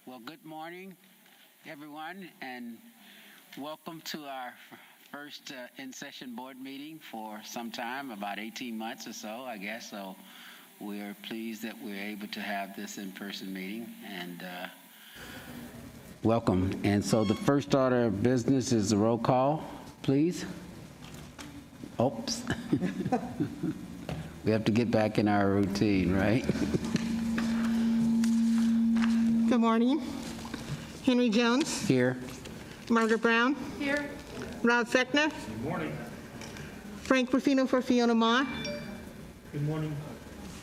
Well, good morning, everyone, and welcome to our first in-session board meeting for some time, about 18 months or so, I guess. So we're pleased that we're able to have this in-person meeting, and welcome. And so the first order of business is the roll call, please. Oops. We have to get back in our routine, right? Good morning. Henry Jones. Here. Margaret Brown. Here. Rob Fechner. Good morning. Frank Ruffino for Fiona Ma. Good morning.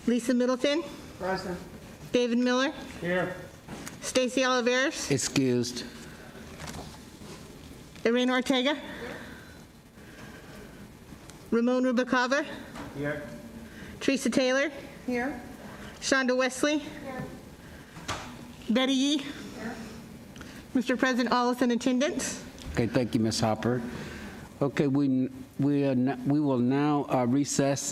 Lisa Middleton. Present. David Miller. Here. Stacy Oliveris. Excused. Irene Ortega. Ramon Rubicava. Here. Teresa Taylor. Here. Shonda Wesley. Betty Yee. Mr. President, all is in attendance. Okay, thank you, Ms. Hopper. Okay, we will now recess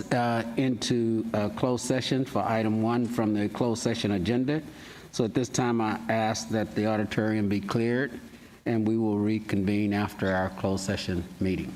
into closed session for item 1 from the closed session agenda. So at this time, I ask that the auditorium be cleared, and we will reconvene after our closed session meeting.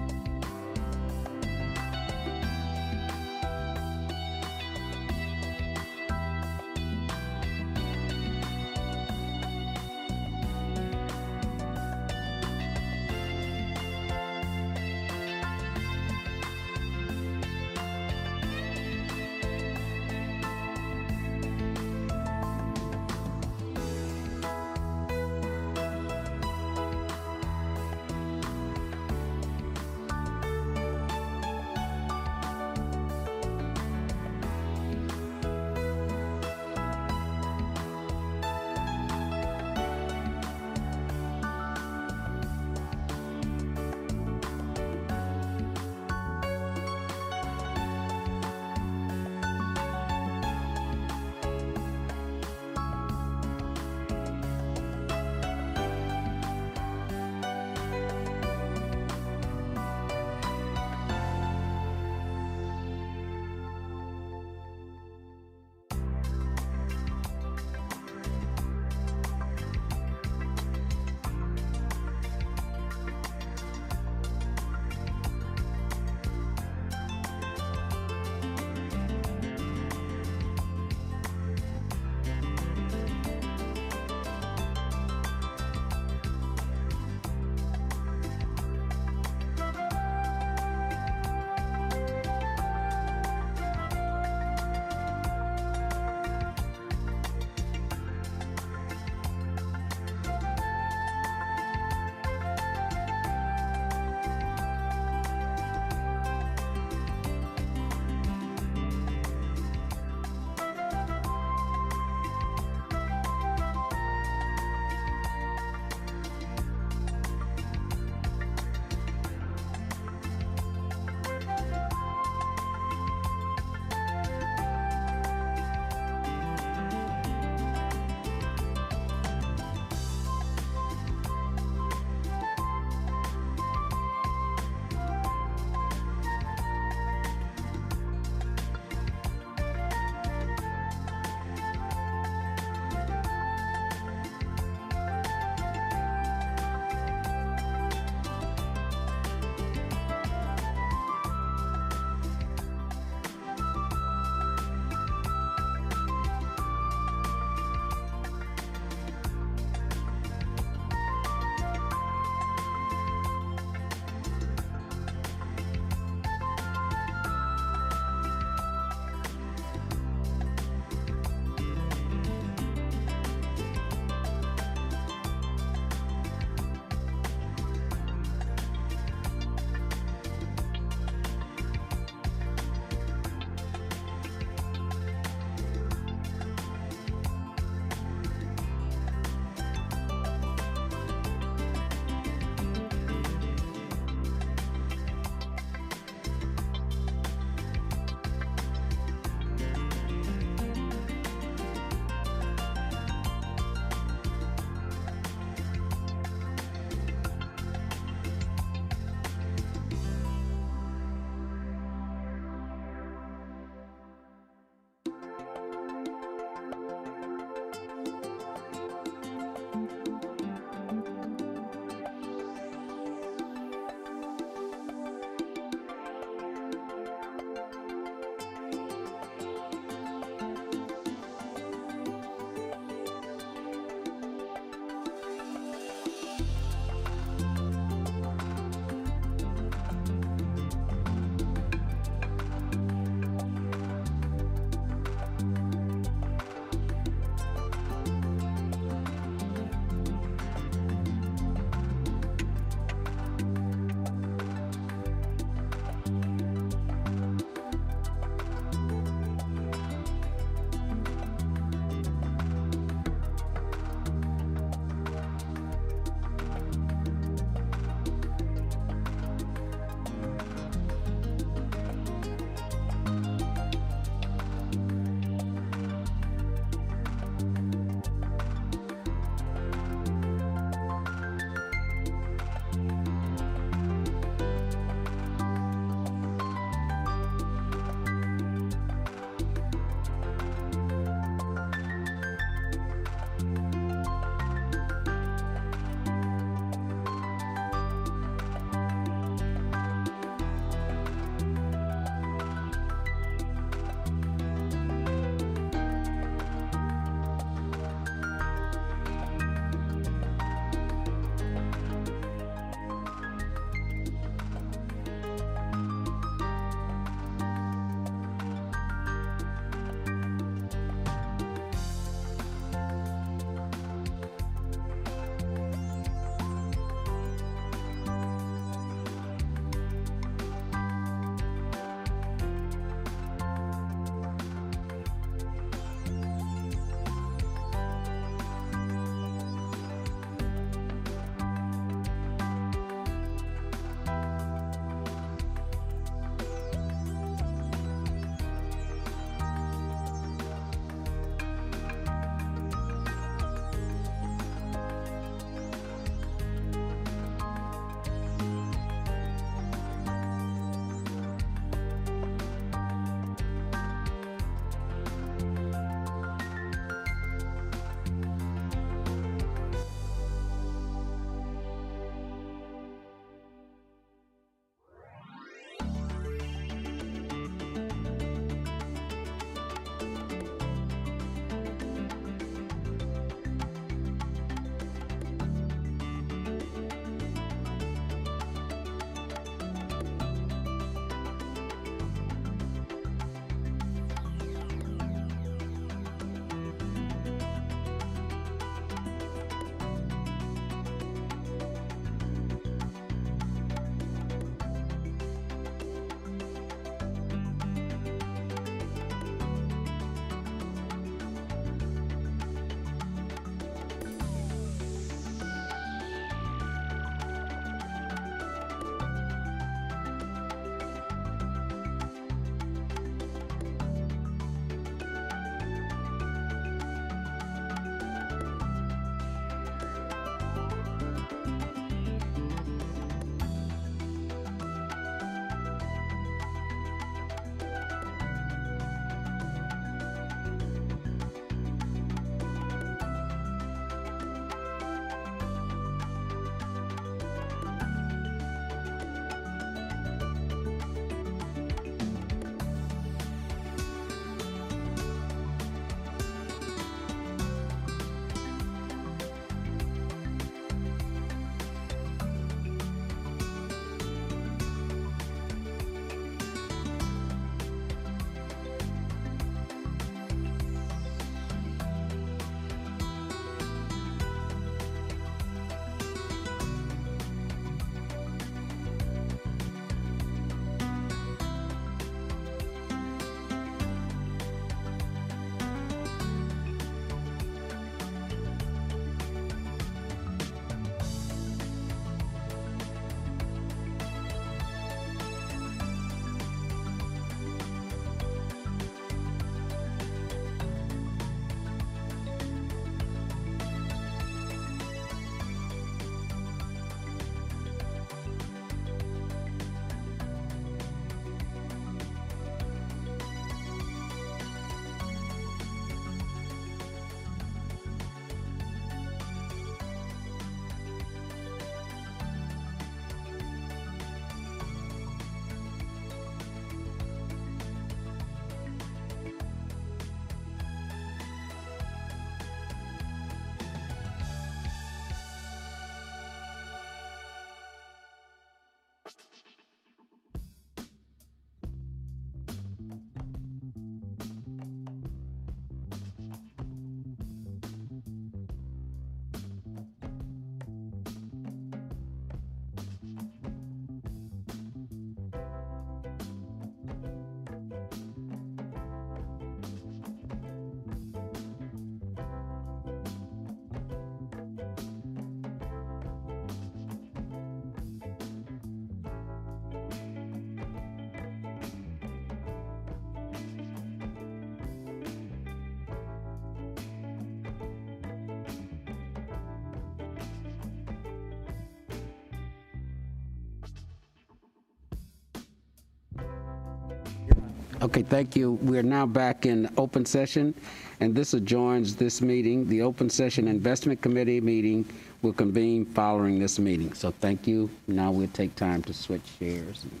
Okay, thank you. We're now back in open session, and this adjourns this meeting. The open session investment committee meeting will convene following this meeting. So thank you. Now we'll take time to switch chairs and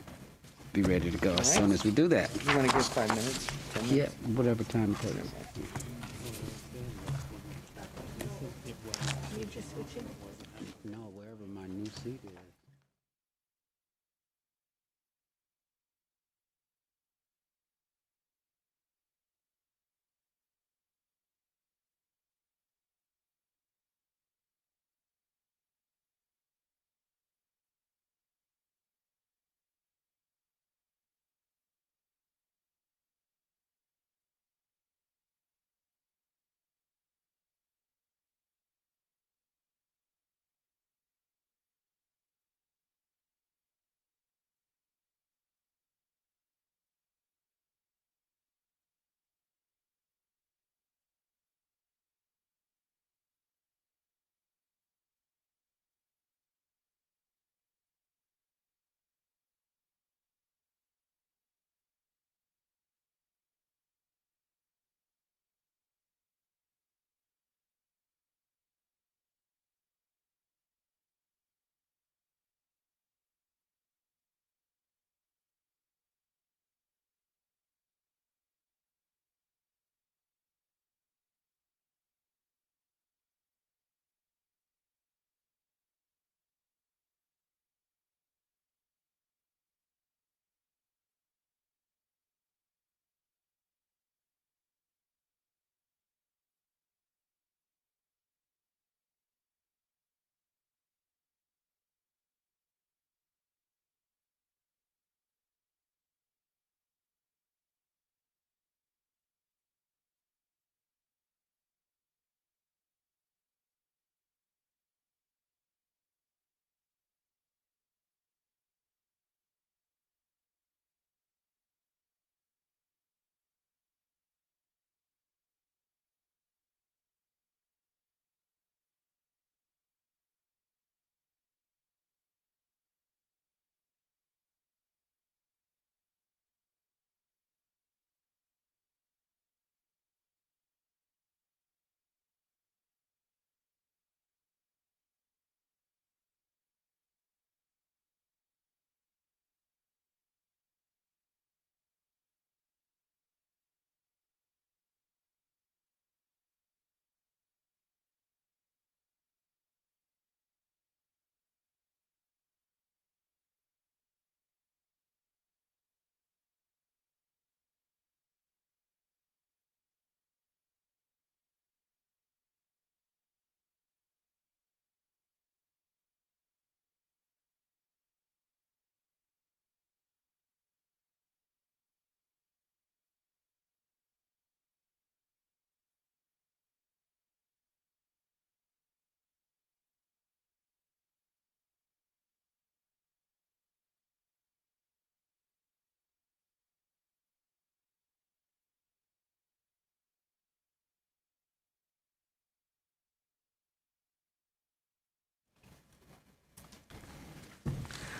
be ready to go as soon as we do that. You want to give 5 minutes? 10 minutes? Yeah, whatever time it takes. No, wherever my new seat is.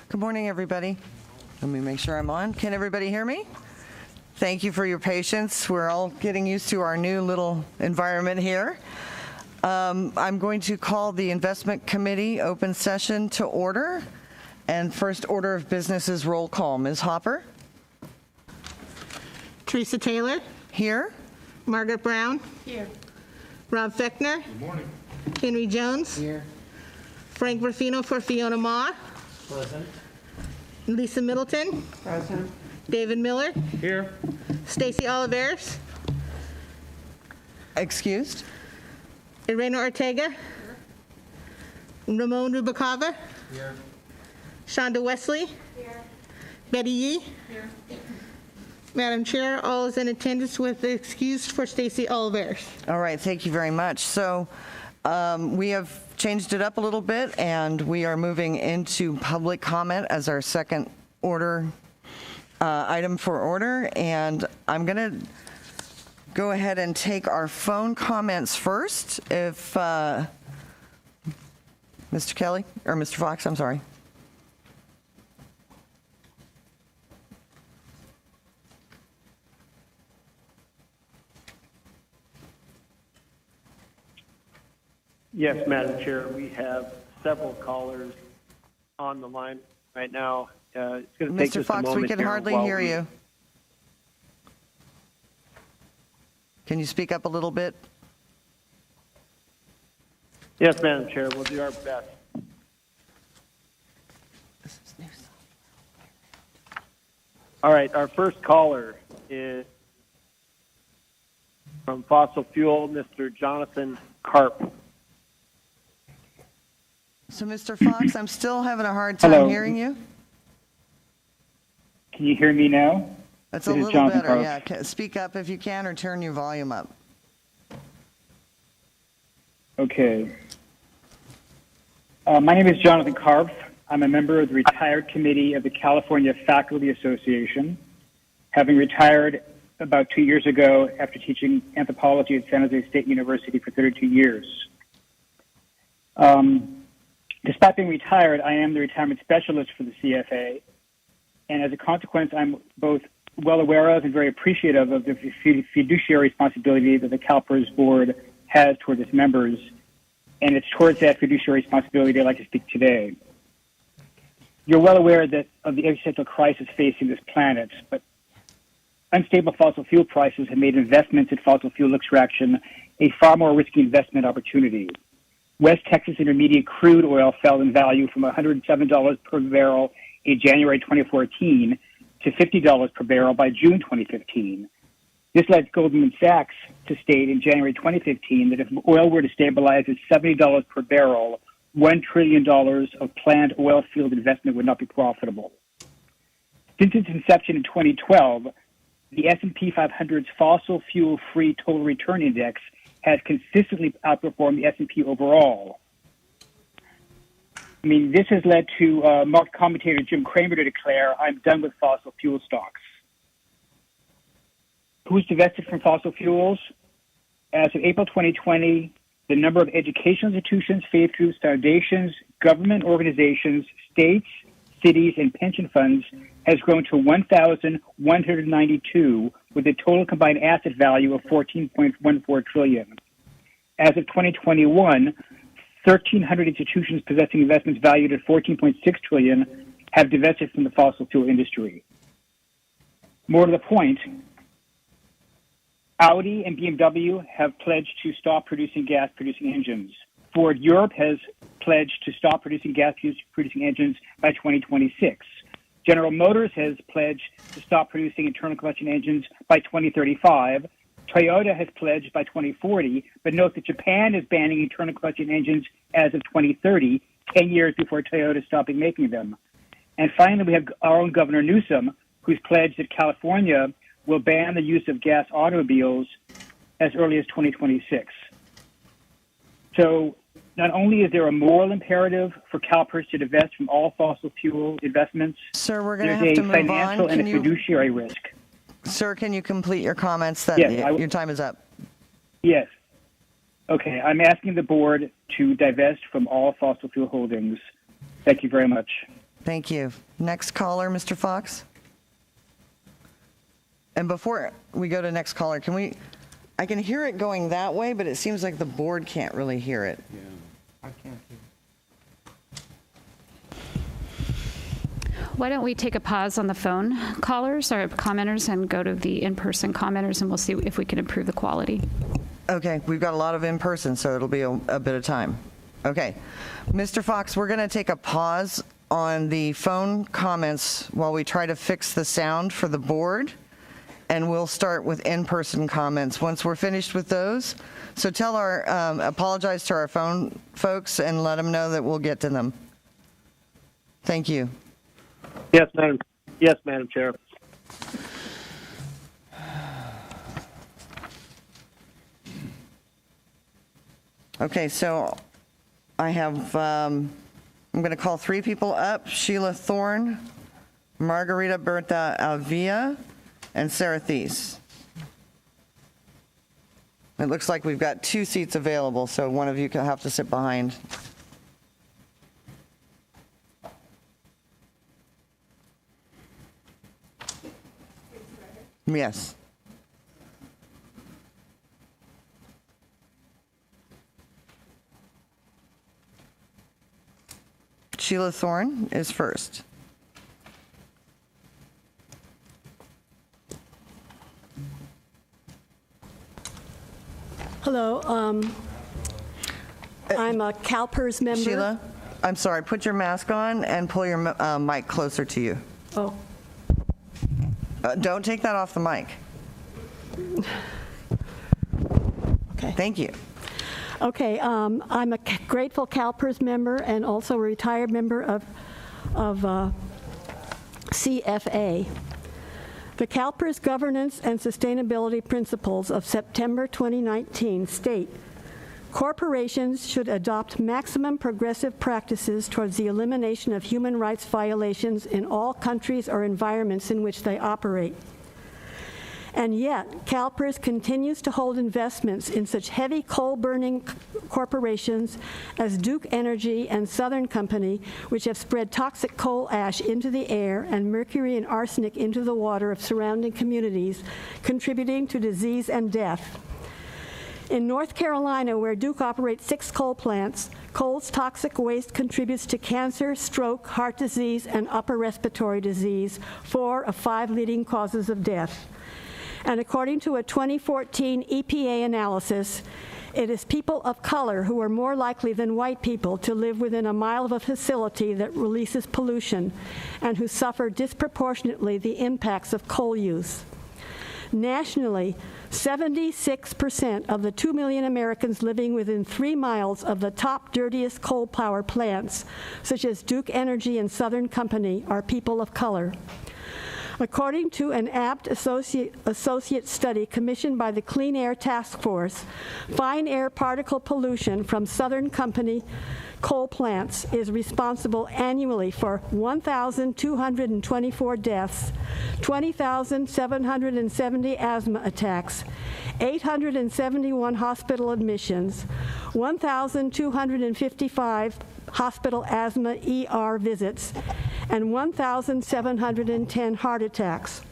Good morning, everybody. Let me make sure I'm on. Can everybody hear me? Thank you for your patience. We're all getting used to our new little environment here. I'm going to call the Investment Committee open session to order. And first order of business is roll call. Ms. Hopper? Teresa Taylor, Here. Margaret Brown. Here. Rob Fechner. Good morning. Henry Jones. Here. Frank Ruffino for Fiona Ma. Present. Lisa Middleton. Present. David Miller. Here. Stacy Oliveros. Excused. Irene Ortega. Ramon Rubacava. Here. Shonda Wesley. Betty Yee. Madam Chair, all is in attendance with excused for Stacy Oliveros. All right, thank you very much. So we have changed it up a little bit, and we are moving into public comment as our second order item for order. And I'm going to go ahead and take our phone comments first. If Mr. Kelly, or Mr. Fox, I'm sorry. Yes, Madam Chair, we have several callers on the line right now. It's going to take Mr. just a Fox, moment we can here hardly while hear we- you. Can you speak up a little bit? Yes, Madam Chair, we'll do our best. All right, our first caller is from fossil fuel, Mr. Jonathan Karp. So, Mr. Fox, I'm still having a hard time Hello. hearing you. Can you hear me now? It's a This is little Jonathan better, Karp. yeah. Speak up if you can or turn your volume up. Okay. My name is Jonathan Karp. I'm a member of the retired committee of the California Faculty Association, having retired about 2 years ago after teaching anthropology at San Jose State University for 32 years. Despite being retired, I am the retirement specialist for the CFA, and as a consequence, I'm both well aware of and very appreciative of the fiduciary responsibility that the CalPERS board has towards its members, and it's towards that fiduciary responsibility I'd like to speak today. You're well aware that of the existential crisis facing this planet, but unstable fossil fuel prices have made investments in fossil fuel extraction a far more risky investment opportunity. West Texas Intermediate crude oil fell in value from $107 per barrel in January 2014 to $50 per barrel by June 2015. This led Goldman Sachs to state in January 2015 that if oil were to stabilize at $70 per barrel, $1 trillion of planned oil field investment would not be profitable. Since its inception in 2012, the S&P 500's fossil fuel-free total return index has consistently outperformed the S&P overall. I mean, this has led to market commentator Jim Cramer to declare, "I'm done with fossil fuel stocks." Who's divested from fossil fuels? As of April 2020, the number of educational institutions, faith groups, foundations, government organizations, states, cities, and pension funds has grown to 1,192 with a total combined asset value of $14.14 trillion. As of 2021, 1,300 institutions possessing investments valued at $14.6 trillion have divested from the fossil fuel industry. More to the point, Audi and BMW have pledged to stop producing gas-producing engines. Ford Europe has pledged to stop producing gas-producing engines by 2026. General Motors has pledged to stop producing internal combustion engines by 2035. Toyota has pledged by 2040, but note that Japan is banning internal combustion engines as of 2030, 10 years before Toyota is stopping making them. And finally, we have our own Governor Newsom, who's pledged that California will ban the use of gas automobiles as early as 2026. So not only is there a moral imperative for CalPERS to divest from all fossil fuel investments, Sir, we're going to there's have to a move financial on. and a fiduciary risk. Sir, can you complete your comments? Yes, Your time is up. Yes. Okay, I'm asking the board to divest from all fossil fuel holdings. Thank you very much. Thank you. Next caller, Mr. Fox. And before we go to next caller, I can hear it going that way, but it seems like the board can't really hear it. Why don't we take a pause on the phone callers or commenters and go to the in-person commenters, and we'll see if we can improve the quality. Okay, we've got a lot of in-person, so it'll be a bit of time. Okay. Mr. Fox, we're going to take a pause on the phone comments while we try to fix the sound for the board, and we'll start with in-person comments once we're finished with those. So apologize to our phone folks and let them know that we'll get to them. Thank you. Yes, Madam Chair. Okay, so I have, I'm going to call three people up: Sheila Thorne, Margarita Berta Avia, and Sarah Thies. It looks like we've got 2 seats available, so one of you will have to sit behind. Yes. Sheila Thorne is first. Hello, I'm a CalPERS member. Sheila, I'm sorry, put your mask on and pull your mic closer to you. Oh, Don't take that off the mic. okay. Thank you. Okay, I'm a grateful CalPERS member and also a retired member of CFA. The CalPERS Governance and Sustainability Principles of September 2019 state, corporations should adopt maximum progressive practices towards the elimination of human rights violations in all countries or environments in which they operate. And yet, CalPERS continues to hold investments in such heavy coal-burning corporations as Duke Energy and Southern Company, which have spread toxic coal ash into the air and mercury and arsenic into the water of surrounding communities, contributing to disease and death. In North Carolina, where Duke operates 6 coal plants, coal's toxic waste contributes to cancer, stroke, heart disease, and upper respiratory disease, 4 of 5 leading causes of death. And according to a 2014 EPA analysis, it is people of color who are more likely than white people to live within a mile of a facility that releases pollution and who suffer disproportionately the impacts of coal use. Nationally, 76% of the 2 million Americans living within 3 miles of the top dirtiest coal power plants, such as Duke Energy and Southern Company, are people of color. According to an apt associate study commissioned by the Clean Air Task Force, fine air particle pollution from Southern Company coal plants is responsible annually for 1,224 deaths, 20,770 asthma attacks, 871 hospital admissions, 1,255 hospital asthma ER visits, and 1,710 heart attacks.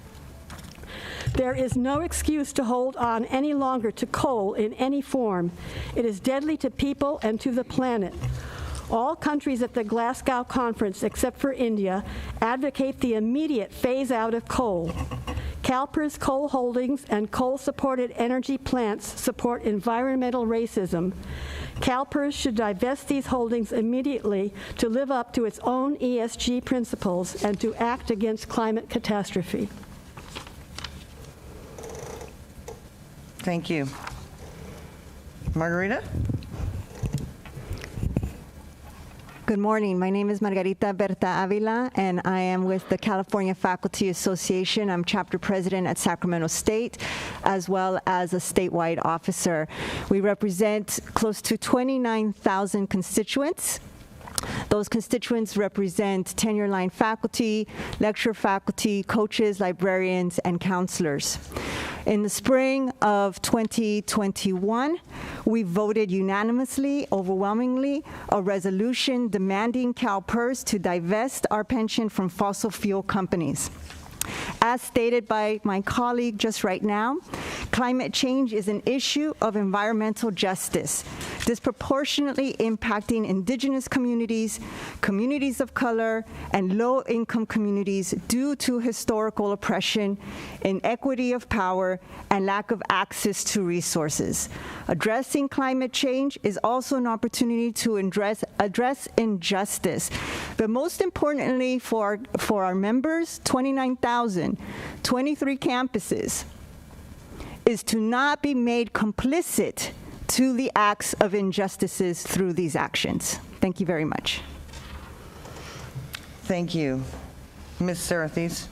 There is no excuse to hold on any longer to coal in any form. It is deadly to people and to the planet. All countries at the Glasgow conference, except for India, advocate the immediate phase out of coal. CalPERS coal holdings and coal-supported energy plants support environmental racism. CalPERS should divest these holdings immediately to live up to its own ESG principles and to act against climate catastrophe. Thank you. Margarita? Good morning. My name is Margarita Berta Avila, and I am with the California Faculty Association. I'm chapter president at Sacramento State, as well as a statewide officer. We represent close to 29,000 constituents. Those constituents represent tenure-line faculty, lecture faculty, coaches, librarians, and counselors. In the spring of 2021, we voted unanimously, overwhelmingly, a resolution demanding CalPERS to divest our pension from fossil fuel companies. As stated by my colleague just right now, climate change is an issue of environmental justice, disproportionately impacting indigenous communities, communities of color, and low-income communities due to historical oppression, inequity of power, and lack of access to resources. Addressing climate change is also an opportunity to address injustice, but most importantly for our members, 29,000, 23 campuses, is to not be made complicit to the acts of injustices through these actions. Thank you very much. Thank you. Ms. Sarathis?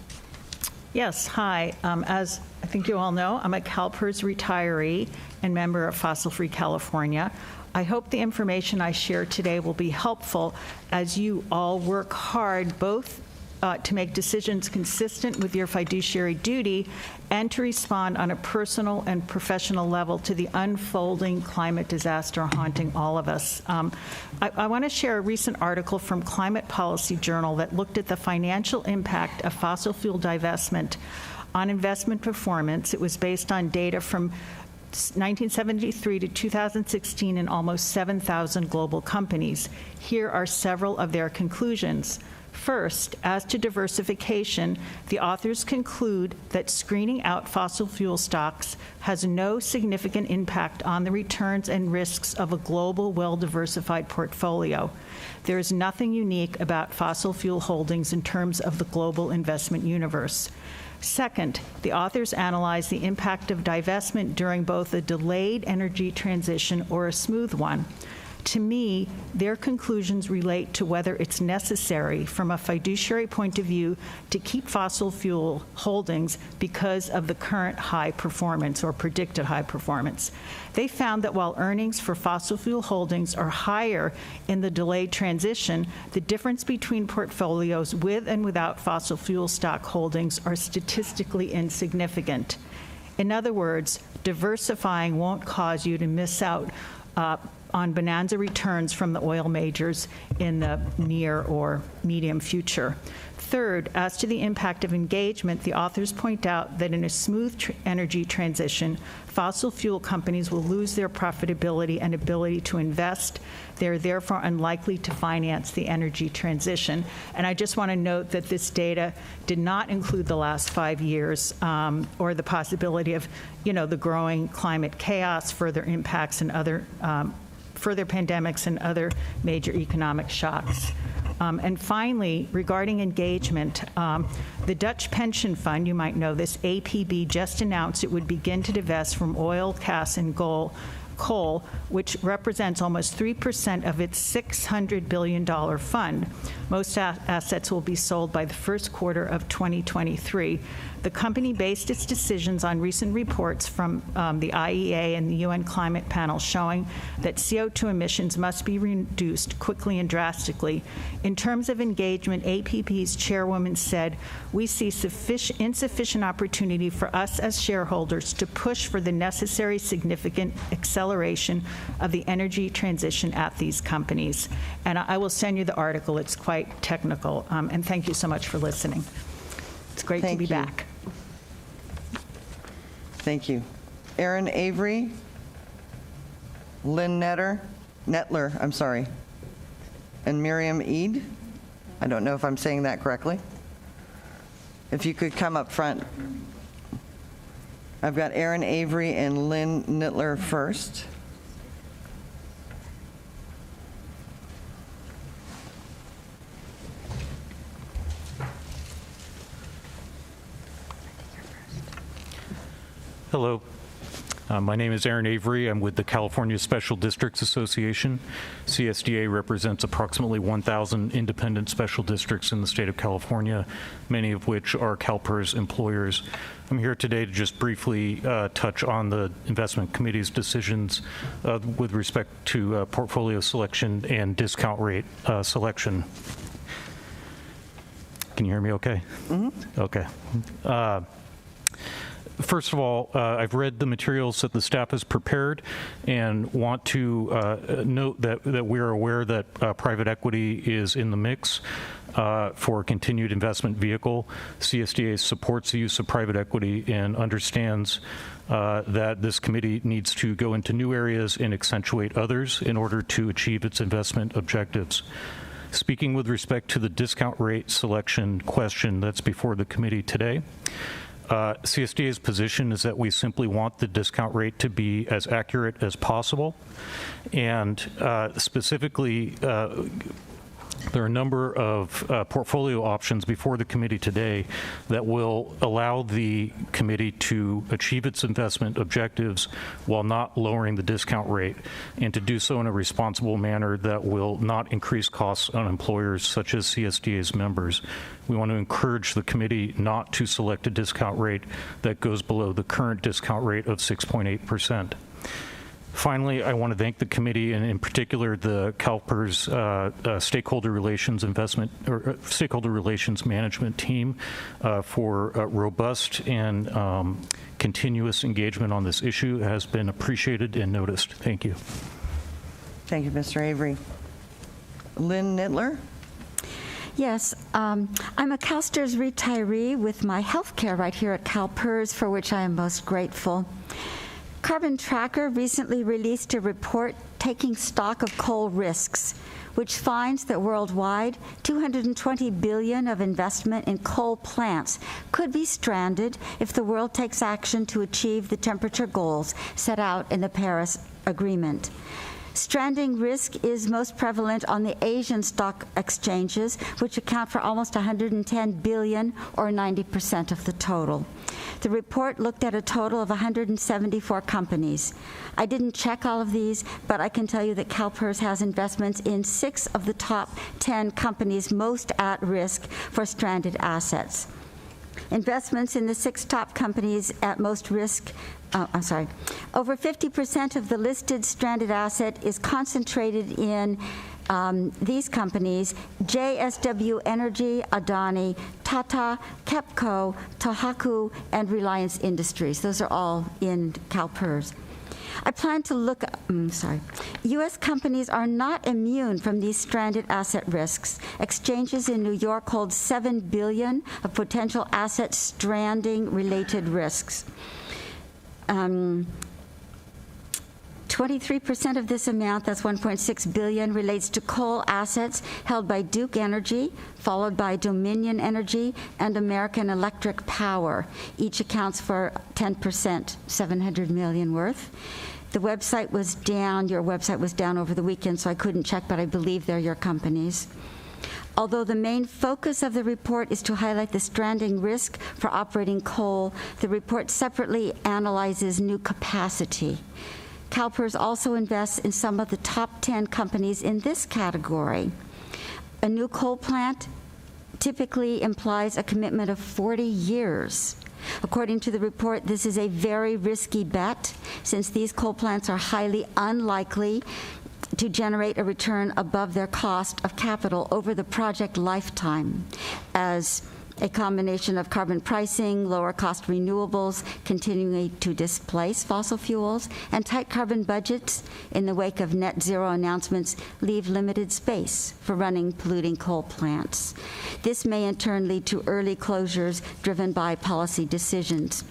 Yes, hi. As I think you all know, I'm a CalPERS retiree and member of Fossil Free California. I hope the information I share today will be helpful as you all work hard both to make decisions consistent with your fiduciary duty and to respond on a personal and professional level to the unfolding climate disaster haunting all of us. I want to share a recent article from Climate Policy Journal that looked at the financial impact of fossil fuel divestment on investment performance. It was based on data from 1973 to 2016 in almost 7,000 global companies. Here are several of their conclusions. First, as to diversification, the authors conclude that screening out fossil fuel stocks has no significant impact on the returns and risks of a global, well-diversified portfolio. There is nothing unique about fossil fuel holdings in terms of the global investment universe. Second, the authors analyze the impact of divestment during both a delayed energy transition or a smooth one. To me, their conclusions relate to whether it's necessary from a fiduciary point of view to keep fossil fuel holdings because of the current high performance or predicted high performance. They found that while earnings for fossil fuel holdings are higher in the delayed transition, the difference between portfolios with and without fossil fuel stock holdings are statistically insignificant. In other words, diversifying won't cause you to miss out on bonanza returns from the oil majors in the near or medium future. Third, as to the impact of engagement, the authors point out that in a smooth energy transition, fossil fuel companies will lose their profitability and ability to invest. They're therefore unlikely to finance the energy transition. And I just want to note that this data did not include the last 5 years or the possibility of, the growing climate chaos, further impacts, and other further pandemics and other major economic shocks. And finally, regarding engagement, the Dutch pension fund, you might know this, APB, just announced it would begin to divest from oil, gas, and coal, which represents almost 3% of its $600 billion fund. Most assets will be sold by the first quarter of 2023. The company based its decisions on recent reports from the IEA and the UN Climate Panel showing that CO2 emissions must be reduced quickly and drastically. In terms of engagement, APP's chairwoman said, "We see insufficient opportunity for us as shareholders to push for the necessary significant acceleration of the energy transition at these companies." And I will send you the article. It's quite technical. And thank you so much for listening. It's great to be back. Thank you. Erin Avery, Lynn Nettler, and Miriam Eid. I don't know if I'm saying that correctly. If you could come up front. I've got Erin Avery and Lynn Nettler first. Hello. My name is Aaron Avery. I'm with the California Special Districts Association. CSDA represents approximately 1,000 independent special districts in the state of California, many of which are CalPERS employers. I'm here today to just briefly touch on the investment committee's decisions with respect to portfolio selection and discount rate selection. Can you hear me okay? Mm-hmm. Okay. First of all, I've read the materials that the staff has prepared and want to note that we're aware that private equity is in the mix for a continued investment vehicle. CSDA supports the use of private equity and understands that this committee needs to go into new areas and accentuate others in order to achieve its investment objectives. Speaking with respect to the discount rate selection question that's before the committee today, CSDA's position is that we simply want the discount rate to be as accurate as possible. And specifically, there are a number of portfolio options before the committee today that will allow the committee to achieve its investment objectives while not lowering the discount rate, and to do so in a responsible manner that will not increase costs on employers such as CSDA's members. We want to encourage the committee not to select a discount rate that goes below the current discount rate of 6.8%. Finally, I want to thank the committee, and in particular the CalPERS stakeholder relations management team for robust and continuous engagement on this issue. It has been appreciated and noticed. Thank you. Thank you, Mr. Avery. Lynn Nettler? Yes, I'm a CalSTRS retiree with my health care right here at CalPERS, for which I am most grateful. Carbon Tracker recently released a report taking stock of coal risks, which finds that worldwide, $220 billion of investment in coal plants could be stranded if the world takes action to achieve the temperature goals set out in the Paris Agreement. Stranding risk is most prevalent on the Asian stock exchanges, which account for almost $110 billion, or 90% of the total. The report looked at a total of 174 companies. I didn't check all of these, but I can tell you that CalPERS has investments in 6 of the top 10 companies most at risk for stranded assets. Investments in the 6 top companies at most risk, over 50% of the listed stranded asset is concentrated in these companies: JSW Energy, Adani, Tata, KEPCO, Tohaku, and Reliance Industries. Those are all in CalPERS. I plan to look, U.S. companies are not immune from these stranded asset risks. Exchanges in New York hold $7 billion of potential asset stranding related risks. 23% of this amount, that's $1.6 billion, relates to coal assets held by Duke Energy, followed by Dominion Energy and American Electric Power. Each accounts for 10%, $700 million worth. The website was down, your website was down over the weekend, so I couldn't check, but I believe they're your companies. Although the main focus of the report is to highlight the stranding risk for operating coal, the report separately analyzes new capacity. CalPERS also invests in some of the top 10 companies in this category. A new coal plant typically implies a commitment of 40 years. According to the report, this is a very risky bet, since these coal plants are highly unlikely to generate a return above their cost of capital over the project lifetime, as a combination of carbon pricing, lower cost renewables continuing to displace fossil fuels, and tight carbon budgets in the wake of net zero announcements leave limited space for running polluting coal plants. This may in turn lead to early closures driven by policy decisions.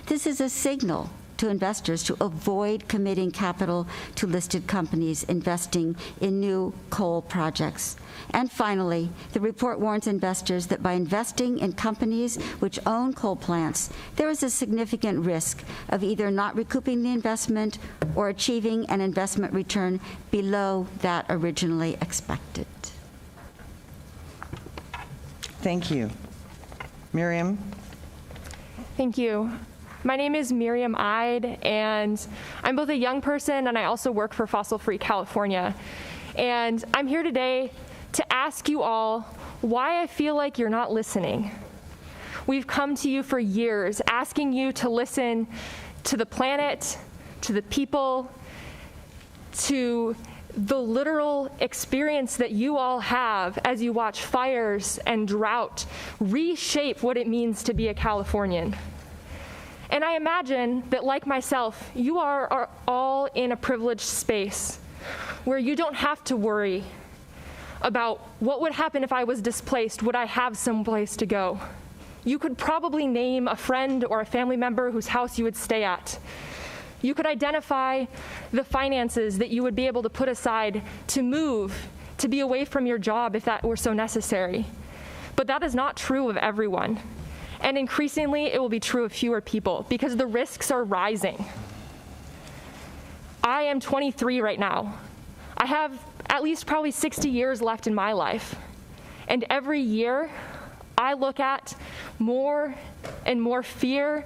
This is a signal to investors to avoid committing capital to listed companies investing in new coal projects. And finally, the report warns investors that by investing in companies which own coal plants, there is a significant risk of either not recouping the investment or achieving an investment return below that originally expected. Thank you. Miriam? Thank you. My name is Miriam Ide, and I'm both a young person and I also work for Fossil Free California. And I'm here today to ask you all why I feel like you're not listening. We've come to you for years asking you to listen to the planet, to the people, to the literal experience that you all have as you watch fires and drought reshape what it means to be a Californian. And I imagine that, like myself, you are all in a privileged space where you don't have to worry about what would happen if I was displaced. Would I have someplace to go? You could probably name a friend or a family member whose house you would stay at. You could identify the finances that you would be able to put aside to move, to be away from your job if that were so necessary. But that is not true of everyone. And increasingly, it will be true of fewer people because the risks are rising. I am 23 right now. I have at least probably 60 years left in my life. And every year, I look at more and more fear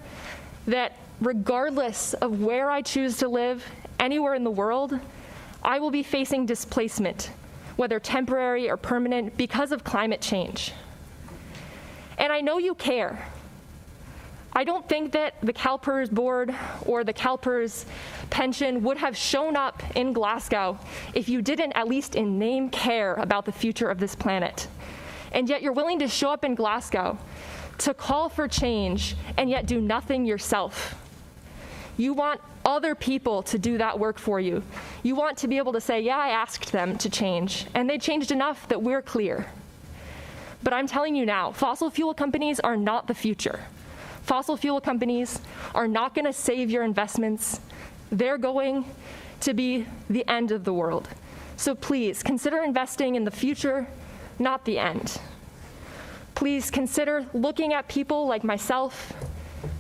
that regardless of where I choose to live, anywhere in the world, I will be facing displacement, whether temporary or permanent, because of climate change. And I know you care. I don't think that the CalPERS board or the CalPERS pension would have shown up in Glasgow if you didn't, at least in name, care about the future of this planet. And yet you're willing to show up in Glasgow to call for change and yet do nothing yourself. You want other people to do that work for you. You want to be able to say, yeah, I asked them to change, and they changed enough that we're clear. But I'm telling you now, fossil fuel companies are not the future. Fossil fuel companies are not going to save your investments. they're going to be the end of the world. So please consider investing in the future, not the end. Please consider looking at people like myself,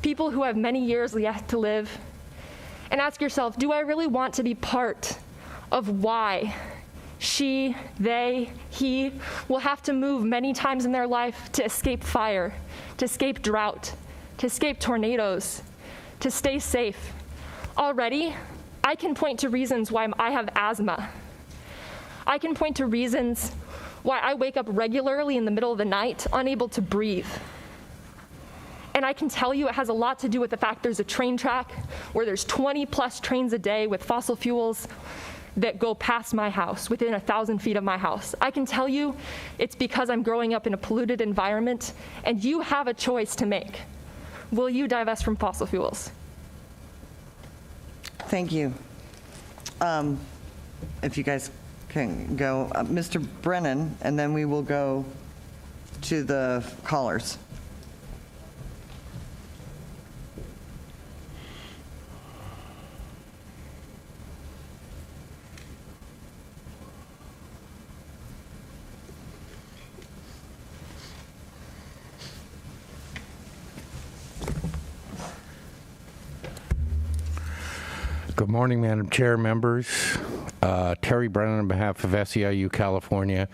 people who have many years left to live, and ask yourself, do I really want to be part of why she, they, he will have to move many times in their life to escape fire, to escape drought, to escape tornadoes, to stay safe? Already, I can point to reasons why I have asthma. I can point to reasons why I wake up regularly in the middle of the night, unable to breathe. And I can tell you it has a lot to do with the fact there's a train track where there's 20 plus trains a day with fossil fuels that go past my house, within 1,000 feet of my house. I can tell you it's because I'm growing up in a polluted environment, and you have a choice to make. Will you divest from fossil fuels? Thank you. If you guys can go, Mr. Brennan, and then we will go to the callers. Good morning, Madam Chair, members. Terry Brennan on behalf of SEIU California.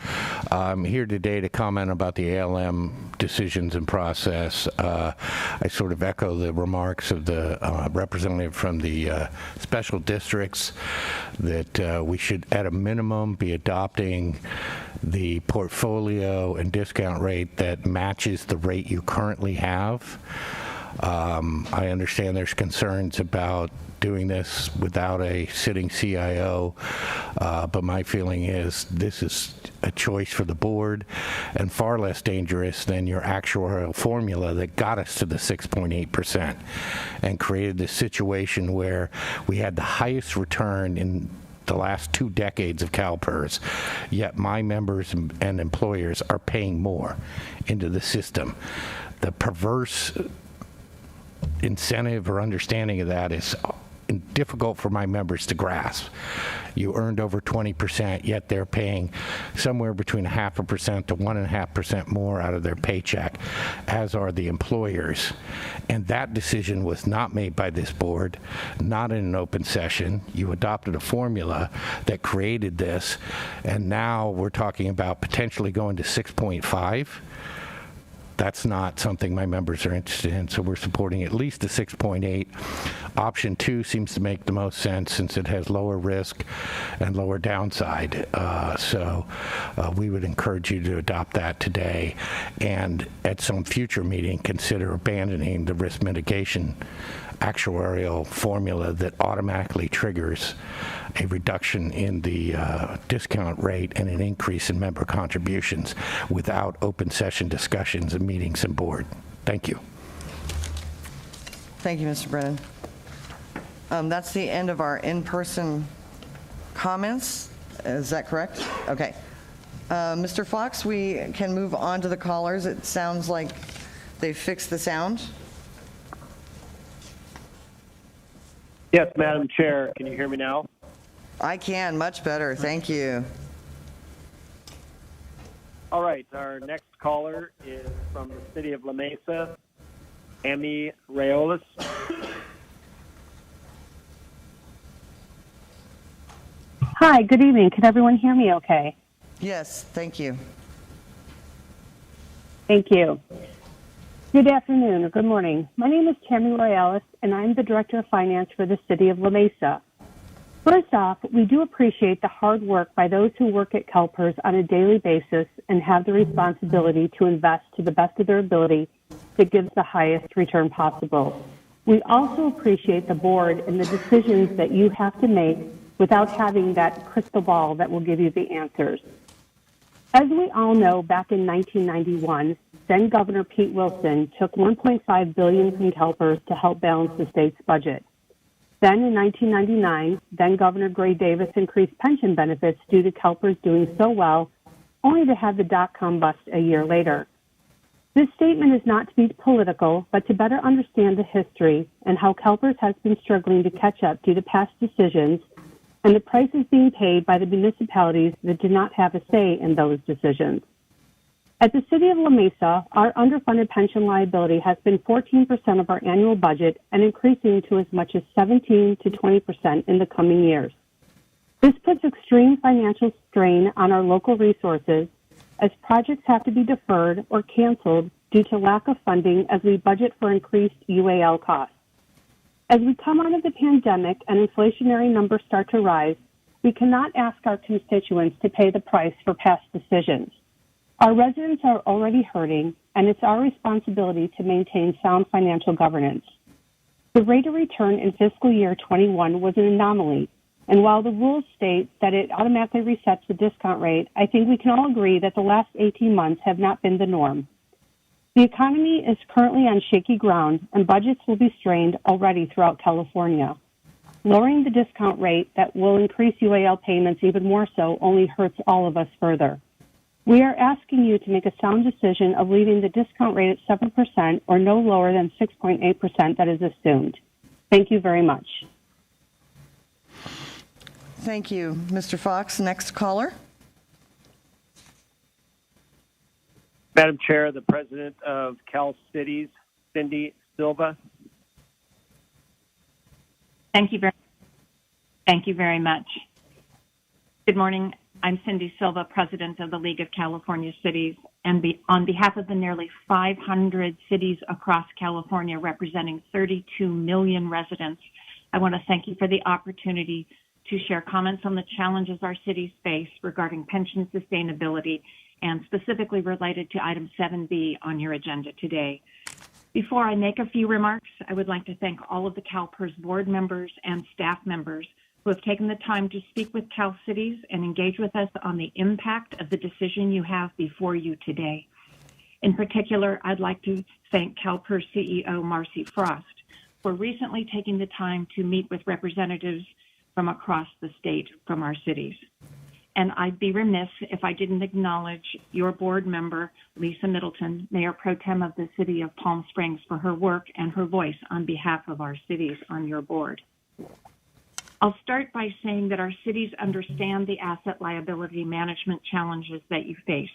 I'm here today to comment about the ALM decisions and process. I sort of echo the remarks of the representative from the special districts that we should, at a minimum, be adopting the portfolio and discount rate that matches the rate you currently have. I understand there's concerns about doing this without a sitting CIO, but my feeling is this is a choice for the board and far less dangerous than your actuarial formula that got us to the 6.8% and created this situation where we had the highest return in the last 2 decades of CalPERS, yet my members and employers are paying more into the system. The perverse incentive or understanding of that is difficult for my members to grasp. You earned over 20%, yet they're paying somewhere between 0.5% to 1.5% more out of their paycheck, as are the employers. And that decision was not made by this board, not in an open session. You adopted a formula that created this, and now we're talking about potentially going to 6.5. That's not something my members are interested in, so we're supporting at least the 6.8. Option 2 seems to make the most sense since it has lower risk and lower downside. So we would encourage you to adopt that today, and at some future meeting, consider abandoning the risk mitigation actuarial formula that automatically triggers a reduction in the discount rate and an increase in member contributions without open session discussions and meetings and board. Thank you. Thank you, Mr. Brennan. That's the end of our in-person comments. Is that correct? Okay. Mr. Fox, we can move on to the callers. It sounds like they fixed the sound. Yes, Madam Chair. Can you hear me now? I can, much better. Thank you. All right. Our next caller is from the city of La Mesa, Amy Rayolas. Hi, good evening. Can everyone hear me okay? Yes, thank you. Thank you. Good afternoon or good morning. My name is Tammy Royales, and I'm the Director of Finance for the City of La Mesa. First off, we do appreciate the hard work by those who work at CalPERS on a daily basis and have the responsibility to invest to the best of their ability that gives the highest return possible. We also appreciate the board and the decisions that you have to make without having that crystal ball that will give you the answers. As we all know, back in 1991, then Governor Pete Wilson took $1.5 billion from CalPERS to help balance the state's budget. Then in 1999, then Governor Gray Davis increased pension benefits due to CalPERS doing so well, only to have the dot-com bust a year later. This statement is not to be political, but to better understand the history and how CalPERS has been struggling to catch up due to past decisions and the prices being paid by the municipalities that did not have a say in those decisions. At the City of La Mesa, our underfunded pension liability has been 14% of our annual budget and increasing to as much as 17 to 20% in the coming years. This puts extreme financial strain on our local resources as projects have to be deferred or canceled due to lack of funding as we budget for increased UAL costs. As we come out of the pandemic and inflationary numbers start to rise, we cannot ask our constituents to pay the price for past decisions. Our residents are already hurting, and it's our responsibility to maintain sound financial governance. The rate of return in fiscal year 21 was an anomaly, and while the rules state that it automatically resets the discount rate, I think we can all agree that the last 18 months have not been the norm. The economy is currently on shaky ground, and budgets will be strained already throughout California. Lowering the discount rate that will increase UAL payments even more so only hurts all of us further. We are asking you to make a sound decision of leaving the discount rate at 7% or no lower than 6.8% that is assumed. Thank you very much. Thank you, Mr. Fox. Next caller. Madam Chair, the President of Cal Cities, Cindy Silva. Thank you very much. Good morning. I'm Cindy Silva, President of the League of California Cities, and on behalf of the nearly 500 cities across California representing 32 million residents, I want to thank you for the opportunity to share comments on the challenges our cities face regarding pension sustainability and specifically related to item 7B on your agenda today. Before I make a few remarks, I would like to thank all of the CalPERS board members and staff members who have taken the time to speak with Cal Cities and engage with us on the impact of the decision you have before you today. In particular, I'd like to thank CalPERS CEO Marcy Frost for recently taking the time to meet with representatives from across the state from our cities. And I'd be remiss if I didn't acknowledge your board member, Lisa Middleton, Mayor Pro Tem of the City of Palm Springs, for her work and her voice on behalf of our cities on your board. I'll start by saying that our cities understand the asset liability management challenges that you face.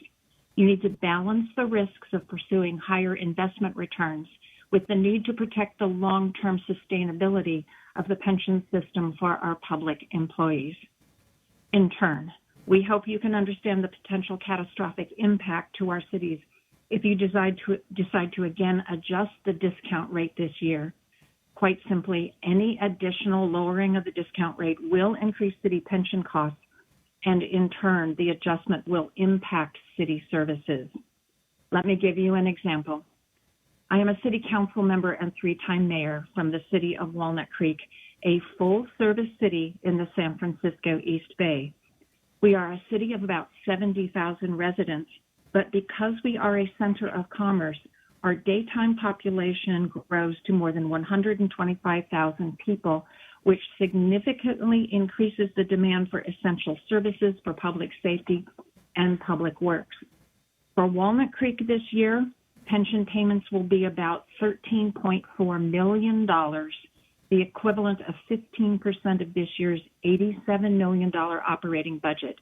You need to balance the risks of pursuing higher investment returns with the need to protect the long-term sustainability of the pension system for our public employees. In turn, we hope you can understand the potential catastrophic impact to our cities if you decide to again adjust the discount rate this year. Quite simply, any additional lowering of the discount rate will increase city pension costs, and in turn, the adjustment will impact city services. Let me give you an example. I am a city council member and three-time mayor from the city of Walnut Creek, a full-service city in the San Francisco East Bay. We are a city of about 70,000 residents, but because we are a center of commerce, our daytime population grows to more than 125,000 people, which significantly increases the demand for essential services for public safety and public works. For Walnut Creek this year, pension payments will be about $13.4 million, the equivalent of 15% of this year's $87 million operating budget.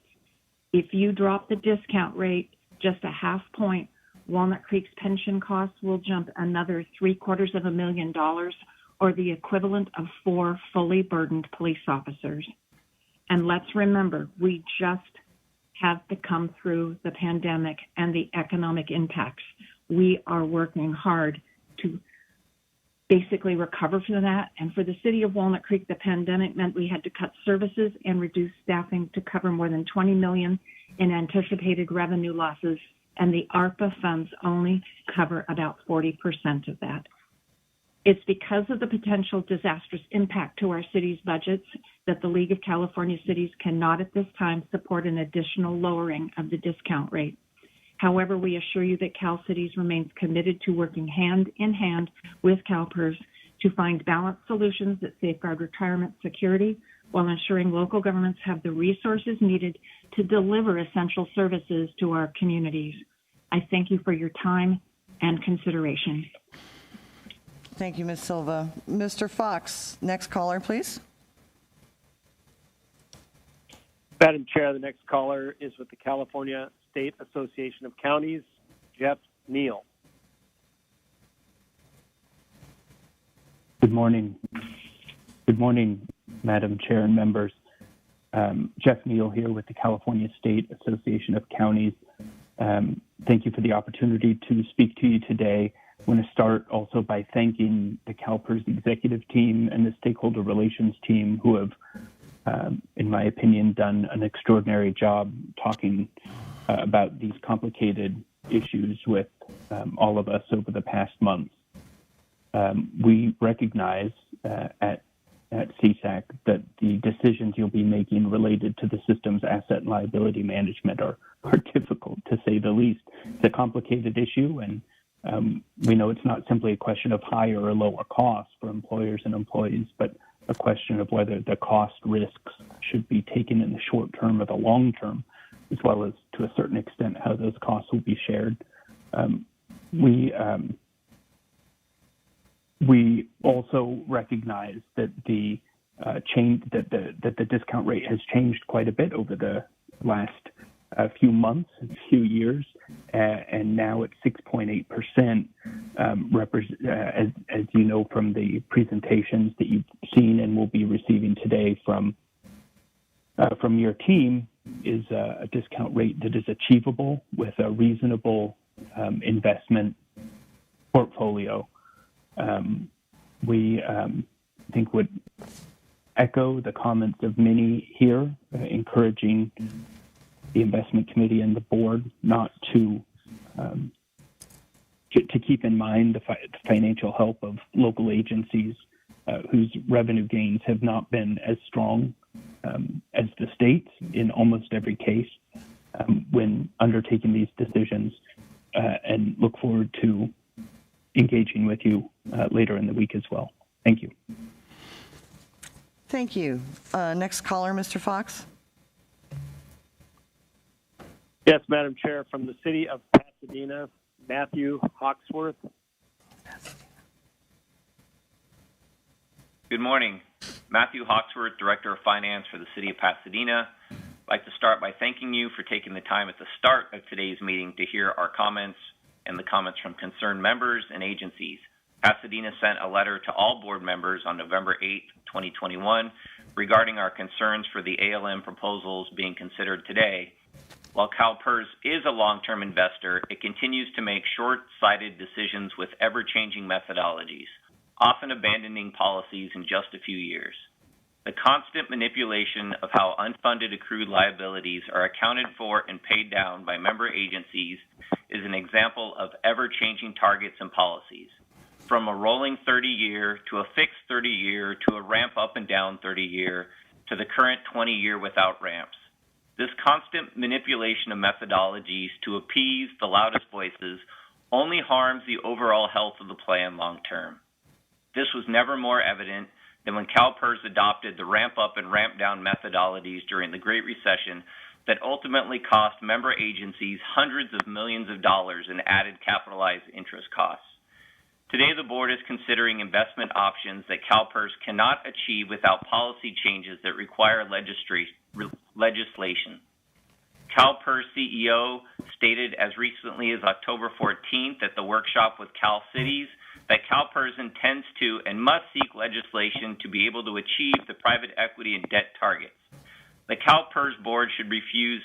If you drop the discount rate just a half point, Walnut Creek's pension costs will jump another $750,000, or the equivalent of 4 fully burdened police officers. And let's remember, we just have to come through the pandemic and the economic impacts. We are working hard to basically recover from that. And for the city of Walnut Creek, the pandemic meant we had to cut services and reduce staffing to cover more than $20 million in anticipated revenue losses, and the ARPA funds only cover about 40% of that. It's because of the potential disastrous impact to our city's budgets that the League of California Cities cannot at this time support an additional lowering of the discount rate. However, we assure you that Cal Cities remains committed to working hand in hand with CalPERS to find balanced solutions that safeguard retirement security while ensuring local governments have the resources needed to deliver essential services to our communities. I thank you for your time and consideration. Thank you, Ms. Silva. Mr. Fox, next caller, please. Madam Chair, the next caller is with the California State Association of Counties, Jeff Neal. Good morning. Good morning, Madam Chair and members. Jeff Neal here with the California State Association of Counties. Thank you for the opportunity to speak to you today. I want to start also by thanking the CalPERS executive team and the stakeholder relations team who have, in my opinion, done an extraordinary job talking about these complicated issues with all of us over the past months. We recognize at CSAC that the decisions you'll be making related to the system's asset and liability management are difficult, to say the least. It's a complicated issue, and we know it's not simply a question of higher or lower costs for employers and employees, but a question of whether the cost risks should be taken in the short term or the long term, as well as, to a certain extent, how those costs will be shared. We also recognize that the discount rate has changed quite a bit over the last few months, few years, and now at 6.8%. As you know from the presentations that you've seen and will be receiving today from your team, is a discount rate that is achievable with a reasonable investment portfolio. We think would echo the comments of many here, encouraging the investment committee and the board not to keep in mind the financial help of local agencies whose revenue gains have not been as strong as the states in almost every case when undertaking these decisions, and look forward to engaging with you later in the week as well. Thank you. Thank you. Next caller, Mr. Fox. Yes, Madam Chair, from the city of Pasadena, Matthew Hawksworth. Good morning. Matthew Hawksworth, Director of Finance for the City of Pasadena. I'd like to start by thanking you for taking the time at the start of today's meeting to hear our comments and the comments from concerned members and agencies. Pasadena sent a letter to all board members on November 8, 2021, regarding our concerns for the ALM proposals being considered today. While CalPERS is a long-term investor, it continues to make short-sighted decisions with ever-changing methodologies, often abandoning policies in just a few years. The constant manipulation of how unfunded accrued liabilities are accounted for and paid down by member agencies is an example of ever-changing targets and policies, from a rolling 30-year to a fixed 30-year to a ramp up and down 30-year to the current 20-year without ramps. This constant manipulation of methodologies to appease the loudest voices only harms the overall health of the plan long term. This was never more evident than when CalPERS adopted the ramp up and ramp down methodologies during the Great Recession that ultimately cost member agencies hundreds of millions of dollars in added capitalized interest costs. Today, the board is considering investment options that CalPERS cannot achieve without policy changes that require legislation. CalPERS CEO stated as recently as October 14th at the workshop with Cal Cities that CalPERS intends to and must seek legislation to be able to achieve the private equity and debt targets. The CalPERS board should refuse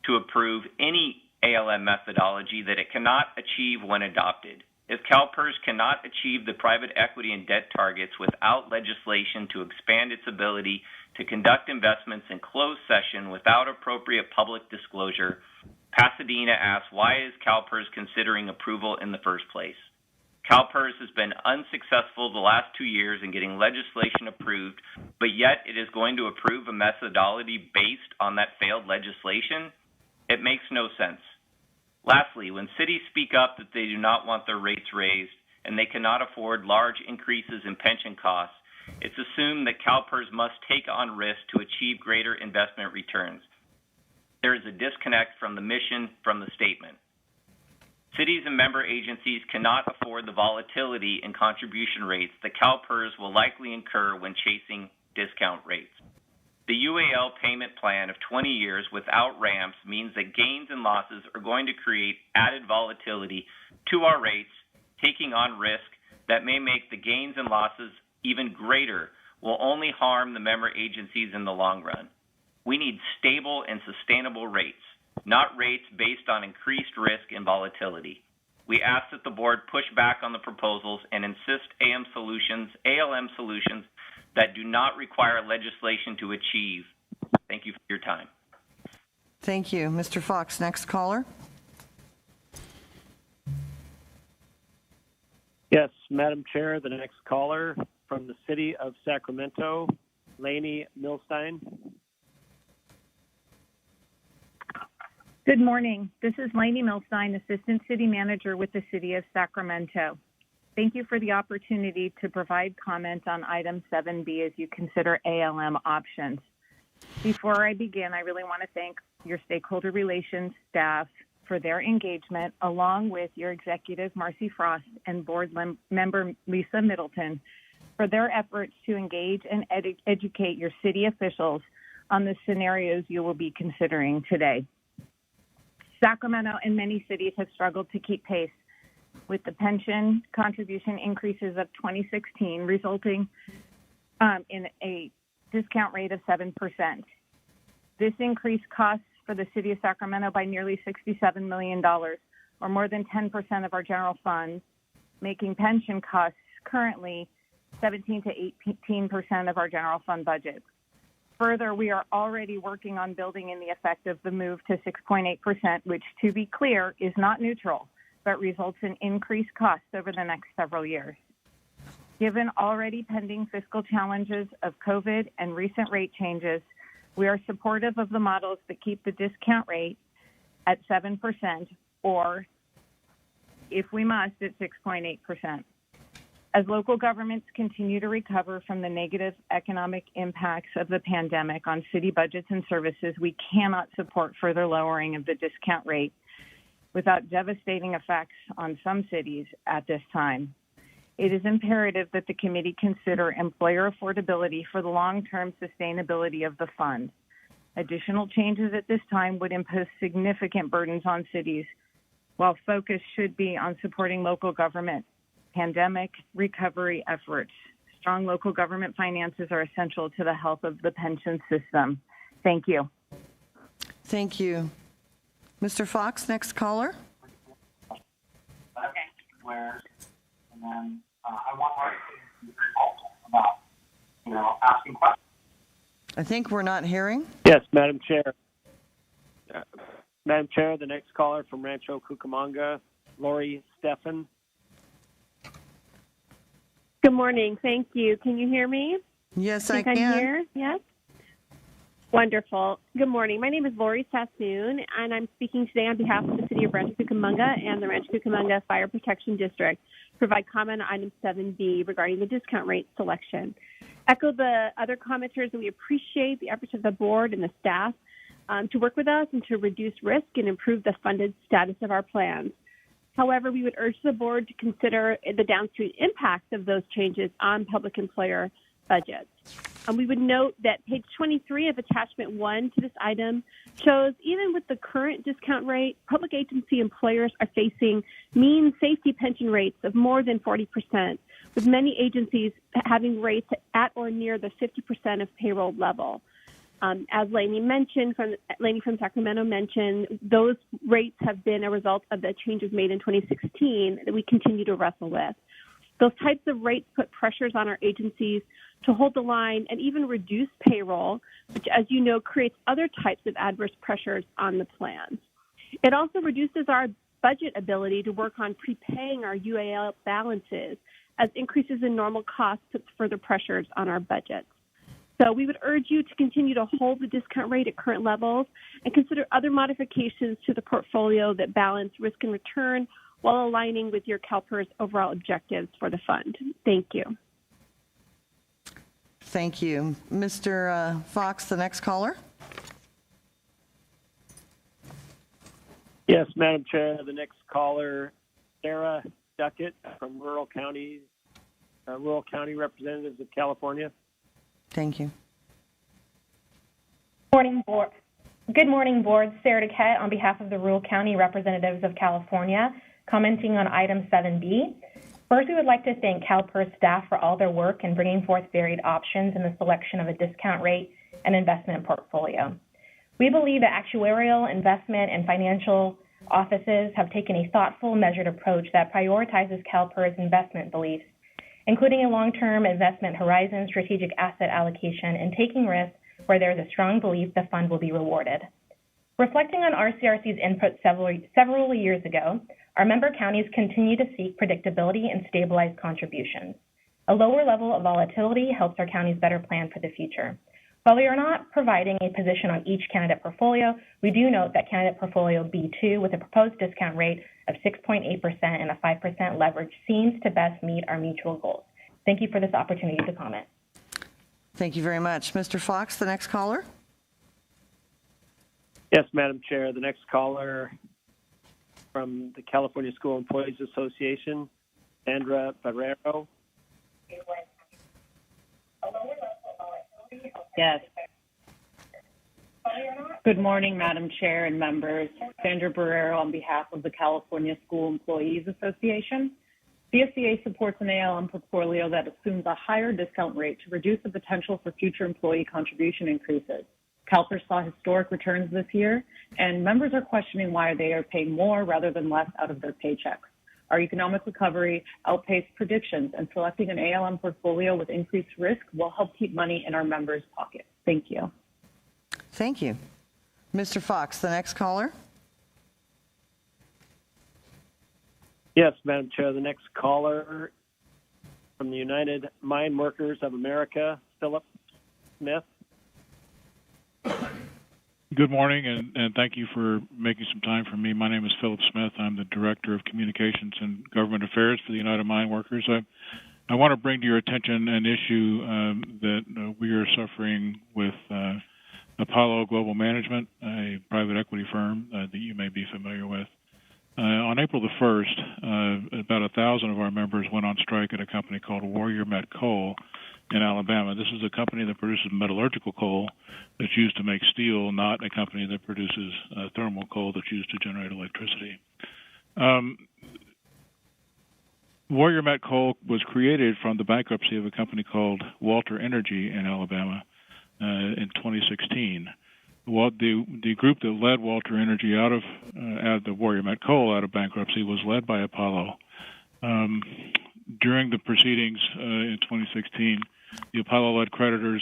to approve any ALM methodology that it cannot achieve when adopted. If CalPERS cannot achieve the private equity and debt targets without legislation to expand its ability to conduct investments in closed session without appropriate public disclosure, Pasadena asks, why is CalPERS considering approval in the first place? CalPERS has been unsuccessful the last 2 years in getting legislation approved, but yet it is going to approve a methodology based on that failed legislation? It makes no sense. Lastly, when cities speak up that they do not want their rates raised and they cannot afford large increases in pension costs, it's assumed that CalPERS must take on risk to achieve greater investment returns. There is a disconnect from the mission from the statement. cities and member agencies cannot afford the volatility in contribution rates that CalPERS will likely incur when chasing discount rates. The UAL payment plan of 20 years without ramps means that gains and losses are going to create added volatility to our rates, taking on risk that may make the gains and losses even greater will only harm the member agencies in the long run. We need stable and sustainable rates, not rates based on increased risk and volatility. We ask that the board push back on the proposals and insist ALM solutions that do not require legislation to achieve. Thank you for your time. Thank you. Mr. Fox, next caller. Yes, Madam Chair, the next caller from the City of Sacramento, Lainey Milstein. Good morning. This is Lainey Milstein, Assistant City Manager with the City of Sacramento. Thank you for the opportunity to provide comment on item 7B as you consider ALM options. Before I begin, I really want to thank your stakeholder relations staff for their engagement, along with your executive, Marcy Frost, and board member, Lisa Middleton, for their efforts to engage and educate your city officials on the scenarios you will be considering today. Sacramento and many cities have struggled to keep pace with the pension contribution increases of 2016, resulting in a discount rate of 7%. This increase costs for the City of Sacramento by nearly $67 million, or more than 10% of our general funds, making pension costs currently 17 to 18% of our general fund budget. Further, we are already working on building in the effect of the move to 6.8%, which, to be clear, is not neutral, but results in increased costs over the next several years. Given already pending fiscal challenges of COVID and recent rate changes, we are supportive of the models that keep the discount rate at 7%, or, if we must, at 6.8%. As local governments continue to recover from the negative economic impacts of the pandemic on city budgets and services, we cannot support further lowering of the discount rate without devastating effects on some cities at this time. It is imperative that the committee consider employer affordability for the long-term sustainability of the fund. Additional changes at this time would impose significant burdens on cities, while focus should be on supporting local government pandemic recovery efforts. Strong local government finances are essential to the health of the pension system. Thank you. Thank you. Mr. Fox, next caller. And then I want Mark to be very vocal about, asking questions. I think we're not hearing. Yes, Madam Chair. Madam Chair, the next caller from Rancho Cucamonga, Lori Steffen. Good morning. Thank you. Can you hear me? Yes, I can. can. I'm here? Yes? Wonderful. Good morning. My name is Lori Sassoon, and I'm speaking today on behalf of the City of Rancho Cucamonga and the Rancho Cucamonga Fire Protection District to provide comment on item 7B regarding the discount rate selection. Echo the other commenters that we appreciate the efforts of the board and the staff to work with us and to reduce risk and improve the funded status of our plans. However, we would urge the board to consider the downstream impact of those changes on public employer budgets. We would note that page 23 of attachment 1 to this item shows even with the current discount rate, public agency employers are facing mean safety pension rates of more than 40%, with many agencies having rates at or near the 50% of payroll level. As Lainey from Sacramento mentioned, those rates have been a result of the changes made in 2016 that we continue to wrestle with. Those types of rates put pressures on our agencies to hold the line and even reduce payroll, which, as you know, creates other types of adverse pressures on the plans. It also reduces our budget ability to work on prepaying our UAL balances, as increases in normal costs puts further pressures on our budgets. So we would urge you to continue to hold the discount rate at current levels and consider other modifications to the portfolio that balance risk and return while aligning with your CalPERS overall objectives for the fund. Thank you. Thank you. Mr. Fox, the next caller. Yes, Madam Chair. The next caller, Sarah Duckett from Rural County Representatives of California. Thank you. Morning, Board. Good morning, Board. Sarah Duquette on behalf of the Rural County Representatives of California, commenting on item 7B. First, we would like to thank CalPERS staff for all their work in bringing forth varied options in the selection of a discount rate and investment portfolio. We believe that actuarial, investment, and financial offices have taken a thoughtful, measured approach that prioritizes CalPERS investment beliefs, including a long-term investment horizon, strategic asset allocation, and taking risks where there is a strong belief the fund will be rewarded. Reflecting on RCRC's input several years ago, our member counties continue to seek predictability and stabilized contributions. A lower level of volatility helps our counties better plan for the future. While we are not providing a position on each candidate portfolio, we do note that candidate portfolio B2 with a proposed discount rate of 6.8% and a 5% leverage seems to best meet our mutual goals. Thank you for this opportunity to comment. Thank you very much. Mr. Fox, the next caller. Yes, Madam Chair. The next caller from the California School Employees Association, Sandra Barrero. Yes. Good morning, Madam Chair and members. Sandra Barrero on behalf of the California School Employees Association. The SCA supports an ALM portfolio that assumes a higher discount rate to reduce the potential for future employee contribution increases. CalPERS saw historic returns this year, and members are questioning why they are paying more rather than less out of their paychecks. Our economic recovery outpaced predictions, and selecting an ALM portfolio with increased risk will help keep money in our members' pockets. Thank you. Thank you. Mr. Fox, the next caller. Yes, Madam Chair. The next caller from the United Mine Workers of America, Philip Smith. Good morning, and thank you for making some time for me. My name is Philip Smith. I'm the Director of Communications and Government Affairs for the United Mine Workers. I want to bring to your attention an issue that we are suffering with Apollo Global Management, a private equity firm that you may be familiar with. On April the 1st, about 1,000 of our members went on strike at a company called Warrior Met Coal in Alabama. This is a company that produces metallurgical coal that's used to make steel, not a company that produces thermal coal that's used to generate electricity. Warrior Met Coal was created from the bankruptcy of a company called Walter Energy in Alabama in 2016. The group that led Walter Energy out of the Warrior Met Coal out of bankruptcy was led by Apollo. During the proceedings in 2016, the Apollo-led creditors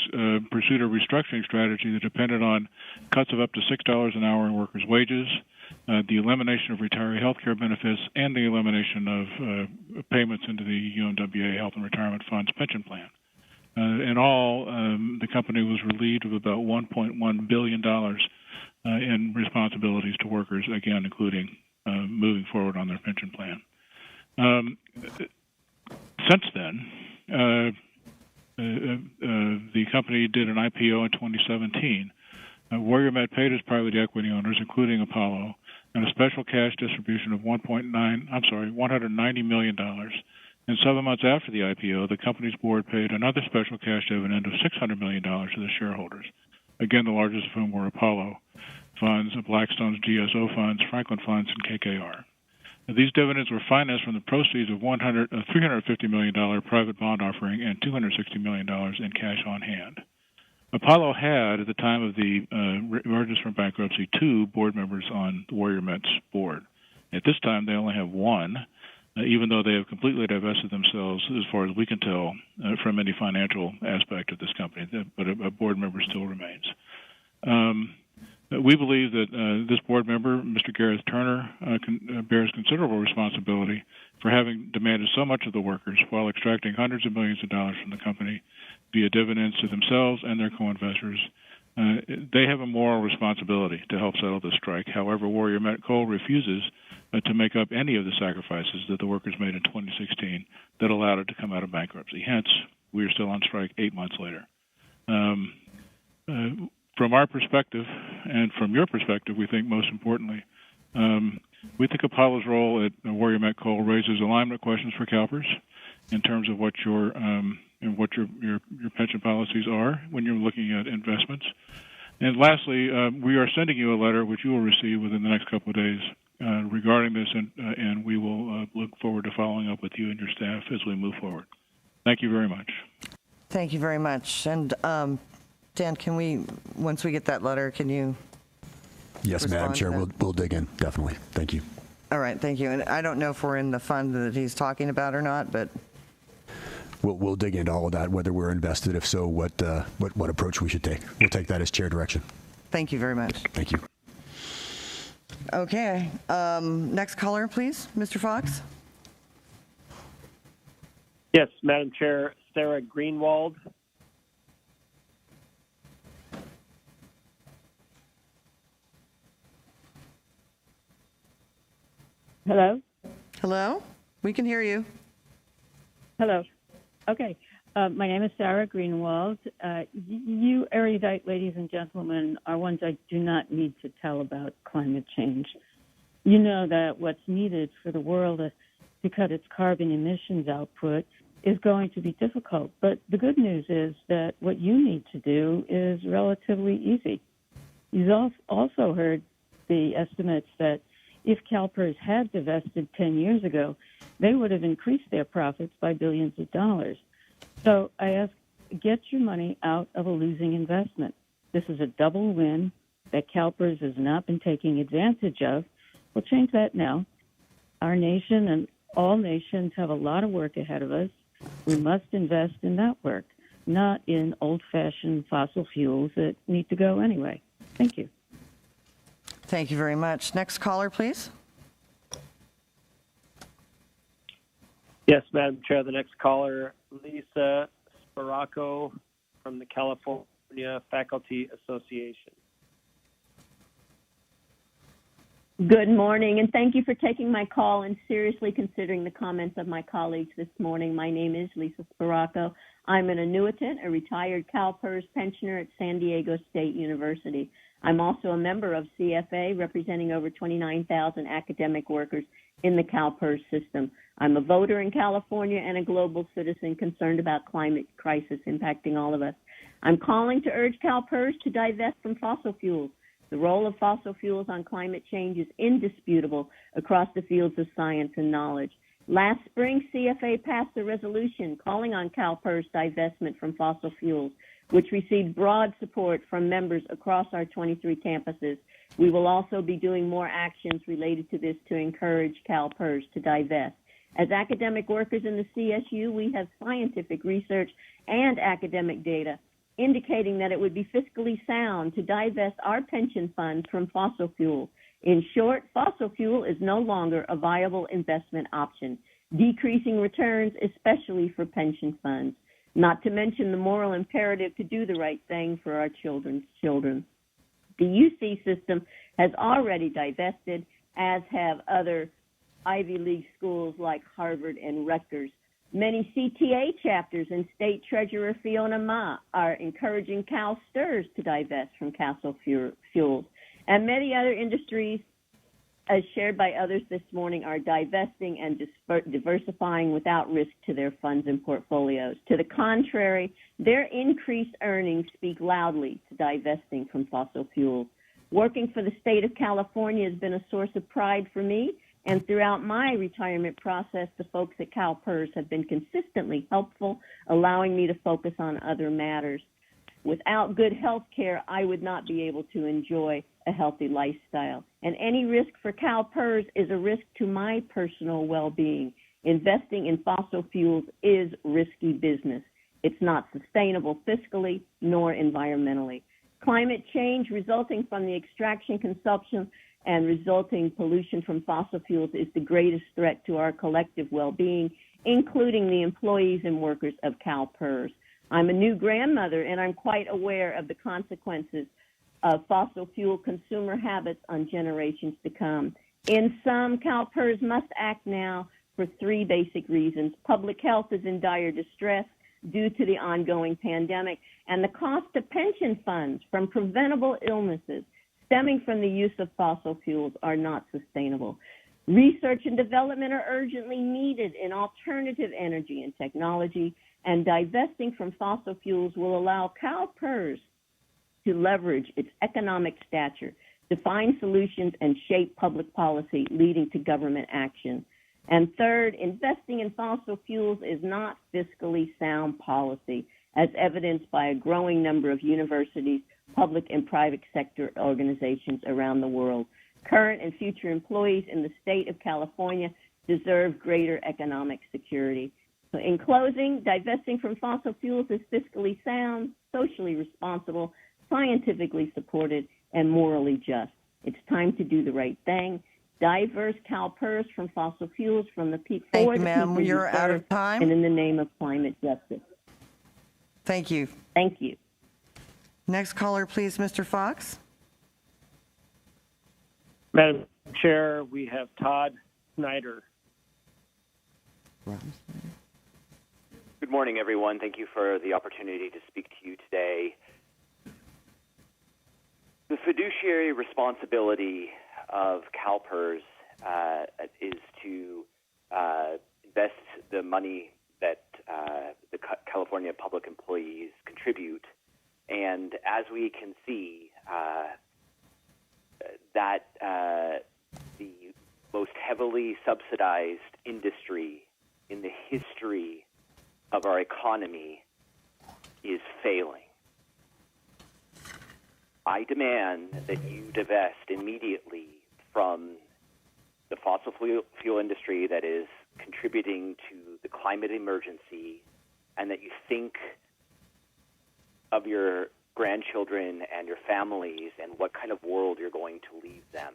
pursued a restructuring strategy that depended on cuts of up to $6 an hour in workers' wages, the elimination of retiree health care benefits, and the elimination of payments into the UMWA Health and Retirement Fund's pension plan. In all, the company was relieved of about $1.1 billion in responsibilities to workers, again, including moving forward on their pension plan. Since then, the company did an IPO in 2017. Warrior Met paid its private equity owners, including Apollo, and a special cash distribution of $190 million. And 7 months after the IPO, the company's board paid another special cash dividend of $600 million to the shareholders, again, the largest of whom were Apollo funds, Blackstone's GSO funds, Franklin funds, and KKR. These dividends were financed from the proceeds of $350 million private bond offering and $260 million in cash on hand. Apollo had, at the time of the emergence from bankruptcy, 2 board members on the Warrior Met's board. At this time, they only have 1. Even though they have completely divested themselves, as far as we can tell, from any financial aspect of this company, but a board member still remains. We believe that this board member, Mr. Gareth Turner, bears considerable responsibility for having demanded so much of the workers while extracting hundreds of millions of dollars from the company via dividends to themselves and their co-investors. They have a moral responsibility to help settle the strike. However, Warrior Met Coal refuses to make up any of the sacrifices that the workers made in 2016 that allowed it to come out of bankruptcy. Hence, we are still on strike 8 months later. From our perspective, and from your perspective, we think most importantly, We think Apollo's role at Warrior Met Coal raises alignment questions for CalPERS in terms of what your pension policies are when you're looking at investments. And lastly, we are sending you a letter which you will receive within the next couple of days regarding this, and we will look forward to following up with you and your staff as we move forward. Thank you very much. Thank you very much. And Dan, can we, once we get that letter, can you? Yes, Madam Chair, we'll dig in, definitely. Thank you. All right, thank you. And I don't know if we're in the fund that he's talking about or not, but we'll dig into all of that, whether we're invested, if so, what approach we should take. We'll take that as chair direction. Thank you very much. Thank you. Okay, next caller, please, Mr. Fox. Yes, Madam Chair, Sarah Greenwald. Hello? Hello? We can hear you. Hello. Okay. My name is Sarah Greenwald. You erudite ladies and gentlemen are ones I do not need to tell about climate change. You know that what's needed for the world to cut its carbon emissions output is going to be difficult. But the good news is that what you need to do is relatively easy. You've also heard the estimates that if CalPERS had divested 10 years ago, they would have increased their profits by billions of dollars. So I ask, get your money out of a losing investment. This is a double win that CalPERS has not been taking advantage of. We'll change that now. Our nation and all nations have a lot of work ahead of us. We must invest in that work, not in old-fashioned fossil fuels that need to go anyway. Thank you. Thank you very much. Next caller, please. Yes, Madam Chair, the next caller, Lisa Sparaco from the California Faculty Association. Good morning, and thank you for taking my call and seriously considering the comments of my colleagues this morning. My name is Lisa Sparaco. I'm an annuitant, a retired CalPERS pensioner at San Diego State University. I'm also a member of CFA, representing over 29,000 academic workers in the CalPERS system. I'm a voter in California and a global citizen concerned about climate crisis impacting all of us. I'm calling to urge CalPERS to divest from fossil fuels. The role of fossil fuels on climate change is indisputable across the fields of science and knowledge. Last spring, CFA passed a resolution calling on CalPERS divestment from fossil fuels, which received broad support from members across our 23 campuses. We will also be doing more actions related to this to encourage CalPERS to divest. As academic workers in the CSU, we have scientific research and academic data indicating that it would be fiscally sound to divest our pension funds from fossil fuel. In short, fossil fuel is no longer a viable investment option, decreasing returns, especially for pension funds, not to mention the moral imperative to do the right thing for our children's children. The UC system has already divested, as have other Ivy League schools like Harvard and Rutgers. Many CTA chapters and State Treasurer Fiona Ma are encouraging CalSTRS to divest from fossil fuels. And many other industries, as shared by others this morning, are divesting and diversifying without risk to their funds and portfolios. To the contrary, their increased earnings speak loudly to divesting from fossil fuels. Working for the state of California has been a source of pride for me, and throughout my retirement process, the folks at CalPERS have been consistently helpful, allowing me to focus on other matters. Without good health care, I would not be able to enjoy a healthy lifestyle. And any risk for CalPERS is a risk to my personal well-being. Investing in fossil fuels is risky business. It's not sustainable fiscally nor environmentally. Climate change resulting from the extraction, consumption, and resulting pollution from fossil fuels is the greatest threat to our collective well-being, including the employees and workers of CalPERS. I'm a new grandmother, and I'm quite aware of the consequences of fossil fuel consumer habits on generations to come. In sum, CalPERS must act now for three basic reasons. Public health is in dire distress due to the ongoing pandemic, and the cost of pension funds from preventable illnesses, stemming from the use of fossil fuels are not sustainable. Research and development are urgently needed in alternative energy and technology, and divesting from fossil fuels will allow CalPERS to leverage its economic stature, define solutions, and shape public policy leading to government action. And third, investing in fossil fuels is not fiscally sound policy, as evidenced by a growing number of universities, public and private sector organizations around the world. Current and future employees in the state of California deserve greater economic security. So in closing, divesting from fossil fuels is fiscally sound, socially responsible, scientifically supported, and morally just. It's time to do the right thing. Diverse CalPERS from fossil fuels from the people. Thank you, ma'am. You're out of time. And in the name of climate justice. Thank you. Thank you. Next caller, please, Mr. Fox. Madam Chair, we have Todd Snyder. Good morning, everyone. Thank you for the opportunity to speak to you today. The fiduciary responsibility of CalPERS is to invest the money that the California public employees contribute. And as we can see, that the most heavily subsidized industry in the history of our economy is failing. I demand that you divest immediately from the fossil fuel industry that is contributing to the climate emergency, and that you think of your grandchildren and your families and what kind of world you're going to leave them.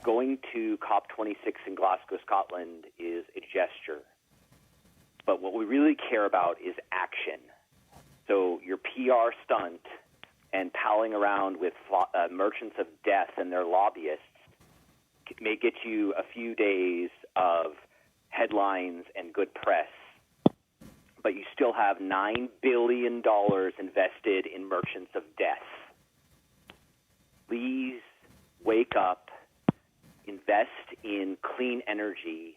Going to COP26 in Glasgow, Scotland is a gesture. But what we really care about is action. So your PR stunt and palling around with merchants of death and their lobbyists may get you a few days of headlines and good press, but you still have $9 billion invested in merchants of death. Please wake up, invest in clean energy,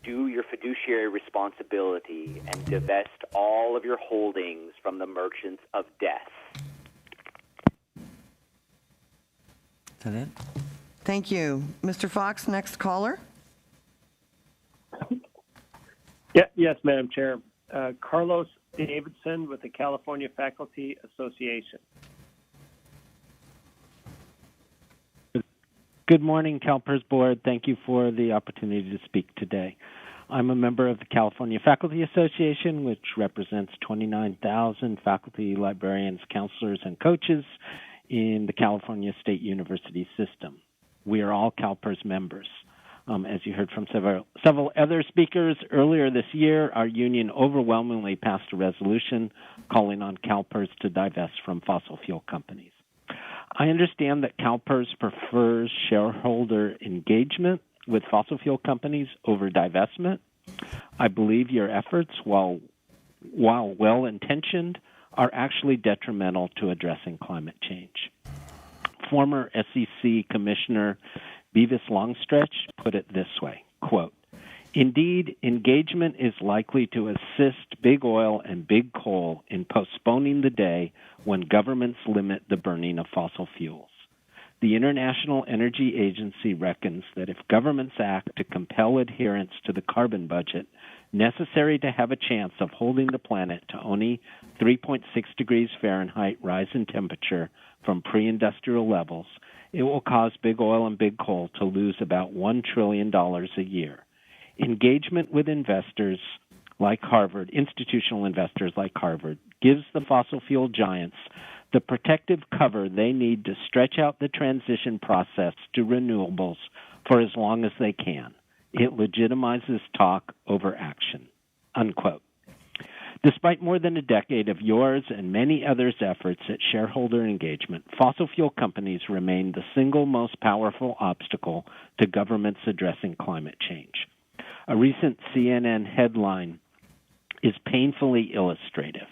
do your fiduciary responsibility, and divest all of your holdings from the merchants of death. Is that it? Thank you. Mr. Fox, next caller. Yes, Madam Chair. Carlos Davidson with the California Faculty Association. Good morning, CalPERS Board. Thank you for the opportunity to speak today. I'm a member of the California Faculty Association, which represents 29,000 faculty, librarians, counselors, and coaches in the California State University system. We are all CalPERS members. As you heard from several other speakers, earlier this year, our union overwhelmingly passed a resolution calling on CalPERS to divest from fossil fuel companies. I understand that CalPERS prefers shareholder engagement with fossil fuel companies over divestment. I believe your efforts, while well-intentioned, are actually detrimental to addressing climate change. Former SEC Commissioner Beavis Longstretch put it this way, quote, "Indeed, engagement is likely to assist big oil and big coal in postponing the day when governments limit the burning of fossil fuels. The International Energy Agency reckons that if governments act to compel adherence to the carbon budget necessary to have a chance of holding the planet to only 3.6 degrees Fahrenheit rise in temperature from pre-industrial levels, it will cause big oil and big coal to lose about $1 trillion a year. Engagement with investors like Harvard, institutional investors like Harvard, gives the fossil fuel giants the protective cover they need to stretch out the transition process to renewables for as long as they can. It legitimizes talk over action," unquote. Despite more than a decade of yours and many others' efforts at shareholder engagement, fossil fuel companies remain the single most powerful obstacle to governments addressing climate change. A recent CNN headline is painfully illustrative.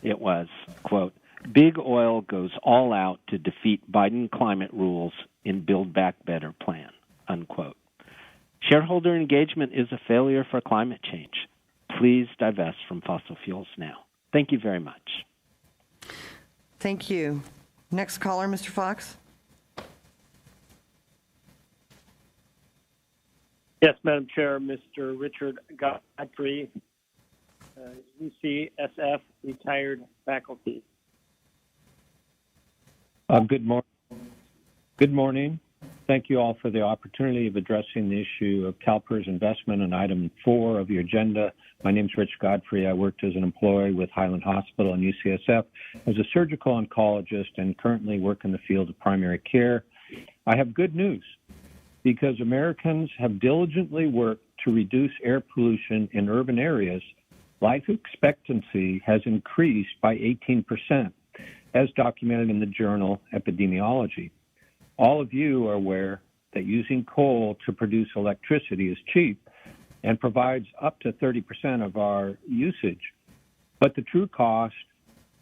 It was, quote, Big oil goes all out to defeat Biden climate rules in Build Back Better plan, unquote. Shareholder engagement is a failure for climate change. Please divest from fossil fuels now. Thank you very much. Thank you. Next caller, Mr. Fox. Yes, Madam Chair, Mr. Richard Godfrey, UCSF, retired faculty. Good morning. Thank you all for the opportunity of addressing the issue of CalPERS investment on item 4 of your agenda. My name is Rich Godfrey. I worked as an employee with Highland Hospital and UCSF as a surgical oncologist and currently work in the field of primary care. I have good news because Americans have diligently worked to reduce air pollution in urban areas. Life expectancy has increased by 18%, as documented in the journal Epidemiology. All of you are aware that using coal to produce electricity is cheap and provides up to 30% of our usage. But the true cost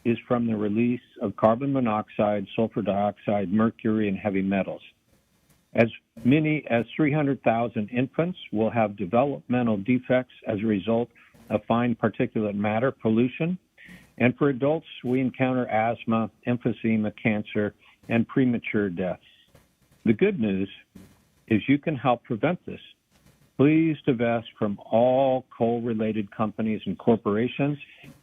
is from the release of carbon monoxide, sulfur dioxide, mercury, and heavy metals. As many as 300,000 infants will have developmental defects as a result of fine particulate matter pollution. And for adults, we encounter asthma, emphysema, cancer, and premature deaths. The good news is you can help prevent this. Please divest from all coal-related companies and corporations,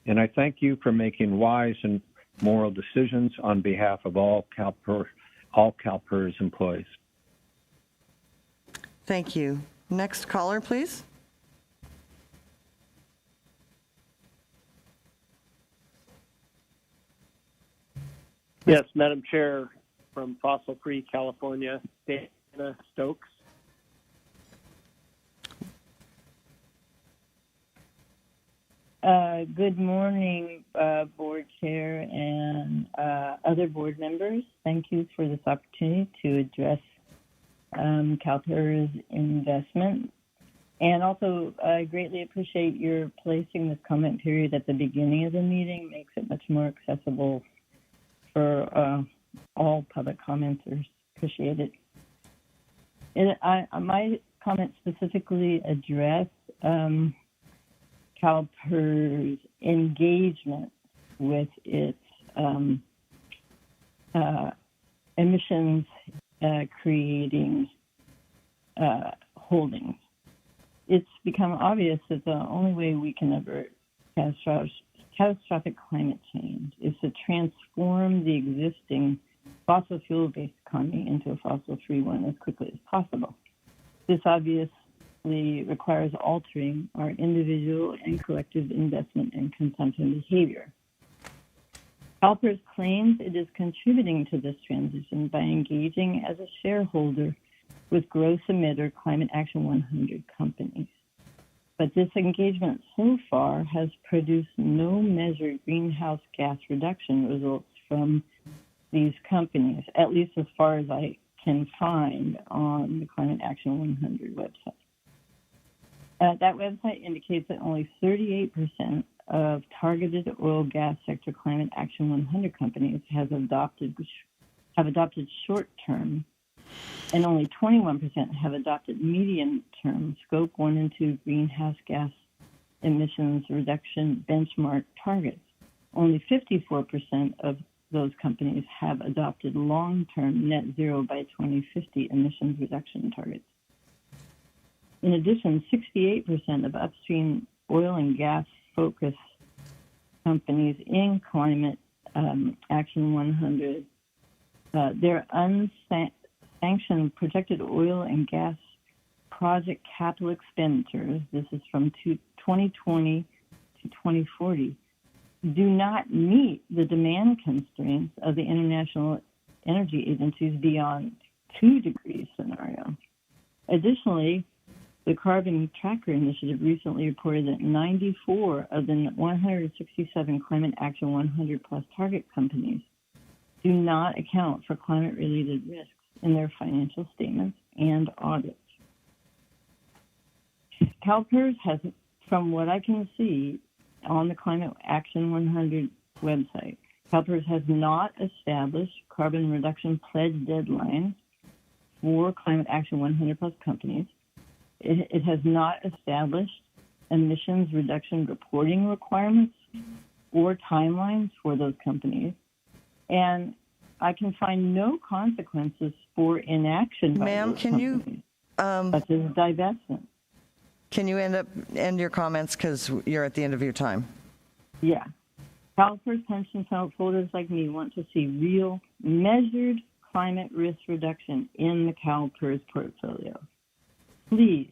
and I thank you for making wise and moral decisions on behalf of all CalPERS employees. Thank you. Next caller, please. Yes, Madam Chair, from Fossil Free California, Dana Stokes. Good morning, Board Chair and other board members. Thank you for this opportunity to address CalPERS investment. And also, I greatly appreciate your placing this comment period at the beginning of the meeting. Makes it much more accessible for all public commenters. Appreciate it. My comments specifically address CalPERS engagement with its emissions creating holdings. It's become obvious that the only way we can avert catastrophic climate change is to transform the existing fossil fuel-based economy into a fossil-free one as quickly as possible. This obviously requires altering our individual and collective investment and consumption behavior. CalPERS claims it is contributing to this transition by engaging as a shareholder with gross emitter Climate Action 100 companies. But this engagement so far has produced no measured greenhouse gas reduction results from these companies, at least as far as I can find on the Climate Action 100 website. That website indicates that only 38% of targeted oil gas sector Climate Action 100 companies have adopted short-term, and only 21% have adopted medium-term Scope 1 and 2 greenhouse gas emissions reduction benchmark targets. Only 54% of those companies have adopted long-term net zero by 2050 emissions reduction targets. In addition, 68% of upstream oil and gas focused companies in Climate Action 100, their unsanctioned projected oil and gas project capital expenditures, this is from 2020 to 2040, do not meet the demand constraints of the International Energy Agency's beyond 2 degrees scenario. Additionally, the Carbon Tracker Initiative recently reported that 94 of the 167 Climate Action 100 plus target companies do not account for climate-related risks in their financial statements and audits. CalPERS has, from what I can see on the Climate Action 100 website, CalPERS has not established carbon reduction pledge deadlines for Climate Action 100 plus companies. It has not established emissions reduction reporting requirements or timelines for those companies. And I can find no consequences for inaction by Ma'am, those can companies, such as divestment. Can you end your comments because you're at the end of your time? Yeah. CalPERS pension fund holders like me want to see real, measured climate risk reduction in the CalPERS portfolio. Please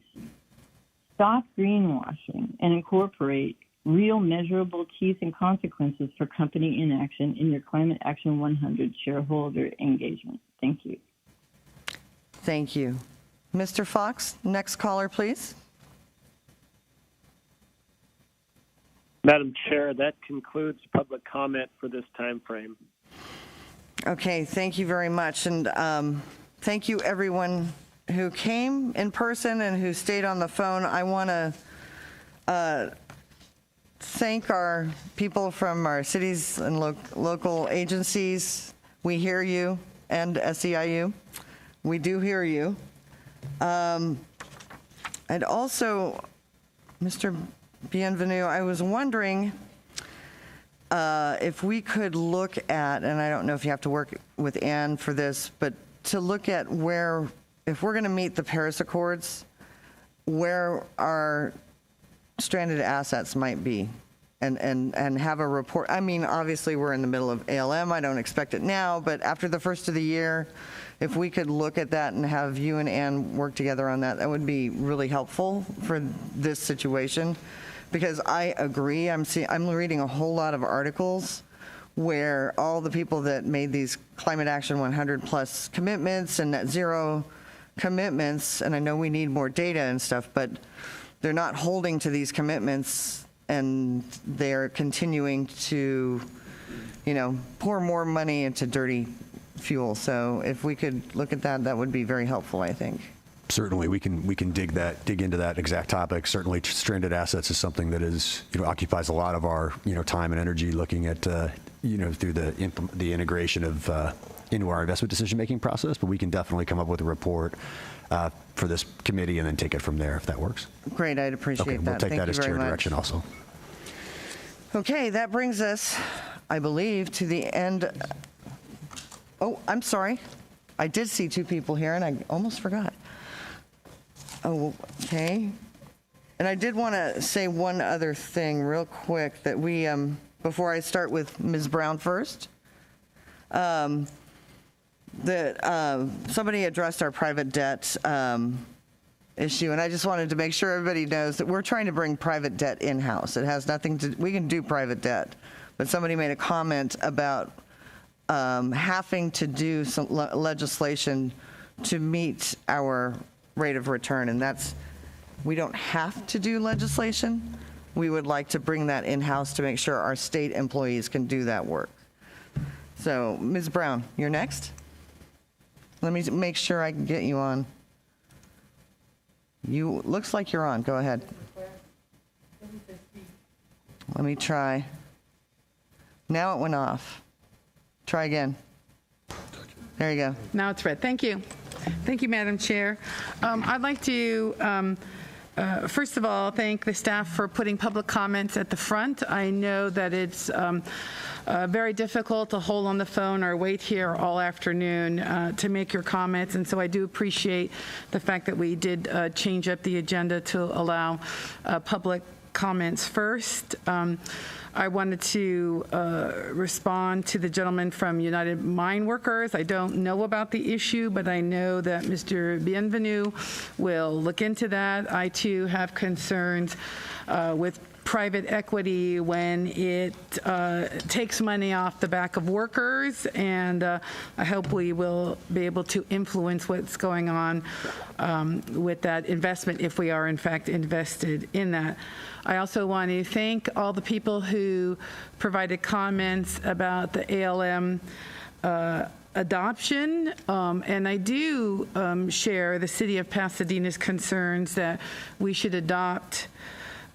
stop greenwashing and incorporate real, measurable teeth and consequences for company inaction in your Climate Action 100 shareholder engagement. Thank you. Thank you. Mr. Fox, next caller, please. Madam Chair, that concludes public comment for this time frame. Okay, thank you very much. And thank you, everyone who came in person and who stayed on the phone. I want to thank our people from our cities and local agencies. We hear you, and SEIU. We do hear you. And also, Mr. Bienvenu, I was wondering if we could look at, and I don't know if you have to work with Ann for this, but to look at where, if we're going to meet the Paris Accords, where our stranded assets might be, and have a report. I mean, obviously we're in the middle of ALM. I don't expect it now, but after the first of the year, if we could look at that and have you and Ann work together on that, that would be really helpful for this situation. Because I agree, I'm reading a whole lot of articles where all the people that made these Climate Action 100 plus commitments and net zero commitments, and I know we need more data and stuff, but they're not holding to these commitments, and they're continuing to, pour more money into dirty fuel. So if we could look at that, that would be very helpful, I think. Certainly, we can dig into that exact topic. Certainly, stranded assets is something that is occupies a lot of our time and energy, looking at through the integration of into our investment decision making process. But we can definitely come up with a report for this committee and then take it from there if that works. Great, I'd appreciate that. We'll take that as chair direction also. Okay, that brings us, I believe, to the end. Oh, I'm sorry. I did see two people here, and I almost forgot. Oh, okay. And I did want to say one other thing real quick that we, before I start with Ms. Brown first, that somebody addressed our private debt issue, and I just wanted to make sure everybody knows that we're trying to bring private debt in-house. It has nothing to, we can do private debt, but somebody made a comment about having to do some legislation to meet our rate of return, and that's, we don't have to do legislation. We would like to bring that in-house to make sure our state employees can do that work. So, Ms. Brown, you're next. Let me make sure I can get you on. You, looks like you're on, go ahead. Let me try. Now it went off. Try again. There you go. Now it's red. Thank you. Thank you, Madam Chair. I'd like to, first of all, thank the staff for putting public comments at the front. I know that it's very difficult to hold on the phone or wait here all afternoon to make your comments, and so I do appreciate the fact that we did change up the agenda to allow public comments first. I wanted to respond to the gentleman from United Mine Workers. I don't know about the issue, but I know that Mr. Bienvenu will look into that. I too have concerns with private equity when it takes money off the back of workers, and I hope we will be able to influence what's going on with that investment if we are in fact invested in that. I also want to thank all the people who provided comments about the ALM adoption, and I do share the City of Pasadena's concerns that we should adopt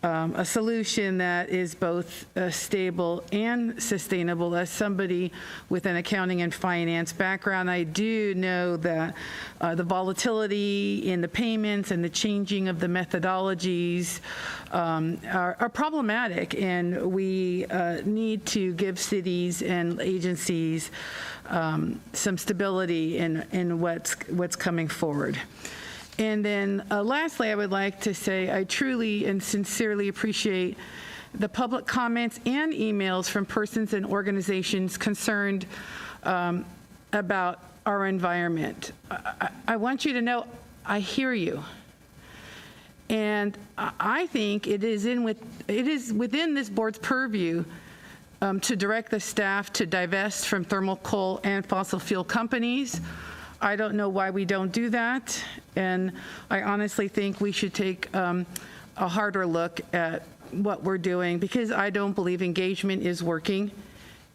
a solution that is both stable and sustainable. As somebody with an accounting and finance background, I do know that the volatility in the payments and the changing of the methodologies are problematic, and we need to give cities and agencies some stability in what's coming forward. And then lastly, I would like to say I truly and sincerely appreciate the public comments and emails from persons and organizations concerned about our environment. I want you to know I hear you. And I think it is within this board's purview to direct the staff to divest from thermal coal and fossil fuel companies. I don't know why we don't do that, and I honestly think we should take a harder look at what we're doing, because I don't believe engagement is working,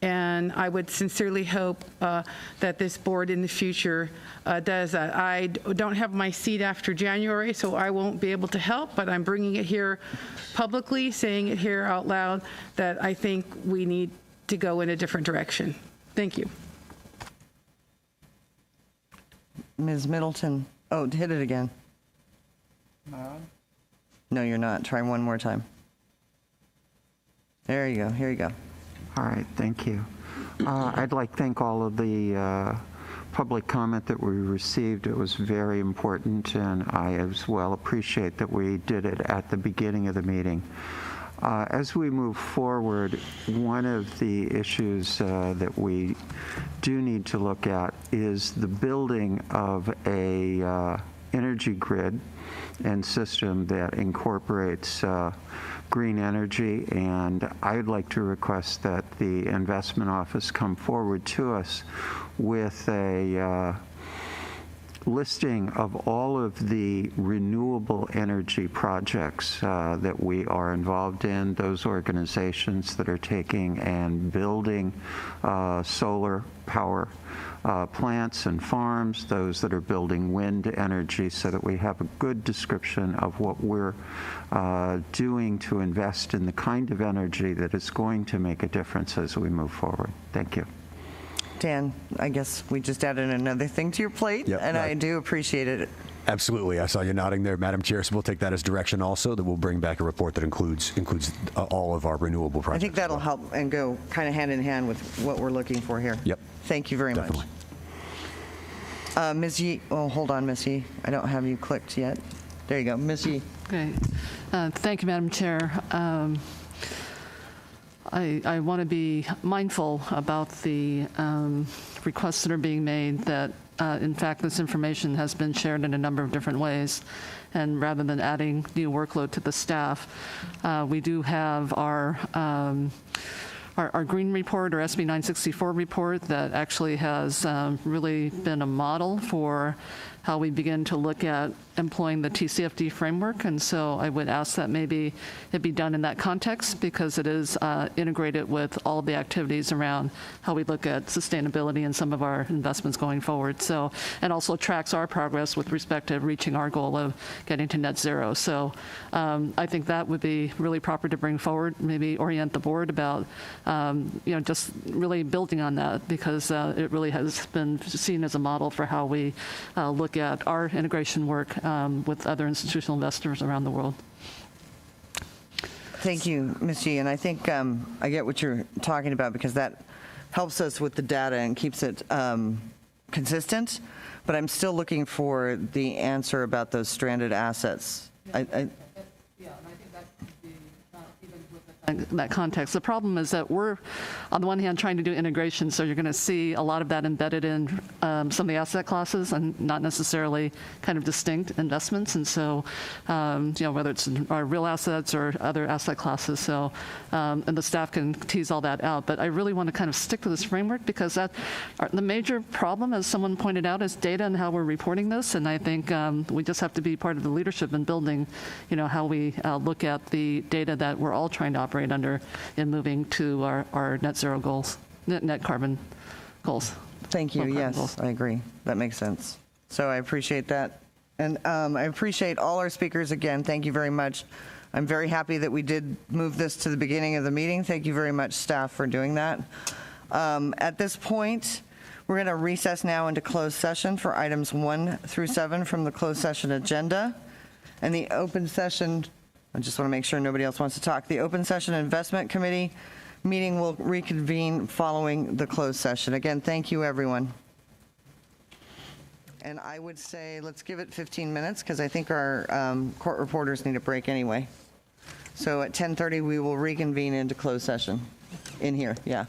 and I would sincerely hope that this board in the future does that. I don't have my seat after January, so I won't be able to help, but I'm bringing it here publicly, saying it here out loud, that I think we need to go in a different direction. Thank you. Ms. Middleton. Oh, hit it again. No, you're not. Try one more time. There you go. Here you go. All right. Thank you. I'd like to thank all of the public comment that we received. It was very important, and I as well appreciate that we did it at the beginning of the meeting. As we move forward, one of the issues that we do need to look at is the building of a energy grid and system that incorporates green energy, and I'd like to request that the investment office come forward to us with a listing of all of the renewable energy projects that we are involved in, those organizations that are taking and building solar power plants and farms, those that are building wind energy, so that we have a good description of what we're doing to invest in the kind of energy that is going to make a difference as we move forward. Thank you. Dan, I guess we just added another thing to your plate, and I do appreciate it. Absolutely. I saw you nodding there, Madam Chair, so we'll take that as direction also, that we'll bring back a report that includes all of our renewable projects. I think that'll help and go kind of hand in hand with what we're looking for here. Yep. Thank you very much. Ms. Yee, oh, hold on, Ms. Yee. I don't have you clicked yet. There you go, Ms. Yee. Okay. Thank you, Madam Chair. I want to be mindful about the requests that are being made that, in fact, this information has been shared in a number of different ways. And rather than adding new workload to the staff, we do have our green report, or SB 964 report, that actually has really been a model for how we begin to look at employing the TCFD framework. And so I would ask that maybe it be done in that context, because it is integrated with all the activities around how we look at sustainability and some of our investments going forward. So, and also tracks our progress with respect to reaching our goal of getting to net zero. So I think that would be really proper to bring forward, maybe orient the board about, just really building on that, because it really has been seen as a model for how we look at our integration work with other institutional investors around the world. Thank you, Ms. G. And I think I get what you're talking about, because that helps us with the data and keeps it consistent. But I'm still looking for the answer about those stranded assets. In that context. The problem is that we're, on the one hand, trying to do integration, so you're going to see a lot of that embedded in some of the asset classes and not necessarily kind of distinct investments. And so, whether it's our real assets or other asset classes, so, and the staff can tease all that out. But I really want to kind of stick to this framework, because the major problem, as someone pointed out, is data and how we're reporting this. And I think we just have to be part of the leadership in building, how we look at the data that we're all trying to operate under in moving to our net zero goals, net carbon goals. Thank you. Yes, goals. I agree. That makes sense. So I appreciate that. And I appreciate all our speakers again. Thank you very much. I'm very happy that we did move this to the beginning of the meeting. Thank you very much, staff, for doing that. At this point, we're going to recess now into closed session for items 1 through 7 from the closed session agenda. And the open session, I just want to make sure nobody else wants to talk. The open session investment committee meeting will reconvene following the closed session. Again, thank you, everyone. And I would say let's give it 15 minutes because I think our court reporters need a break anyway. So at 10:30, we will reconvene into closed session in here. Yeah.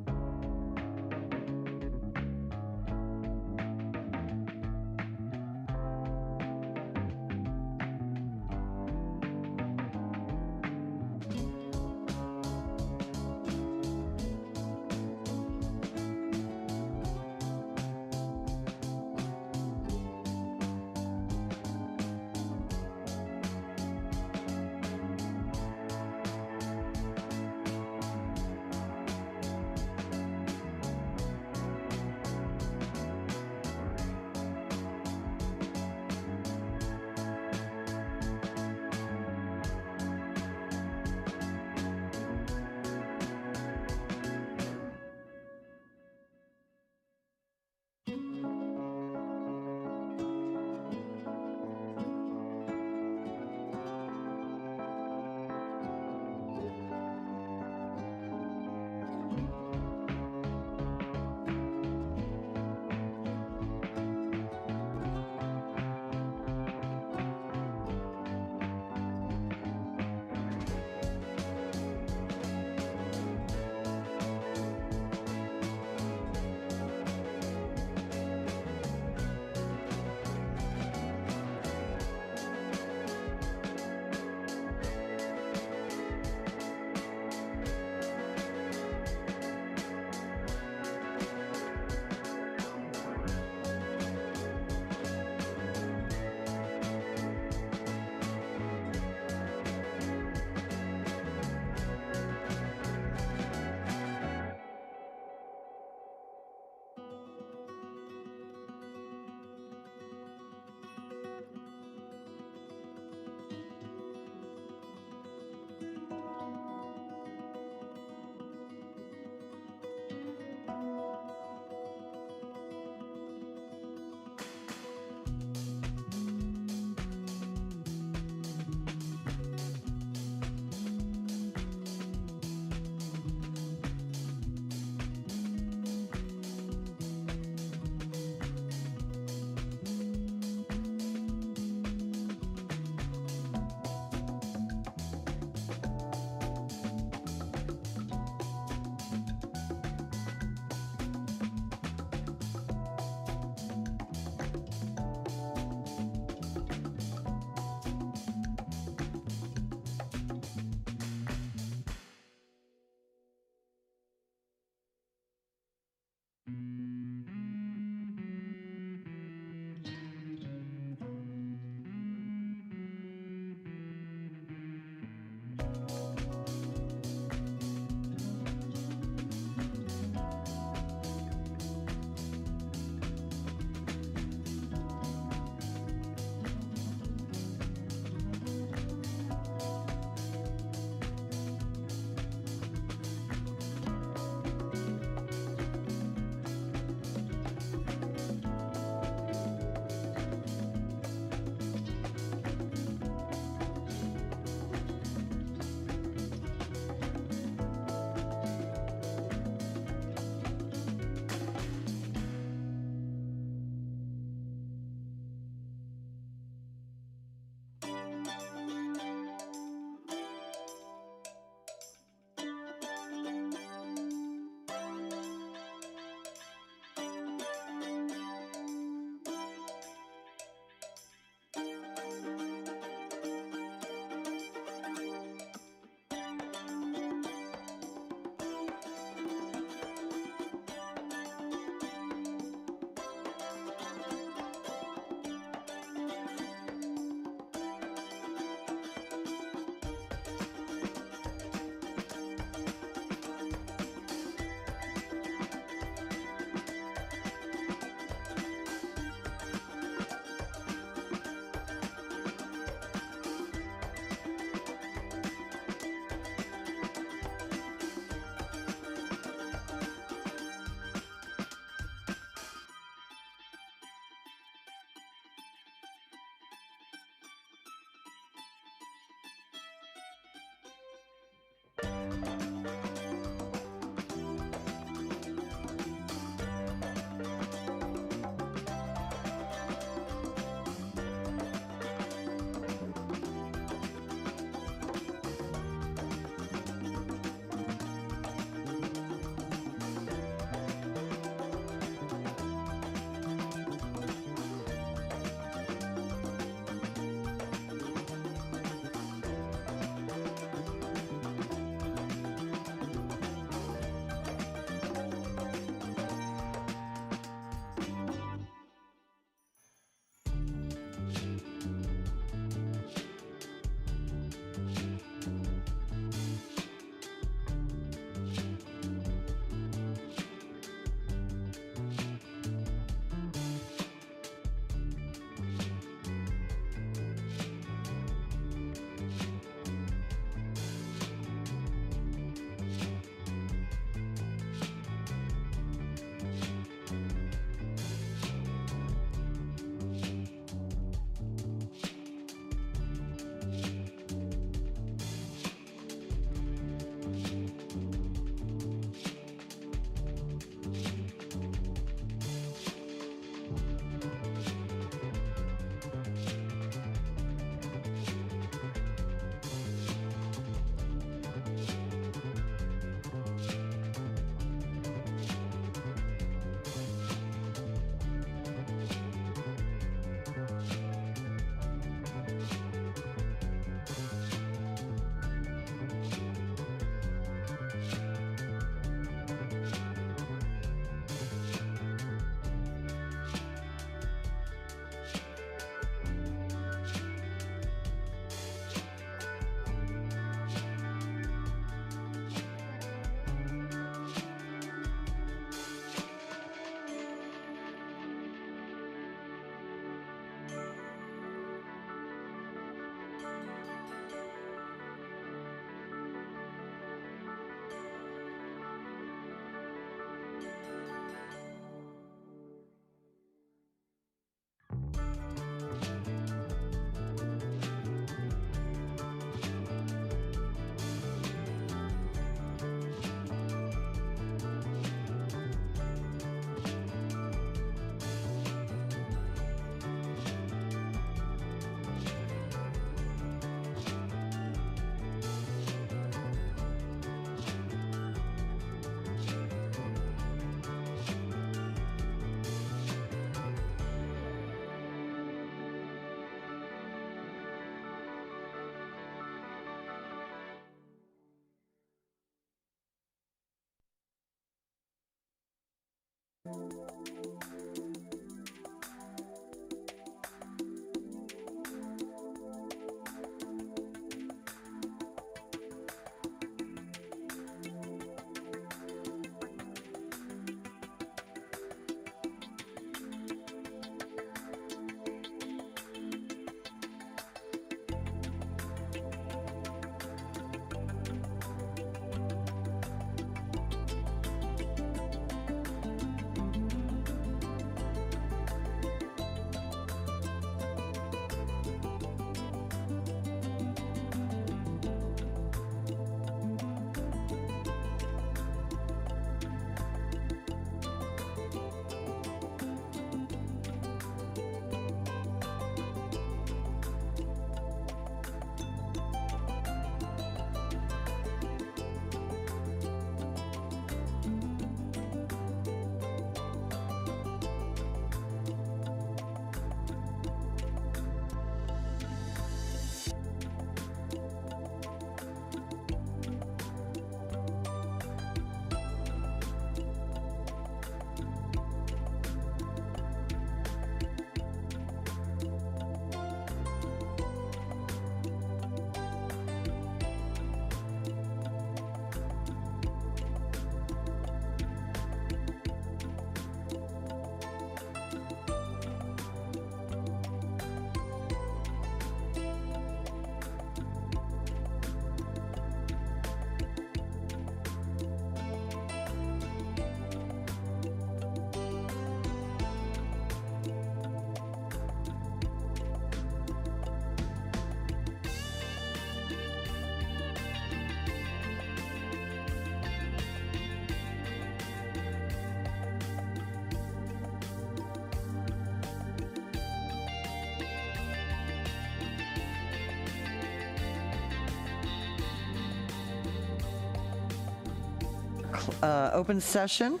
Open session.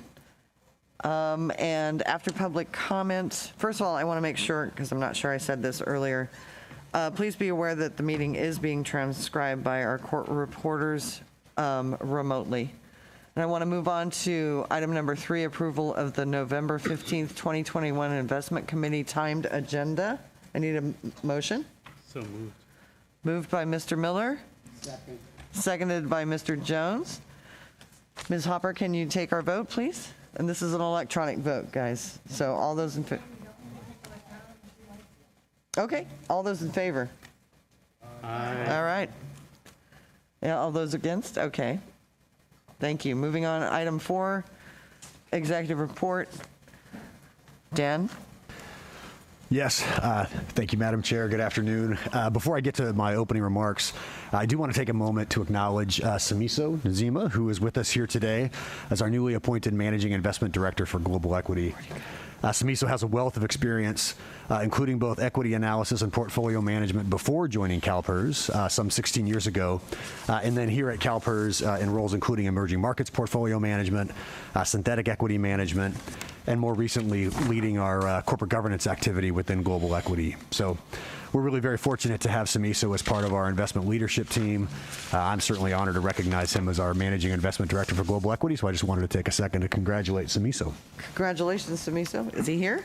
And after public comments, first of all, I want to make sure, because I'm not sure I said this earlier, please be aware that the meeting is being transcribed by our court reporters remotely. And I want to move on to item number 3, approval of the November 15th, 2021 Investment Committee timed agenda. I need a motion. So moved. Moved by Mr. Miller. Second. Seconded by Mr. Jones. Ms. Hopper, can you take our vote, please? And this is an electronic vote, guys. So all those in favor? Okay, all those in favor? Aye. All right. Yeah, all those against? Okay. Thank you. Moving on, item 4, executive report. Dan? Yes, thank you, Madam Chair. Good afternoon. Before I get to my opening remarks, I do want to take a moment to acknowledge Samiso Nzima, who is with us here today as our newly appointed Managing Investment Director for Global Equity. Samiso has a wealth of experience, including both equity analysis and portfolio management before joining CalPERS some 16 years ago. And then here at CalPERS in roles including emerging markets portfolio management, synthetic equity management, and more recently leading our corporate governance activity within Global Equity. So we're really very fortunate to have Samiso as part of our investment leadership team. I'm certainly honored to recognize him as our Managing Investment Director for Global Equity, so I just wanted to take a second to congratulate Samiso. Congratulations, Samiso. Is he here?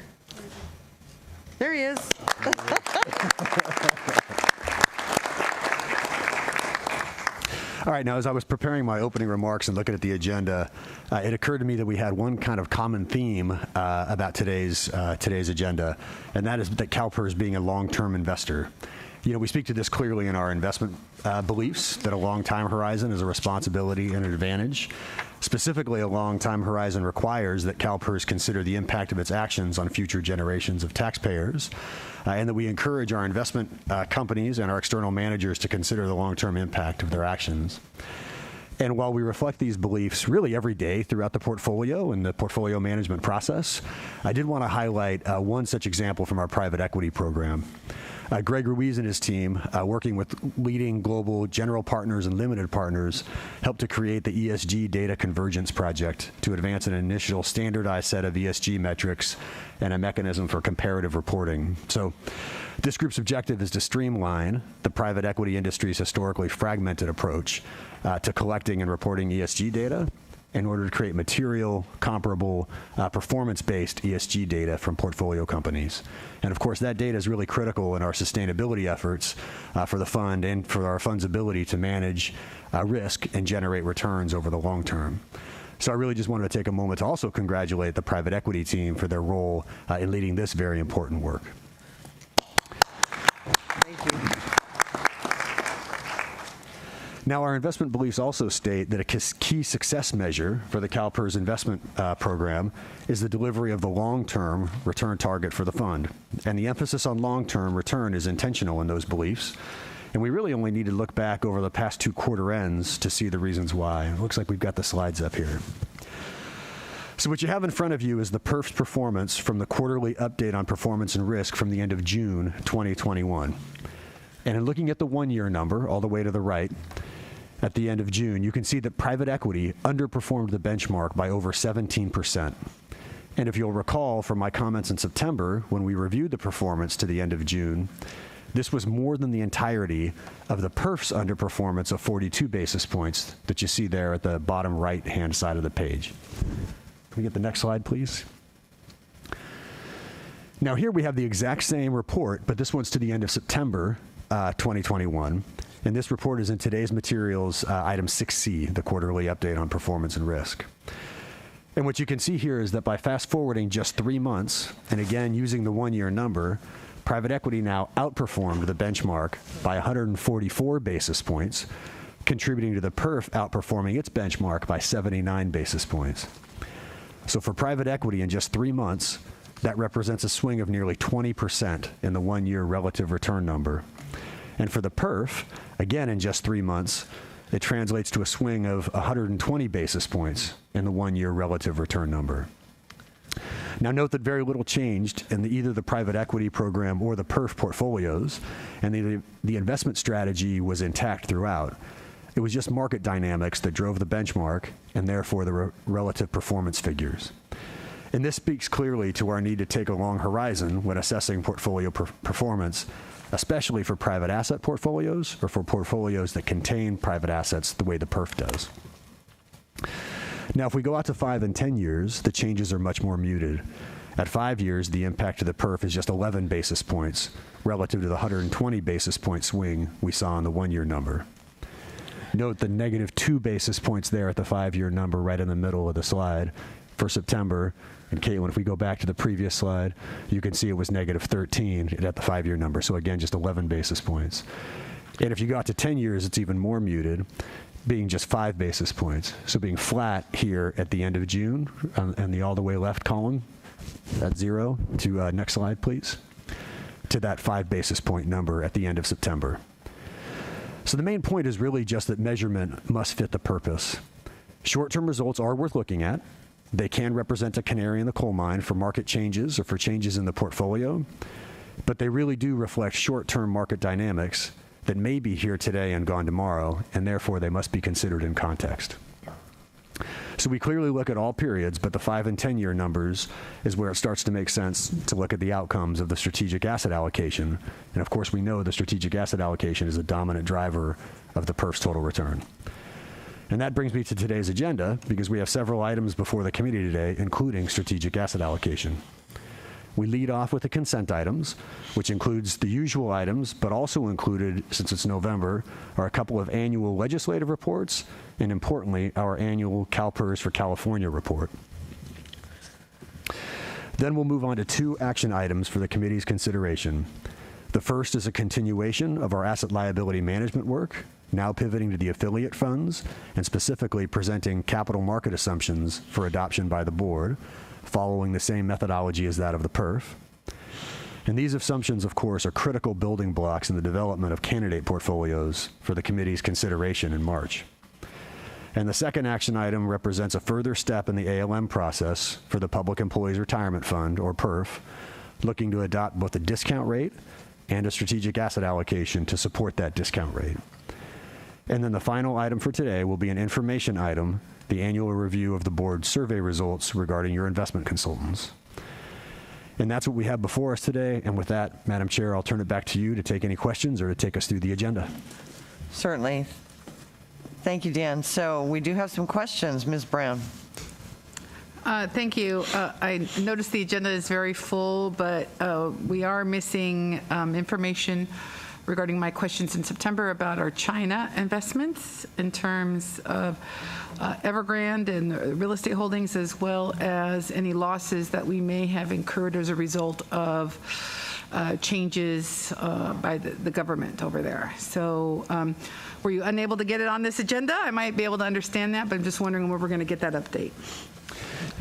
There he is. All right, now as I was preparing my opening remarks and looking at the agenda, it occurred to me that we had one kind of common theme about today's agenda, and that is that CalPERS being a long-term investor. You know, we speak to this clearly in our investment beliefs, that a long time horizon is a responsibility and an advantage. Specifically, a long time horizon requires that CalPERS consider the impact of its actions on future generations of taxpayers, and that we encourage our investment companies and our external managers to consider the long-term impact of their actions. And while we reflect these beliefs really every day throughout the portfolio and the portfolio management process, I did want to highlight one such example from our private equity program. Greg Ruiz and his team, working with leading global general partners and limited partners, helped to create the ESG Data Convergence Project to advance an initial standardized set of ESG metrics and a mechanism for comparative reporting. So this group's objective is to streamline the private equity industry's historically fragmented approach to collecting and reporting ESG data, in order to create material, comparable, performance-based ESG data from portfolio companies. And of course, that data is really critical in our sustainability efforts for the fund and for our fund's ability to manage risk and generate returns over the long term. So I really just wanted to take a moment to also congratulate the private equity team for their role in leading this very important work. Thank you. Now, our investment beliefs also state that a key success measure for the CalPERS investment program is the delivery of the long-term return target for the fund. And the emphasis on long-term return is intentional in those beliefs. And we really only need to look back over the past 2 quarter ends to see the reasons why. It looks like we've got the slides up here. So what you have in front of you is the PERF's performance from the quarterly update on performance and risk from the end of June 2021. And in looking at the 1-year number all the way to the right, at the end of June, you can see that private equity underperformed the benchmark by over 17%. And if you'll recall from my comments in September, when we reviewed the performance to the end of June, this was more than the entirety of the PERF's underperformance of 42 basis points that you see there at the bottom right-hand side of the page. Can we get the next slide, please? Now here we have the exact same report, but this one's to the end of September 2021. And this report is in today's materials, item 6C, the quarterly update on performance and risk. And what you can see here is that by fast forwarding just 3 months, and again using the 1-year number, private equity now outperformed the benchmark by 144 basis points, contributing to the PERF outperforming its benchmark by 79 basis points. So for private equity in just 3 months, that represents a swing of nearly 20% in the 1-year relative return number. And for the PERF, again in just 3 months, it translates to a swing of 120 basis points in the 1-year relative return number. Now note that very little changed in either the private equity program or the PERF portfolios, and the investment strategy was intact throughout. It was just market dynamics that drove the benchmark and therefore the relative performance figures. And this speaks clearly to our need to take a long horizon when assessing portfolio performance, especially for private asset portfolios or for portfolios that contain private assets the way the PERF does. Now, if we go out to 5 and 10 years, the changes are much more muted. At 5 years, the impact of the PERF is just 11 basis points relative to the 120 basis point swing we saw in the 1-year number. Note the negative 2 basis points there at the 5-year number right in the middle of the slide for September. And Caitlin, if we go back to the previous slide, you can see it was negative 13 at the 5-year number. So again, just 11 basis points. And if you go out to 10 years, it's even more muted, being just 5 basis points. So being flat here at the end of June on the all the way left column, at 0 to next slide, please, to that 5 basis point number at the end of September. So the main point is really just that measurement must fit the purpose. Short-term results are worth looking at. They can represent a canary in the coal mine for market changes or for changes in the portfolio, but they really do reflect short-term market dynamics that may be here today and gone tomorrow, and therefore they must be considered in context. So we clearly look at all periods, but the 5 and 10-year numbers is where it starts to make sense to look at the outcomes of the strategic asset allocation. And of course, we know the strategic asset allocation is the dominant driver of the PERF's total return. And that brings me to today's agenda, because we have several items before the committee today, including strategic asset allocation. We lead off with the consent items, which includes the usual items, but also included, since it's November, are a couple of annual legislative reports, and importantly, our annual CalPERS for California report. Then we'll move on to 2 action items for the committee's consideration. The first is a continuation of our asset liability management work, now pivoting to the affiliate funds and specifically presenting capital market assumptions for adoption by the board, following the same methodology as that of the PERF. And these assumptions, of course, are critical building blocks in the development of candidate portfolios for the committee's consideration in March. And the second action item represents a further step in the ALM process for the Public Employees Retirement Fund, or PERF, looking to adopt both a discount rate and a strategic asset allocation to support that discount rate. And then the final item for today will be an information item, the annual review of the board's survey results regarding your investment consultants. And that's what we have before us today. And with that, Madam Chair, I'll turn it back to you to take any questions or to take us through the agenda. Certainly. Thank you, Dan. So we do have some questions. Ms. Brown. Thank you. I noticed the agenda is very full, but we are missing information regarding my questions in September about our China investments in terms of Evergrande and real estate holdings, as well as any losses that we may have incurred as a result of changes by the government over there. So were you unable to get it on this agenda? I might be able to understand that, but I'm just wondering where we're going to get that update.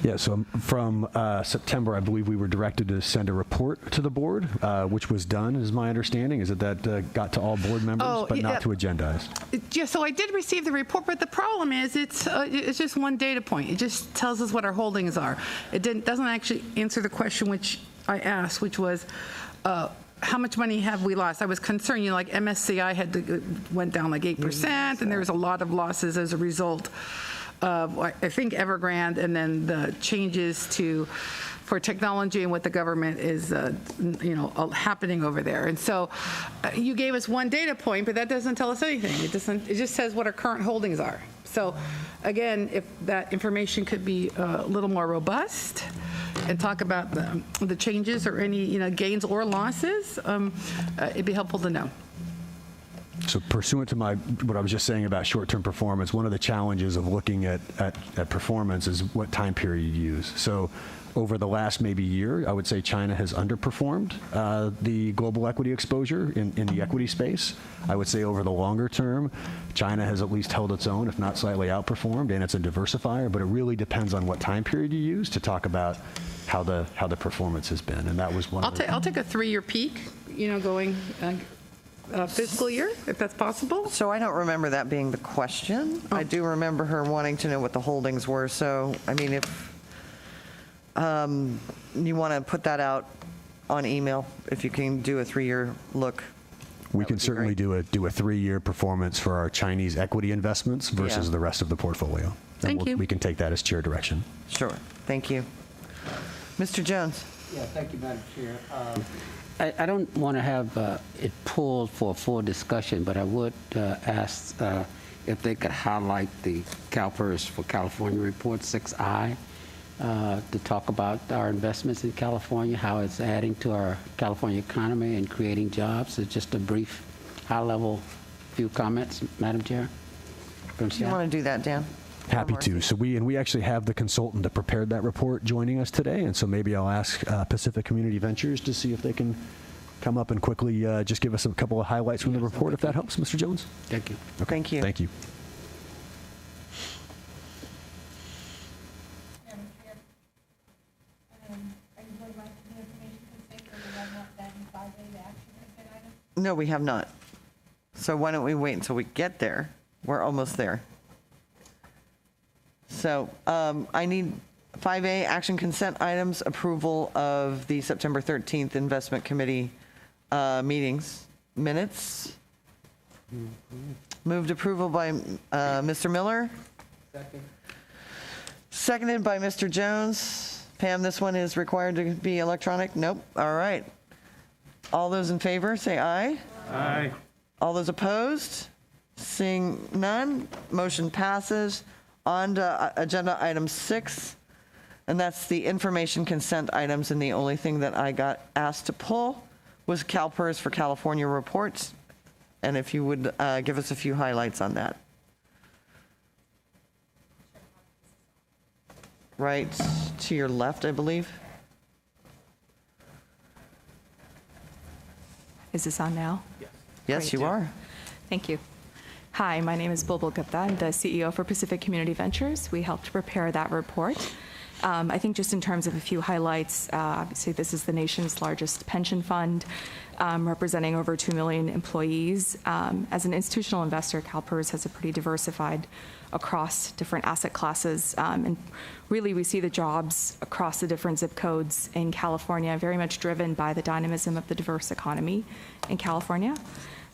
Yeah, so from September, I believe we were directed to send a report to the board, which was done, is my understanding. Is that got to all board members, but not to agendize? Yeah, so I did receive the report, but the problem is it's just one data point. It just tells us what our holdings are. It doesn't actually answer the question which I asked, which was, how much money have we lost? I was concerned, like MSCI went down like 8%, and there was a lot of losses as a result of, I think, Evergrande, and then the changes for technology and what the government is, happening over there. And so you gave us one data point, but that doesn't tell us anything. It just says what our current holdings are. So again, if that information could be a little more robust and talk about the changes or any, gains or losses, it'd be helpful to know. So pursuant to what I was just saying about short-term performance, one of the challenges of looking at performance is what time period you use. So over the last maybe year, I would say China has underperformed the global equity exposure in the equity space. I would say over the longer term, China has at least held its own, if not slightly outperformed, and it's a diversifier, but it really depends on what time period you use to talk about how the performance has been. And that was one I'll take a 3-year peak, going fiscal year, if that's possible. So I don't remember that being the question. I do remember her wanting to know what the holdings were. So, I mean, if you want to put that out on email, if you can do a 3-year look. We can certainly do a 3-year performance for our Chinese equity investments versus the rest of the portfolio. Thank you. We can take that as chair direction. Sure. Thank you. Mr. Jones. Yeah, thank you, Madam Chair. I don't want to have it pulled for a full discussion, but I would ask if they could highlight the CalPERS for California Report 6I to talk about our investments in California, how it's adding to our California economy and creating jobs. It's just a brief, high-level few comments, Madam Chair. Do you want to do that, Dan? Happy to. So we actually have the consultant that prepared that report joining us today, and so maybe I'll ask Pacific Community Ventures to see if they can come up and quickly just give us a couple of highlights from the report, if that helps, Mr. Jones. Thank you. Okay. Thank you. Thank you. No, we have not. So why don't we wait until we get there? We're almost there. So I need 5A, action consent items, approval of the September 13th Investment Committee meetings minutes. Moved approval by Mr. Miller. Second. Seconded by Mr. Jones. Pam, this one is required to be electronic? Nope. All right. All those in favor, say aye. Aye. All those opposed? Seeing none, motion passes. On to agenda item 6, and that's the information consent items, and the only thing that I got asked to pull was CalPERS for California reports, and if you would give us a few highlights on that. Right to your left, I believe. Is this on now? Yes, you are. Thank you. Hi, my name is Bulbul Gupta. I'm the CEO for Pacific Community Ventures. We helped prepare that report. I think just in terms of a few highlights, obviously this is the nation's largest pension fund, representing over 2 million employees. As an institutional investor, CalPERS has a pretty diversified across different asset classes. And really we see the jobs across the different zip codes in California very much driven by the dynamism of the diverse economy in California.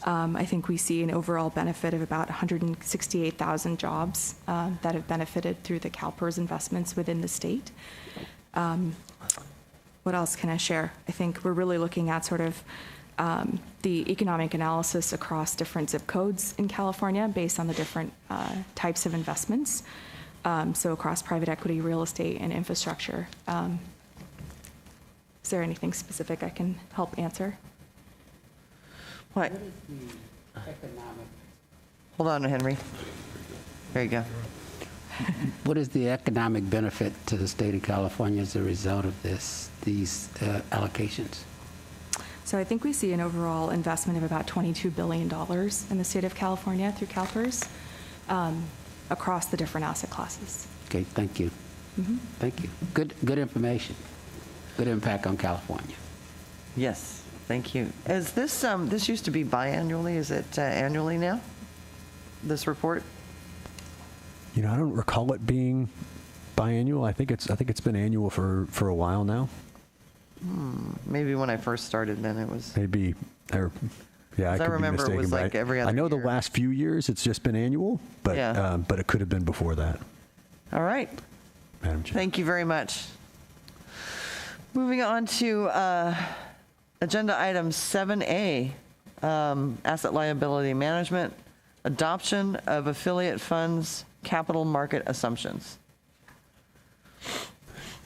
I think we see an overall benefit of about 168,000 jobs that have benefited through the CalPERS investments within the state. What else can I share? I think we're really looking at sort of the economic analysis across different zip codes in California based on the different types of investments, so across private equity, real estate, and infrastructure. Is there anything specific I can help answer? What? Hold on, Henry. There you go. What is the economic benefit to the state of California as a result of these allocations? So I think we see an overall investment of about $22 billion in the state of California through CalPERS across the different asset classes. Okay, thank you. Mm-hmm. Thank you. Good information. Good impact on California. Yes, thank you. Is this this used to be biannually? Is it annually now? This report? You know, I don't recall it being biannual. I think it's been annual for a while now. Maybe when I first started, then it was. Maybe, or yeah, I could remember be it was mistaken. like every other I know year. the last few years it's just been annual, but Yeah. but it could have been before that. All right. Madam Chair. Thank you very much. Moving on to agenda item 7A, asset liability management, adoption of affiliate funds, capital market assumptions.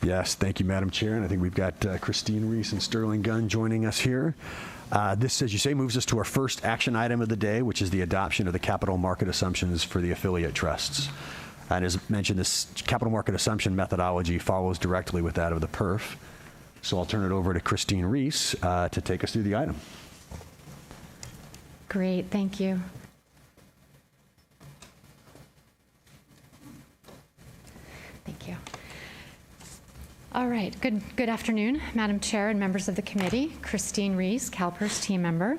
Yes, thank you, Madam Chair. And I think we've got Christine Reese and Sterling Gunn joining us here. This, as you say, moves us to our first action item of the day, which is the adoption of the capital market assumptions for the affiliate trusts. And as mentioned, this capital market assumption methodology follows directly with that of the PERF. So I'll turn it over to Christine Reese to take us through the item. Great, thank you. Thank you. All right, good afternoon, Madam Chair and members of the committee. Christine Reese, CalPERS team member.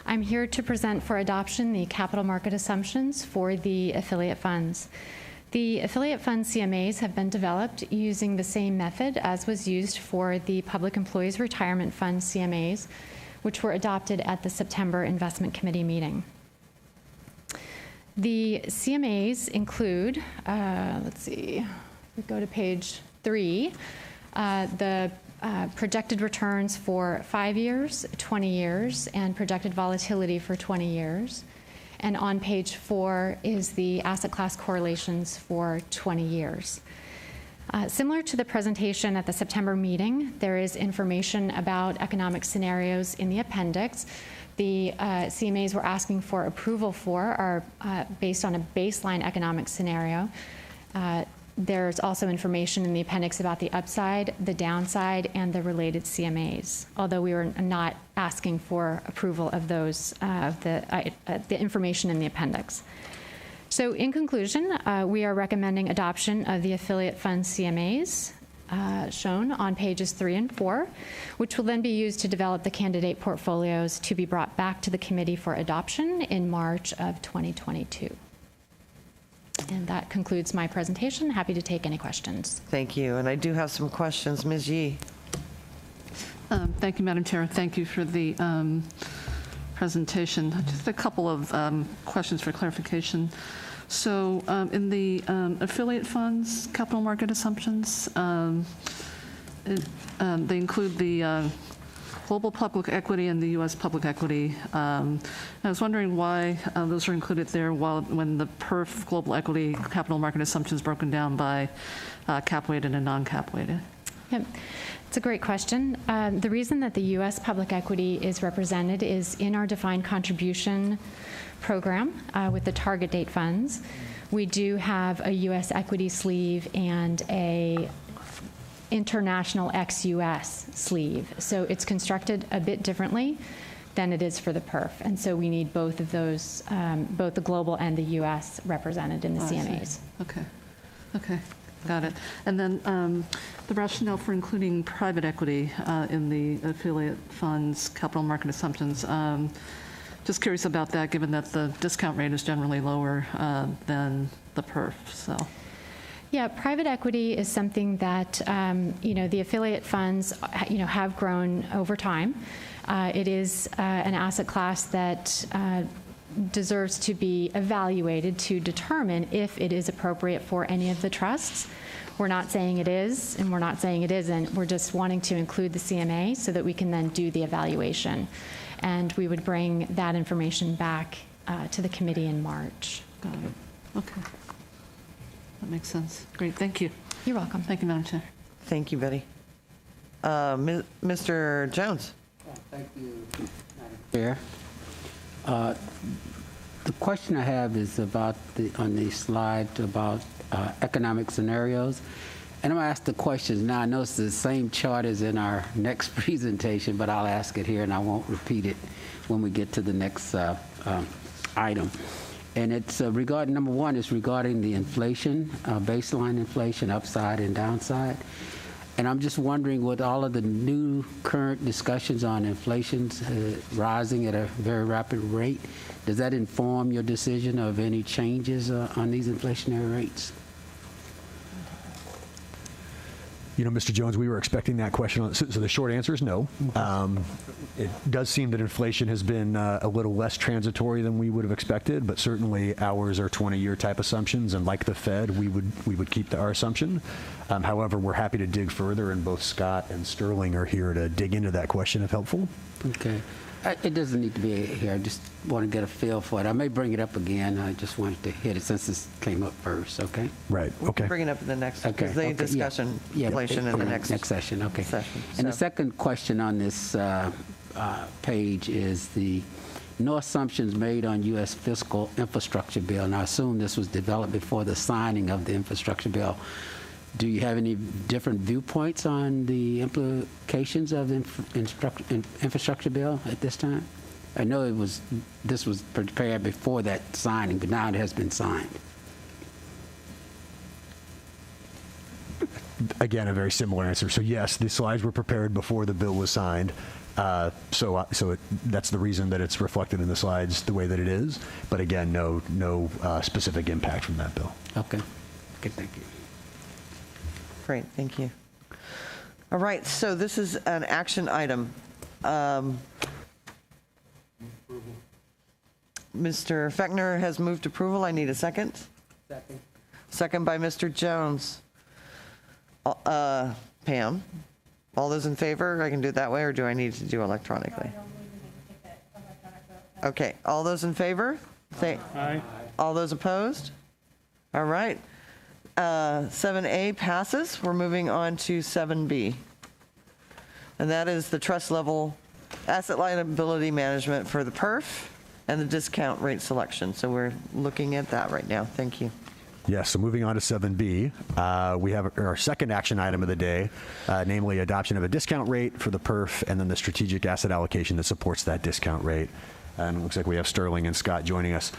I'm here to present for adoption the capital market assumptions for the affiliate funds. The affiliate fund CMAs have been developed using the same method as was used for the Public Employees Retirement Fund CMAs, which were adopted at the September Investment Committee meeting. The CMAs include, let's see, we go to page 3, the projected returns for 5 years, 20 years, and projected volatility for 20 years. And on page 4 is the asset class correlations for 20 years. Similar to the presentation at the September meeting, there is information about economic scenarios in the appendix. The CMAs we're asking for approval for are based on a baseline economic scenario. There's also information in the appendix about the upside, the downside, and the related CMAs, although we were not asking for approval of those, the information in the appendix. So in conclusion, we are recommending adoption of the affiliate fund CMAs shown on pages 3 and 4, which will then be used to develop the candidate portfolios to be brought back to the committee for adoption in March of 2022. And that concludes my presentation. Happy to take any questions. Thank you. And I do have some questions. Ms. Yee. Thank you, Madam Chair. Thank you for the presentation. Just a couple of questions for clarification. So in the affiliate funds, capital market assumptions, they include the global public equity and the U.S. public equity. I was wondering why those are included there when the PERF global equity capital market assumptions broken down by cap-weighted and non-cap-weighted. Yep. It's a great question. The reason that the U.S. public equity is represented is in our defined contribution program with the target date funds. We do have a U.S. equity sleeve and a international ex-U.S. sleeve. So it's constructed a bit differently than it is for the PERF. And so we need both of those, both the global and the U.S. represented in the CMAs. Okay. Okay. Got it. And then the rationale for including private equity in the affiliate funds capital market assumptions. Just curious about that, given that the discount rate is generally lower than the PERF. So. Yeah, private equity is something that the affiliate funds have grown over time. It is an asset class that deserves to be evaluated to determine if it is appropriate for any of the trusts. We're not saying it is, and we're not saying it isn't. We're just wanting to include the CMA so that we can then do the evaluation. and we would bring that information back to the committee in March. Got it. Okay. That makes sense. Great. Thank you. You're welcome. Thank you, Madam Chair. Thank you, Betty. Mr. Jones. Thank you, Madam Chair. The question I have is about on the slide about economic scenarios. And I'm going to ask the questions now. I know it's the same chart as in our next presentation, but I'll ask it here and I won't repeat it when we get to the next item. And it's regarding, number one, is regarding the inflation, baseline inflation, upside and downside. And I'm just wondering, with all of the new current discussions on inflation rising at a very rapid rate, does that inform your decision of any changes on these inflationary rates? You know, Mr. Jones, we were expecting that question. So the short answer is no. It does seem that inflation has been a little less transitory than we would have expected, but certainly ours are 20-year type assumptions, and like the Fed, we would keep our assumption. However, we're happy to dig further, and both Scott and Sterling are here to dig into that question if helpful. Okay. It doesn't need to be here. I just want to get a feel for it. I may bring it up again. I just wanted to hit it since this came up first, okay? Right, okay. Bring it up in the next, because they discussion inflation in the next session, okay. Session, and the second question on this page is no assumptions made on U.S. fiscal infrastructure bill. And I assume this was developed before the signing of the infrastructure bill. Do you have any different viewpoints on the implications of the infrastructure bill at this time? I know this was prepared before that signing, but now it has been signed. Again, a very similar answer. So yes, the slides were prepared before the bill was signed. That's the reason that it's reflected in the slides the way that it is. But again, no specific impact from that bill. Okay. Okay, thank you. Great, thank you. All right, so this is an action item. Mr. Fechner has moved approval. I need a second. Second. Second by Mr. Jones. Pam, all those in favor? I can do it that way, or do I need to do electronically? Okay, all those in favor? Say aye. All those opposed? All right. 7A passes. We're moving on to 7B. And that is the trust level asset liability management for the PERF and the discount rate selection. So we're looking at that right now. Thank you. Yes, so moving on to 7B, we have our second action item of the day, namely adoption of a discount rate for the PERF and then the strategic asset allocation that supports that discount rate. And it looks like we have Sterling and Scott joining us.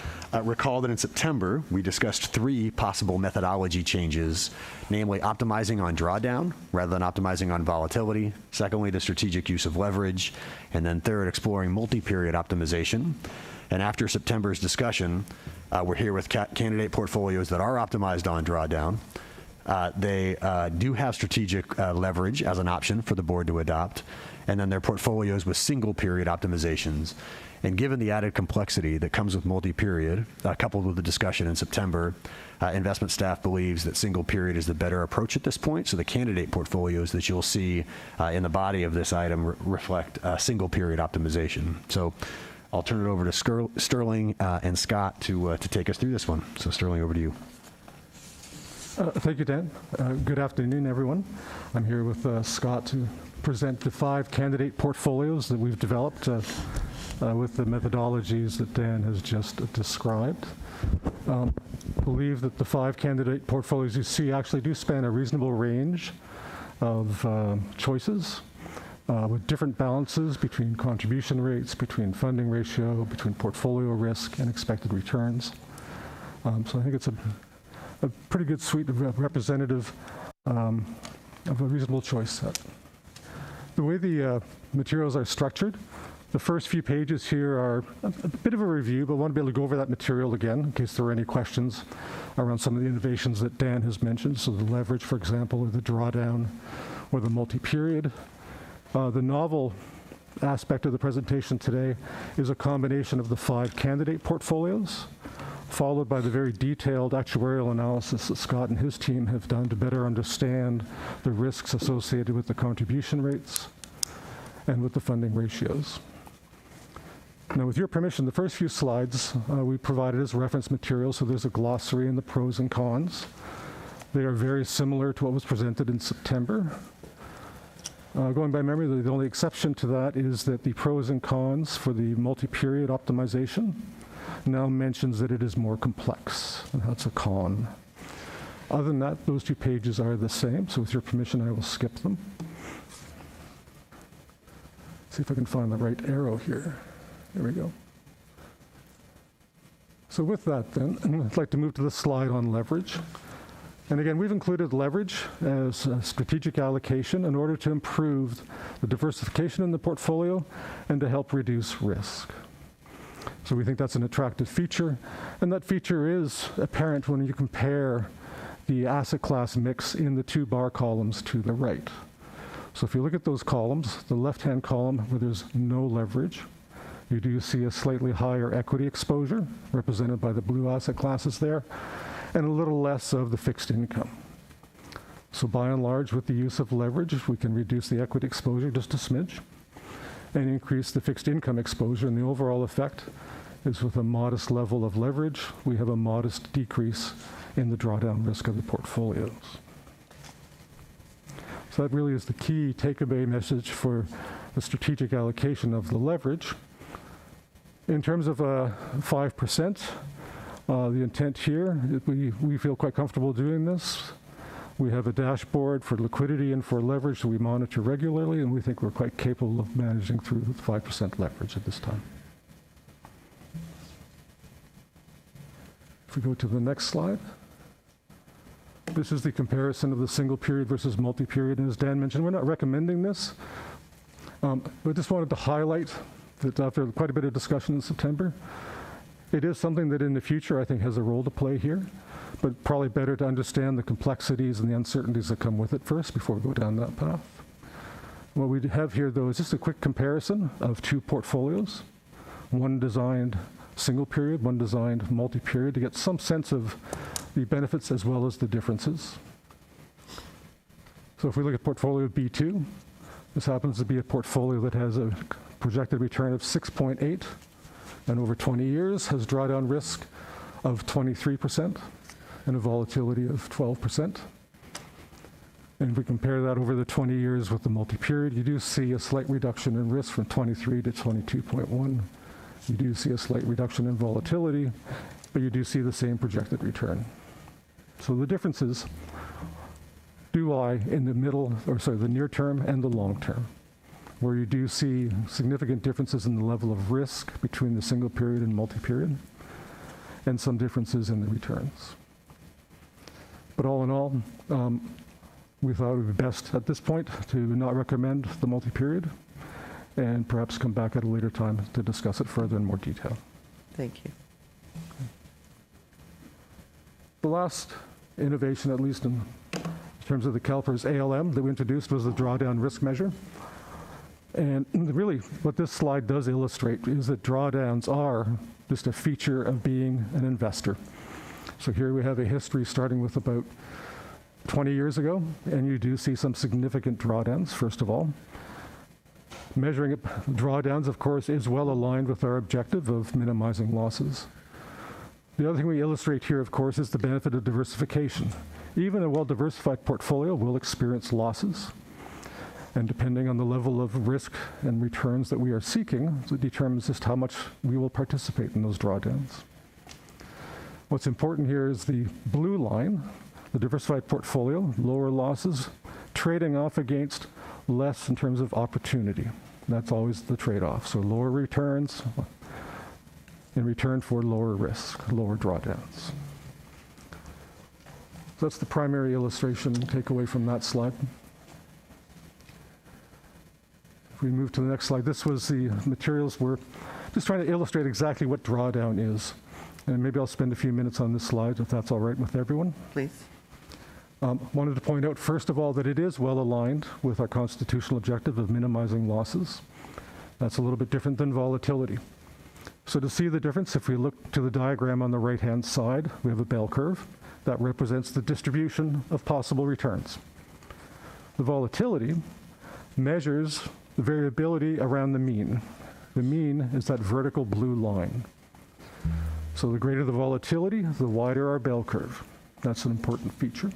Recall that in September, we discussed 3 possible methodology changes, namely optimizing on drawdown rather than optimizing on volatility. Secondly, the strategic use of leverage. And then third, exploring multi-period optimization. And after September's discussion, we're here with candidate portfolios that are optimized on drawdown. They do have strategic leverage as an option for the board to adopt. And then their portfolios with single period optimizations. And given the added complexity that comes with multi-period, coupled with the discussion in September, investment staff believes that single period is the better approach at this point. So the candidate portfolios that you'll see in the body of this item reflect single period optimization. So I'll turn it over to Sterling and Scott to take us through this one. So Sterling, over to you. Thank you, Dan. Good afternoon, everyone. I'm here with Scott to present the 5 candidate portfolios that we've developed with the methodologies that Dan has just described. Believe that the 5 candidate portfolios you see actually do span a reasonable range of choices with different balances between contribution rates, between funding ratio, between portfolio risk and expected returns. So I think it's a pretty good suite of representative of a reasonable choice set. The way the materials are structured, the first few pages here are a bit of a review, but I want to be able to go over that material again in case there are any questions around some of the innovations that Dan has mentioned. So the leverage, for example, or the drawdown, or the multi-period. The novel aspect of the presentation today is a combination of the 5 candidate portfolios, followed by the very detailed actuarial analysis that Scott and his team have done to better understand the risks associated with the contribution rates and with the funding ratios. Now, with your permission, the first few slides we provided as reference material, so there's a glossary and the pros and cons. They are very similar to what was presented in September. Going by memory, the only exception to that is that the pros and cons for the multi-period optimization now mentions that it is more complex, and that's a con. Other than that, those 2 pages are the same, so with your permission, I will skip them. See if I can find the right arrow here. There we go. So with that then, I'd like to move to the slide on leverage. And again, we've included leverage as a strategic allocation in order to improve the diversification in the portfolio and to help reduce risk. So we think that's an attractive feature, and that feature is apparent when you compare the asset class mix in the 2 bar columns to the right. So if you look at those columns, the left-hand column where there's no leverage, you do see a slightly higher equity exposure, represented by the blue asset classes there, and a little less of the fixed income. So by and large, with the use of leverage, we can reduce the equity exposure just a smidge and increase the fixed income exposure, and the overall effect is with a modest level of leverage, we have a modest decrease in the drawdown risk of the portfolios. So that really is the key takeaway message for the strategic allocation of the leverage. In terms of 5%, the intent here, we feel quite comfortable doing this. We have a dashboard for liquidity and for leverage that we monitor regularly, and we think we're quite capable of managing through 5% leverage at this time. If we go to the next slide. This is the comparison of the single period versus multi-period, and as Dan mentioned, we're not recommending this. We just wanted to highlight that after quite a bit of discussion in September, it is something that in the future I think has a role to play here, but probably better to understand the complexities and the uncertainties that come with it first before we go down that path. What we have here, though, is just a quick comparison of 2 portfolios, one designed single period, one designed multi-period, to get some sense of the benefits as well as the differences. So if we look at portfolio B2, this happens to be a portfolio that has a projected return of 6.8 and over 20 years has drawdown risk of 23% and a volatility of 12%. And if we compare that over the 20 years with the multi-period, you do see a slight reduction in risk from 23 to 22.1. You do see a slight reduction in volatility, but you do see the same projected return. So the differences do lie in the middle, or sorry, the near term and the long term, where you do see significant differences in the level of risk between the single period and multi-period, and some differences in the returns. But all in all, we thought it would be best at this point to not recommend the multi-period, and perhaps come back at a later time to discuss it further in more detail. Thank you. The last innovation, at least in terms of the CalPERS ALM that we introduced, was the drawdown risk measure. And really what this slide does illustrate is that drawdowns are just a feature of being an investor. So here we have a history starting with about 20 years ago, and you do see some significant drawdowns, first of all. Measuring drawdowns, of course, is well aligned with our objective of minimizing losses. The other thing we illustrate here, of course, is the benefit of diversification. Even a well-diversified portfolio will experience losses. And depending on the level of risk and returns that we are seeking, it determines just how much we will participate in those drawdowns. What's important here is the blue line, the diversified portfolio, lower losses, trading off against less in terms of opportunity. That's always the trade-off. So lower returns in return for lower risk, lower drawdowns. So that's the primary illustration takeaway from that slide. If we move to the next slide, this was the materials. We're just trying to illustrate exactly what drawdown is. And maybe I'll spend a few minutes on this slide, if that's all right with everyone. Please. Wanted to point out, first of all, that it is well aligned with our constitutional objective of minimizing losses. That's a little bit different than volatility. So to see the difference, if we look to the diagram on the right-hand side, we have a bell curve that represents the distribution of possible returns. The volatility measures the variability around the mean. The mean is that vertical blue line. So the greater the volatility, the wider our bell curve. That's an important feature.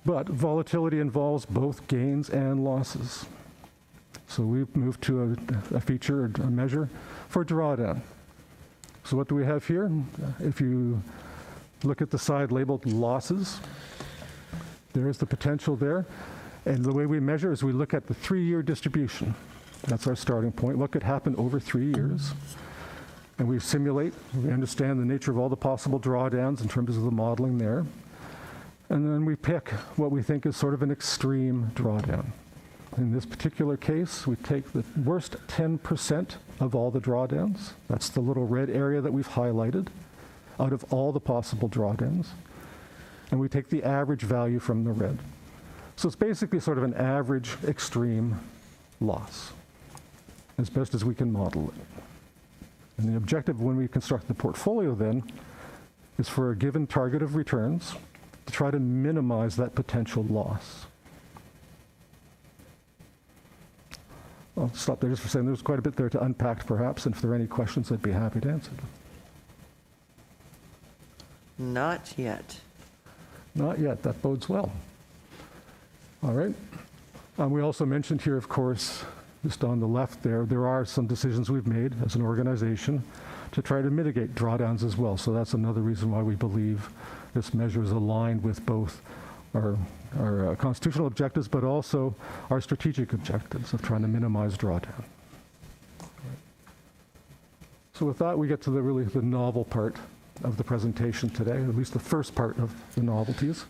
But volatility involves both gains and losses. So we've moved to a feature, a measure for drawdown. So what do we have here? If you look at the side labeled losses, there is the potential there. And the way we measure is we look at the 3-year distribution. That's our starting point. What could happen over 3 years? And we simulate, we understand the nature of all the possible drawdowns in terms of the modeling there. And then we pick what we think is sort of an extreme drawdown. In this particular case, we take the worst 10% of all the drawdowns. That's the little red area that we've highlighted out of all the possible drawdowns. And we take the average value from the red. So it's basically sort of an average extreme loss, as best as we can model it. And the objective when we construct the portfolio then is for a given target of returns to try to minimize that potential loss. I'll stop there just for saying there's quite a bit there to unpack perhaps, and if there are any questions, I'd be happy to answer them. Not yet. Not yet. That bodes well. All right. We also mentioned here, of course, just on the left there are some decisions we've made as an organization to try to mitigate drawdowns as well. So that's another reason why we believe this measure is aligned with both our constitutional objectives, but also our strategic objectives of trying to minimize drawdown. So with that, we get to the novel part of the presentation today, at least the first part of the novelties,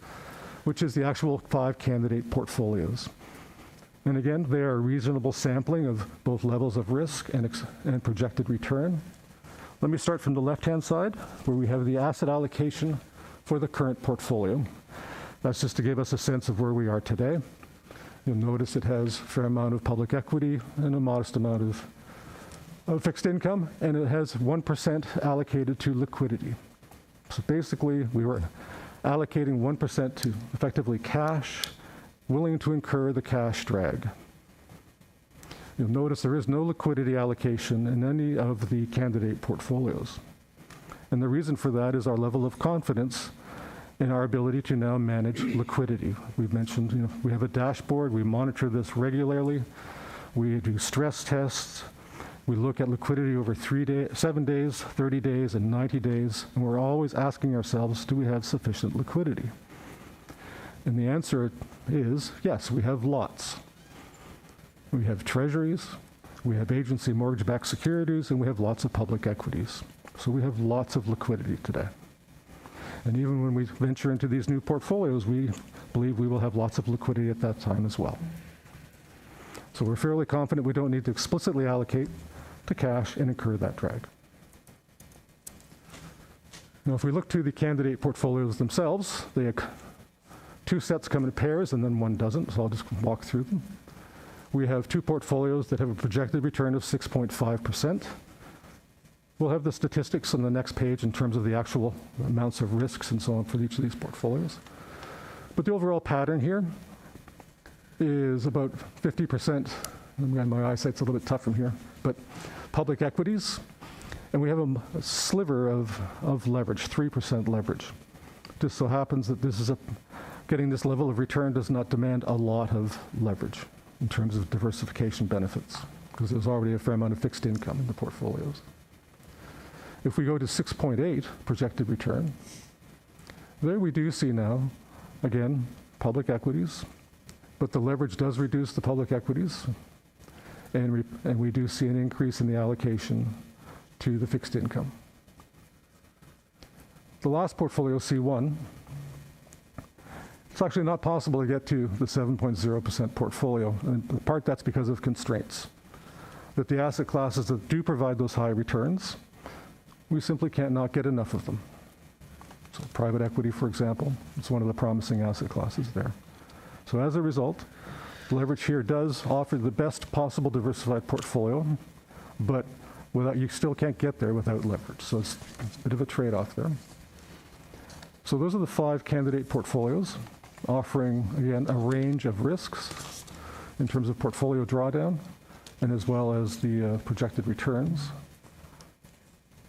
which is the actual 5 candidate portfolios. And again, they are a reasonable sampling of both levels of risk and projected return. Let me start from the left-hand side, where we have the asset allocation for the current portfolio. That's just to give us a sense of where we are today. You'll notice it has a fair amount of public equity and a modest amount of fixed income, and it has 1% allocated to liquidity. So basically, we were allocating 1% to effectively cash, willing to incur the cash drag. You'll notice there is no liquidity allocation in any of the candidate portfolios. And the reason for that is our level of confidence in our ability to now manage liquidity. We've mentioned, we have a dashboard, we monitor this regularly, we do stress tests, we look at liquidity over 7 days, 30 days, and 90 days, and we're always asking ourselves, do we have sufficient liquidity? And the answer is, yes, we have lots. We have treasuries, we have agency mortgage-backed securities, and we have lots of public equities. So we have lots of liquidity today. And even when we venture into these new portfolios, we believe we will have lots of liquidity at that time as well. So we're fairly confident we don't need to explicitly allocate to cash and incur that drag. Now, if we look to the candidate portfolios themselves, they have 2 sets come in pairs and then 1 doesn't, so I'll just walk through them. We have 2 portfolios that have a projected return of 6.5%. We'll have the statistics on the next page in terms of the actual amounts of risks and so on for each of these portfolios. But the overall pattern here is about 50%, my eyesight's a little bit tough from here, but public equities, and we have a sliver of leverage, 3% leverage. Just so happens that this is getting this level of return does not demand a lot of leverage in terms of diversification benefits, because there's already a fair amount of fixed income in the portfolios. If we go to 6.8 projected return, there we do see now, again, public equities, but the leverage does reduce the public equities, and we do see an increase in the allocation to the fixed income. The last portfolio, C1, it's actually not possible to get to the 7.0% portfolio, and in part that's because of constraints. That the asset classes that do provide those high returns, we simply can't not get enough of them. So private equity, for example, it's one of the promising asset classes there. So as a result, leverage here does offer the best possible diversified portfolio, but you still can't get there without leverage. So it's a bit of a trade-off there. So those are the 5 candidate portfolios, offering, again, a range of risks in terms of portfolio drawdown and as well as the projected returns.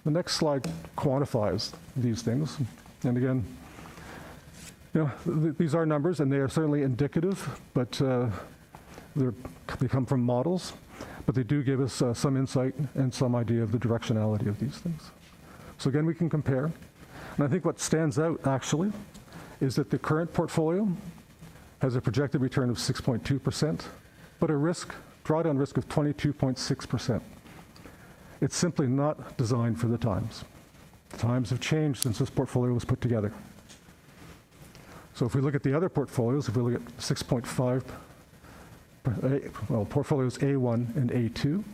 The next slide quantifies these things. And again, these are numbers, and they are certainly indicative, but they come from models, but they do give us some insight and some idea of the directionality of these things. So again, we can compare. And I think what stands out, actually, is that the current portfolio has a projected return of 6.2%, but a drawdown risk of 22.6%. It's simply not designed for the times. The times have changed since this portfolio was put together. So if we look at the other portfolios, if we look at 6.5, portfolios A1 and A2,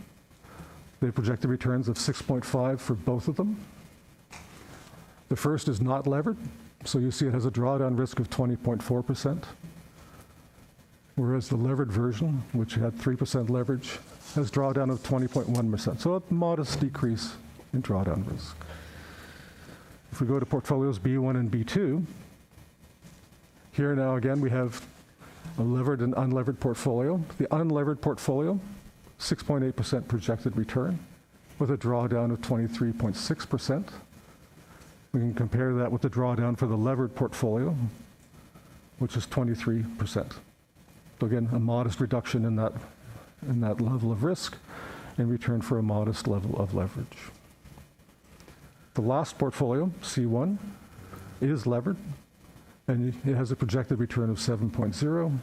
they have projected returns of 6.5 for both of them. The first is not levered, so you see it has a drawdown risk of 20.4%, whereas the levered version, which had 3% leverage, has drawdown of 20.1%, so a modest decrease in drawdown risk. If we go to portfolios B1 and B2, here now again we have a levered and unlevered portfolio. The unlevered portfolio, 6.8% projected return with a drawdown of 23.6%. We can compare that with the drawdown for the levered portfolio, which is 23%. So again, a modest reduction in that level of risk in return for a modest level of leverage. The last portfolio, C1, is levered, and it has a projected return of 7.0,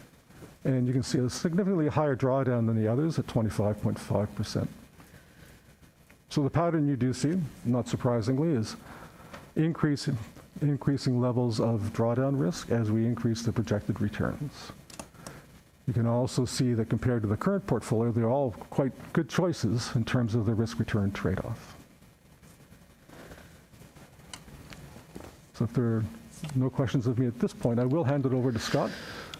and you can see a significantly higher drawdown than the others at 25.5%. So the pattern you do see, not surprisingly, is increasing levels of drawdown risk as we increase the projected returns. You can also see that compared to the current portfolio, they're all quite good choices in terms of the risk-return trade-off. So if there are no questions of me at this point, I will hand it over to Scott.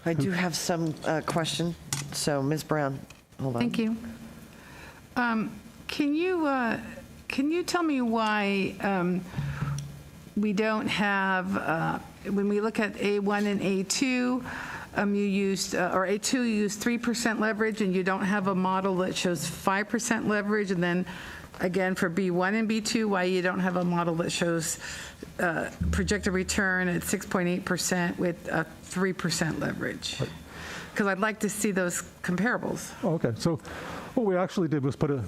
I do have some question. So Ms. Brown, hold on. Thank you. Can you tell me why we don't have, when we look at A1 and A2, you used, or A2 you used 3% leverage, and you don't have a model that shows 5% leverage, and then again for B1 and B2, why you don't have a model that shows projected return at 6.8% with a 3% leverage? Because I'd like to see those comparables. Oh, okay, so what we actually did was put a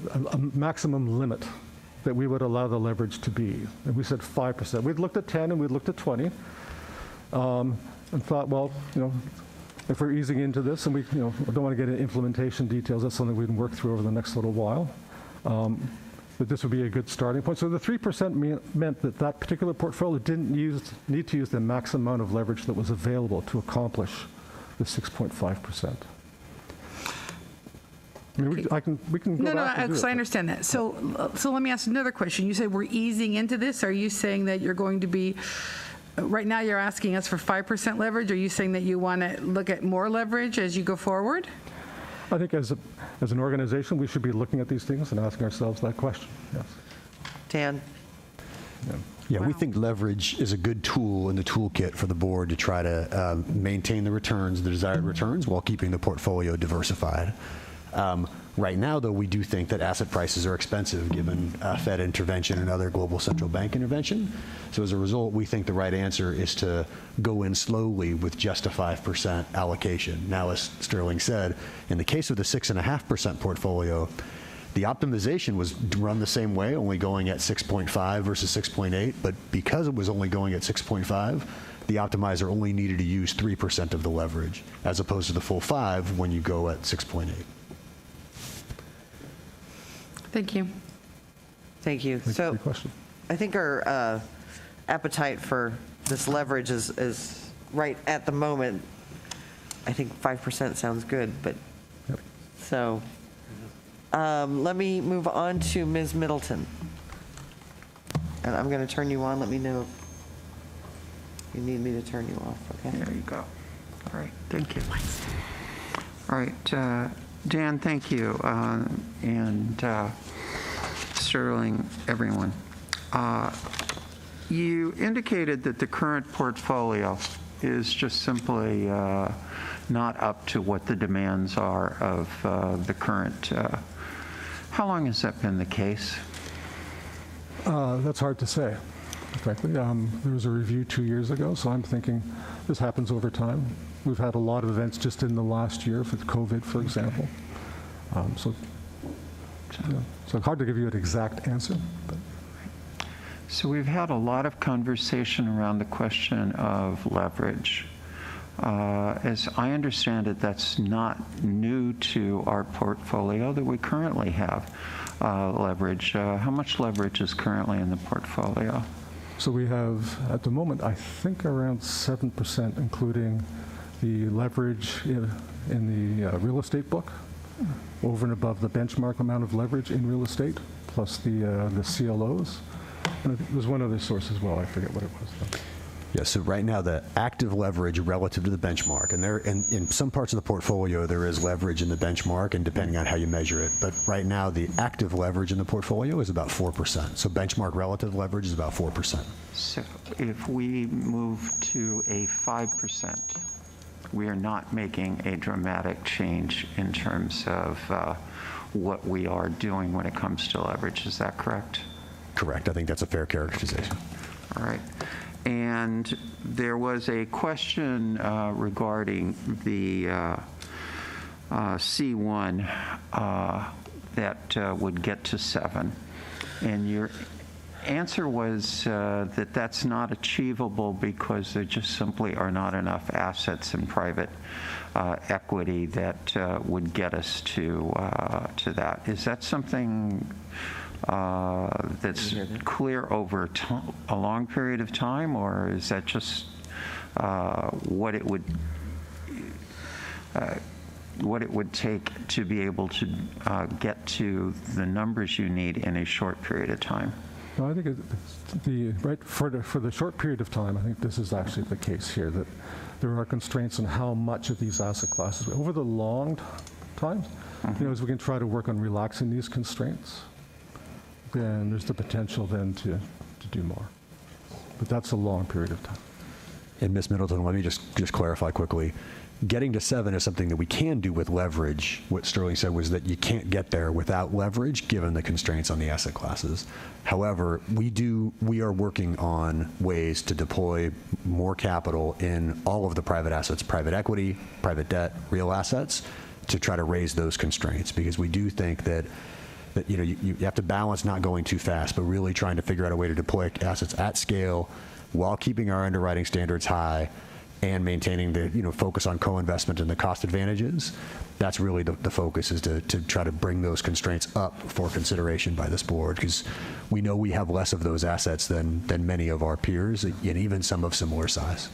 maximum limit that we would allow the leverage to be. And we said 5%. We'd looked at 10 and we'd looked at 20 and thought, well, if we're easing into this, and we don't want to get into implementation details, that's something we can work through over the next little while. But this would be a good starting point. So the 3% meant that that particular portfolio didn't need to use the maximum amount of leverage that was available to accomplish the 6.5%. I mean, we can go back and do it. I understand that. So let me ask another question. You said we're easing into this. Are you saying that you're going to be, right now you're asking us for 5% leverage? Are you saying that you want to look at more leverage as you go forward? I think as an organization, we should be looking at these things and asking ourselves that question, yes. Dan? Yeah, we think leverage is a good tool in the toolkit for the board to try to maintain the returns, the desired returns, while keeping the portfolio diversified. Right now, though, we do think that asset prices are expensive given Fed intervention and other global central bank intervention. So as a result, we think the right answer is to go in slowly with just a 5% allocation. Now, as Sterling said, in the case of the 6.5% portfolio, the optimization was run the same way, only going at 6.5 versus 6.8, but because it was only going at 6.5, the optimizer only needed to use 3% of the leverage, as opposed to the full 5 when you go at 6.8. Thank you. Thank you. So I think our appetite for this leverage is right at the moment. I think 5% sounds good, but so let me move on to Ms. Middleton. And I'm going to turn you on. Let me know if you need me to turn you off, okay? There you go. All right, thank you. All right, Dan, thank you, and Sterling, everyone. You indicated that the current portfolio is just simply not up to what the demands are of the current How long has that been the case? That's hard to say, frankly. There was a review 2 years ago, so I'm thinking this happens over time. We've had a lot of events just in the last year, with COVID, for example. So hard to give you an exact answer. But. So we've had a lot of conversation around the question of leverage. As I understand it, that's not new to our portfolio, that we currently have leverage. How much leverage is currently in the portfolio? So we have, at the moment, I think around 7%, including the leverage in the real estate book, over and above the benchmark amount of leverage in real estate, plus the CLOs. And I think there's one other source as well. I forget what it was, though. Yeah, so right now the active leverage relative to the benchmark, and in some parts of the portfolio there is leverage in the benchmark, and depending on how you measure it, but right now the active leverage in the portfolio is about 4%. So benchmark relative leverage is about 4%. So if we move to a 5%, we are not making a dramatic change in terms of what we are doing when it comes to leverage. Is that correct? Correct. I think that's a fair characterization. All right. And there was a question regarding the C1 that would get to 7. And your answer was that that's not achievable because there just simply are not enough assets in private equity that would get us to that. Is that something that's clear over a long period of time, or is that just what it would take to be able to get to the numbers you need in a short period of time? No, I think for the short period of time, I think this is actually the case here, that there are constraints on how much of these asset classes. Over the long time, as we can try to work on relaxing these constraints, then there's the potential then to do more. But that's a long period of time. And Ms. Middleton, let me just clarify quickly. Getting to 7 is something that we can do with leverage. What Sterling said was that you can't get there without leverage given the constraints on the asset classes. However, we are working on ways to deploy more capital in all of the private assets, private equity, private debt, real assets, to try to raise those constraints, because we do think that you have to balance not going too fast, but really trying to figure out a way to deploy assets at scale while keeping our underwriting standards high and maintaining the focus on co-investment and the cost advantages. That's really the focus, is to try to bring those constraints up for consideration by this board, because we know we have less of those assets than many of our peers, and even some of similar size.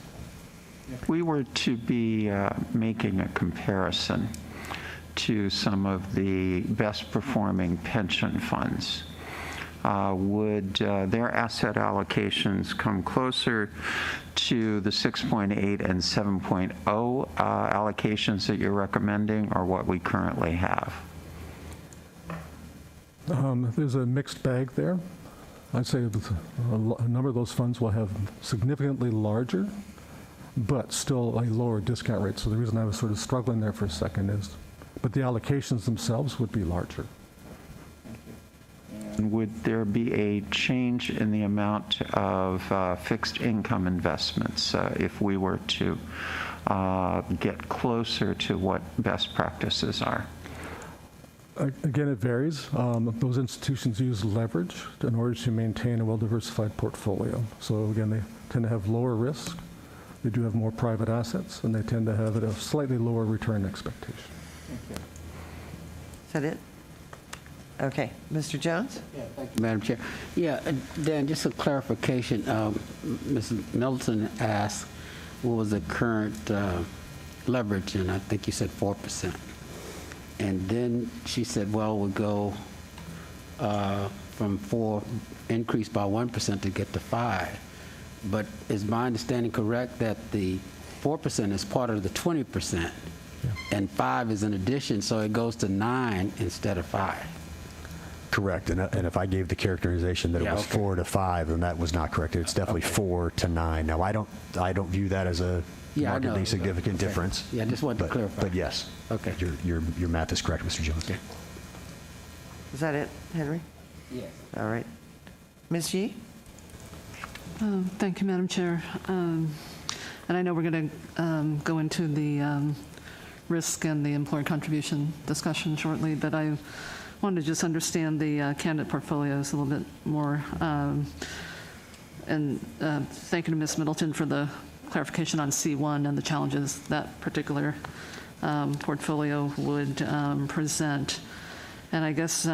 If we were to be making a comparison to some of the best performing pension funds, would their asset allocations come closer to the 6.8 and 7.0 allocations that you're recommending, or what we currently have? There's a mixed bag there. I'd say a number of those funds will have significantly larger, but still a lower discount rate. So the reason I was sort of struggling there for a second is, but the allocations themselves would be larger. And would there be a change in the amount of fixed income investments if we were to get closer to what best practices are? Again, it varies. Those institutions use leverage in order to maintain a well-diversified portfolio. So again, they tend to have lower risk. They do have more private assets, and they tend to have a slightly lower return expectation. Is that it? Okay. Mr. Jones? Yeah, thank you, Madam Chair. Yeah, Dan, just a clarification. Mrs. Middleton asked what was the current leverage, and I think you said 4%. And then she said, well, we'll go from 4, increase by 1% to get to 5. But is my understanding correct that the 4% is part of the 20%? Yeah. And 5 is an addition, so it goes to 9 instead of 5. Correct. And if I gave the characterization that it was 4 to 5, then that was not correct. It's definitely 4 to 9. Now, I don't view that as a markedly significant difference. Yeah, I just wanted to clarify. But yes, okay, your math is correct, Mr. Jones. Okay. Is that it, Henry? Yes. All right. Ms. Yee? Thank you, Madam Chair. And I know we're going to go into the risk and the employer contribution discussion shortly, but I wanted to just understand the candidate portfolios a little bit more. And thank you to Ms. Middleton for the clarification on C1 and the challenges that particular portfolio would present. And I guess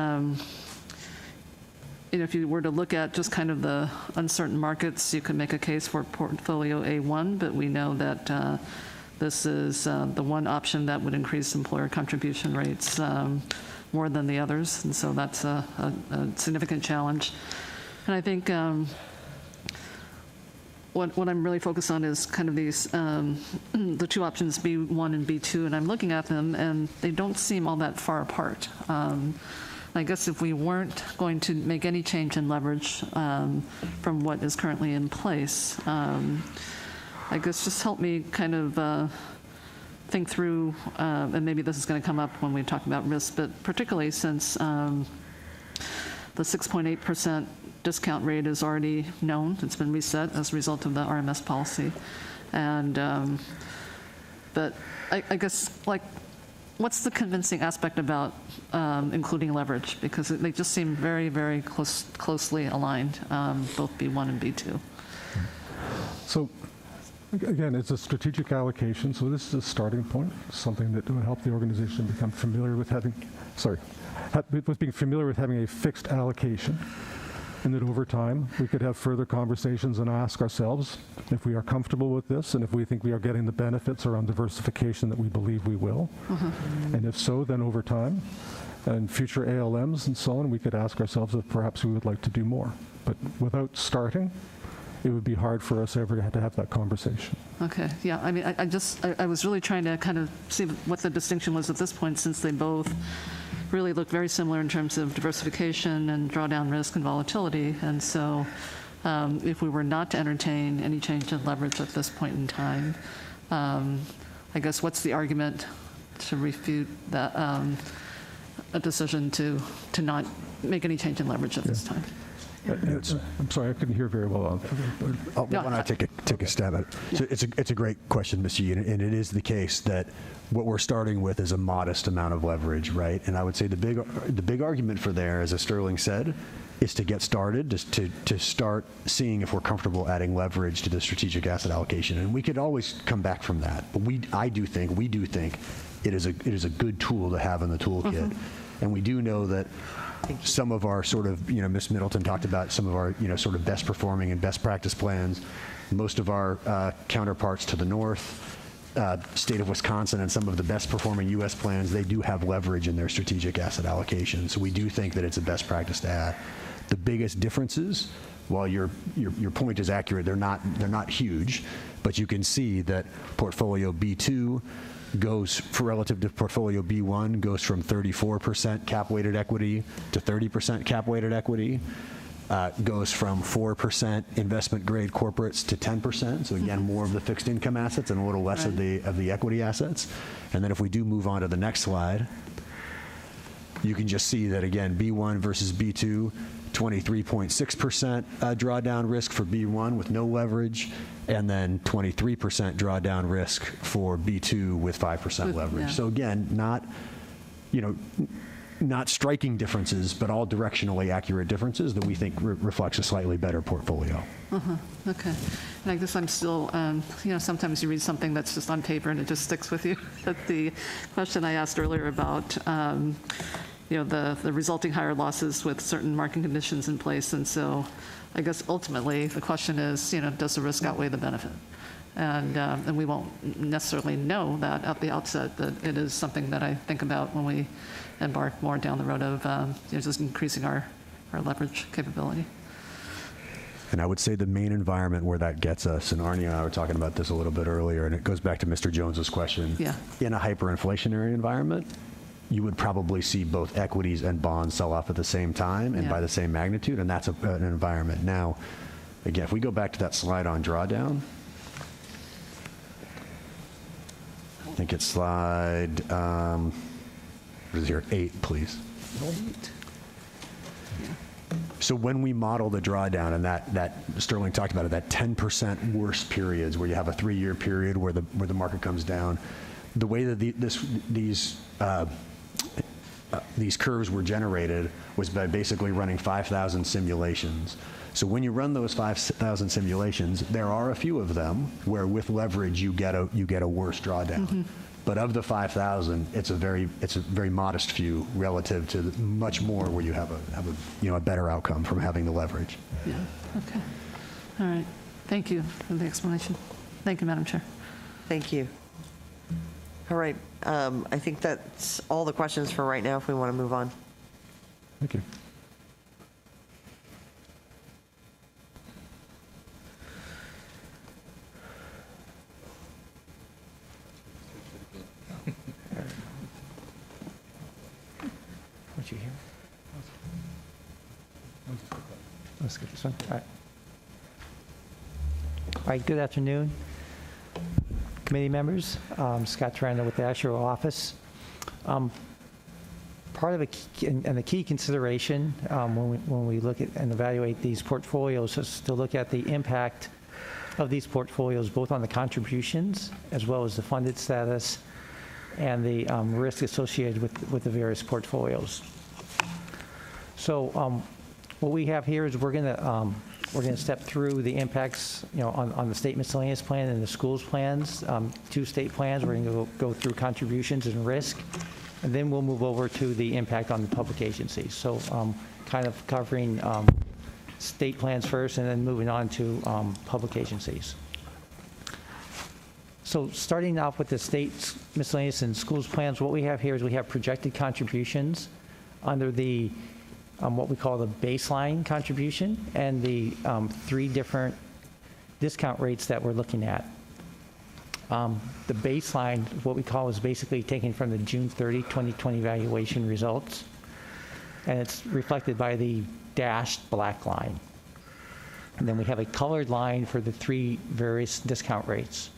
if you were to look at just kind of the uncertain markets, you could make a case for portfolio A1, but we know that this is the one option that would increase employer contribution rates more than the others, and so that's a significant challenge. And I think what I'm really focused on is kind of these, the two options, B1 and B2, and I'm looking at them, and they don't seem all that far apart. I guess if we weren't going to make any change in leverage from what is currently in place, I guess just help me kind of think through, and maybe this is going to come up when we talk about risk, but particularly since the 6.8% discount rate is already known. It's been reset as a result of the RMS policy. And, but I guess, like, what's the convincing aspect about including leverage? Because they just seem very, very closely aligned, both B1 and B2. So, again, it's a strategic allocation, so this is a starting point, something that would help the organization become familiar with being familiar with having a fixed allocation, and that over time we could have further conversations and ask ourselves if we are comfortable with this and if we think we are getting the benefits around diversification that we believe we will. And if so, then over time and future ALMs and so on, we could ask ourselves if perhaps we would like to do more. But without starting, it would be hard for us ever to have that conversation. Okay, yeah, I mean, I was really trying to kind of see what the distinction was at this point, since they both really look very similar in terms of diversification and drawdown risk and volatility. And so if we were not to entertain any change in leverage at this point in time, I guess what's the argument to refute that a decision to not make any change in leverage at this time? I'm sorry, I couldn't hear very well. Why don't I take a stab at it? Yeah. So it's a great question, Ms. Yee, and it is the case that what we're starting with is a modest amount of leverage, right? And I would say the big argument for there, as Sterling said, is to get started, to start seeing if we're comfortable adding leverage to the strategic asset allocation, and we could always come back from that. But we do think it is a good tool to have in the toolkit, and we do know that. Some of our sort of, Ms. Middleton talked about some of our, sort of best performing and best practice plans. Most of our counterparts to the north, state of Wisconsin, and some of the best performing U.S. plans, they do have leverage in their strategic asset allocation. So we do think that it's a best practice to add. The biggest differences, while your point is accurate, they're not huge, but you can see that portfolio B2 goes, for relative to portfolio B1, goes from 34% cap-weighted equity to 30% cap-weighted equity, goes from 4% investment-grade corporates to 10%, so again, more of the fixed income assets and a little less of the equity assets. And then if we do move on to the next slide, you can just see that, again, B1 versus B2, 23.6% drawdown risk for B1 with no leverage, and then 23% drawdown risk for B2 with 5% leverage. Yeah. So again, not striking differences, but all directionally accurate differences that we think reflects a slightly better portfolio. Okay. And I guess I'm still, sometimes you read something that's just on paper and it just sticks with you. But the question I asked earlier about, the resulting higher losses with certain market conditions in place. And so I guess ultimately the question is, does the risk outweigh the benefit? And we won't necessarily know that at the outset, but it is something that I think about when we embark more down the road of just increasing our leverage capability. And I would say the main environment where that gets us, and Arnie and I were talking about this a little bit earlier, and it goes back to Mr. Jones's question. Yeah. In a hyperinflationary environment, you would probably see both equities and bonds sell off at the same time and by the same magnitude, and that's an environment. Now, again, if we go back to that slide on drawdown, I think it's slide, what is here, 8, please. So when we model the drawdown, and that Sterling talked about it, that 10% worst periods where you have a 3-year period where the market comes down, the way that these curves were generated was by basically running 5,000 simulations. So when you run those 5,000 simulations, there are a few of them where with leverage you get a worse drawdown. Mm-hmm. But of the 5,000, it's a very modest few relative to much more where you have a better outcome from having the leverage. Yeah. Okay. All right. Thank you for the explanation. Thank you, Madam Chair. Thank you. All right. I think that's all the questions for right now if we want to move on. Thank you. What you hear? Let's get this one. All right, good afternoon, committee members. Scott Taranda with the Asheville office. Part of the key consideration when we look at and evaluate these portfolios is to look at the impact of these portfolios both on the contributions as well as the funded status and the risk associated with the various portfolios. So what we have here is we're going to step through the impacts, on the state miscellaneous plan and the schools plans, 2 state plans. We're going to go through contributions and risk, and then we'll move over to the impact on the public agencies. So kind of covering state plans first, and then moving on to public agencies. So starting off with the state miscellaneous and schools plans, what we have here is we have projected contributions under the what we call the baseline contribution and the 3 different discount rates that we're looking at. The baseline, what we call, is basically taken from the June 30, 2020 valuation results, and it's reflected by the dashed black line. And then we have a colored line for the 3 various discount rates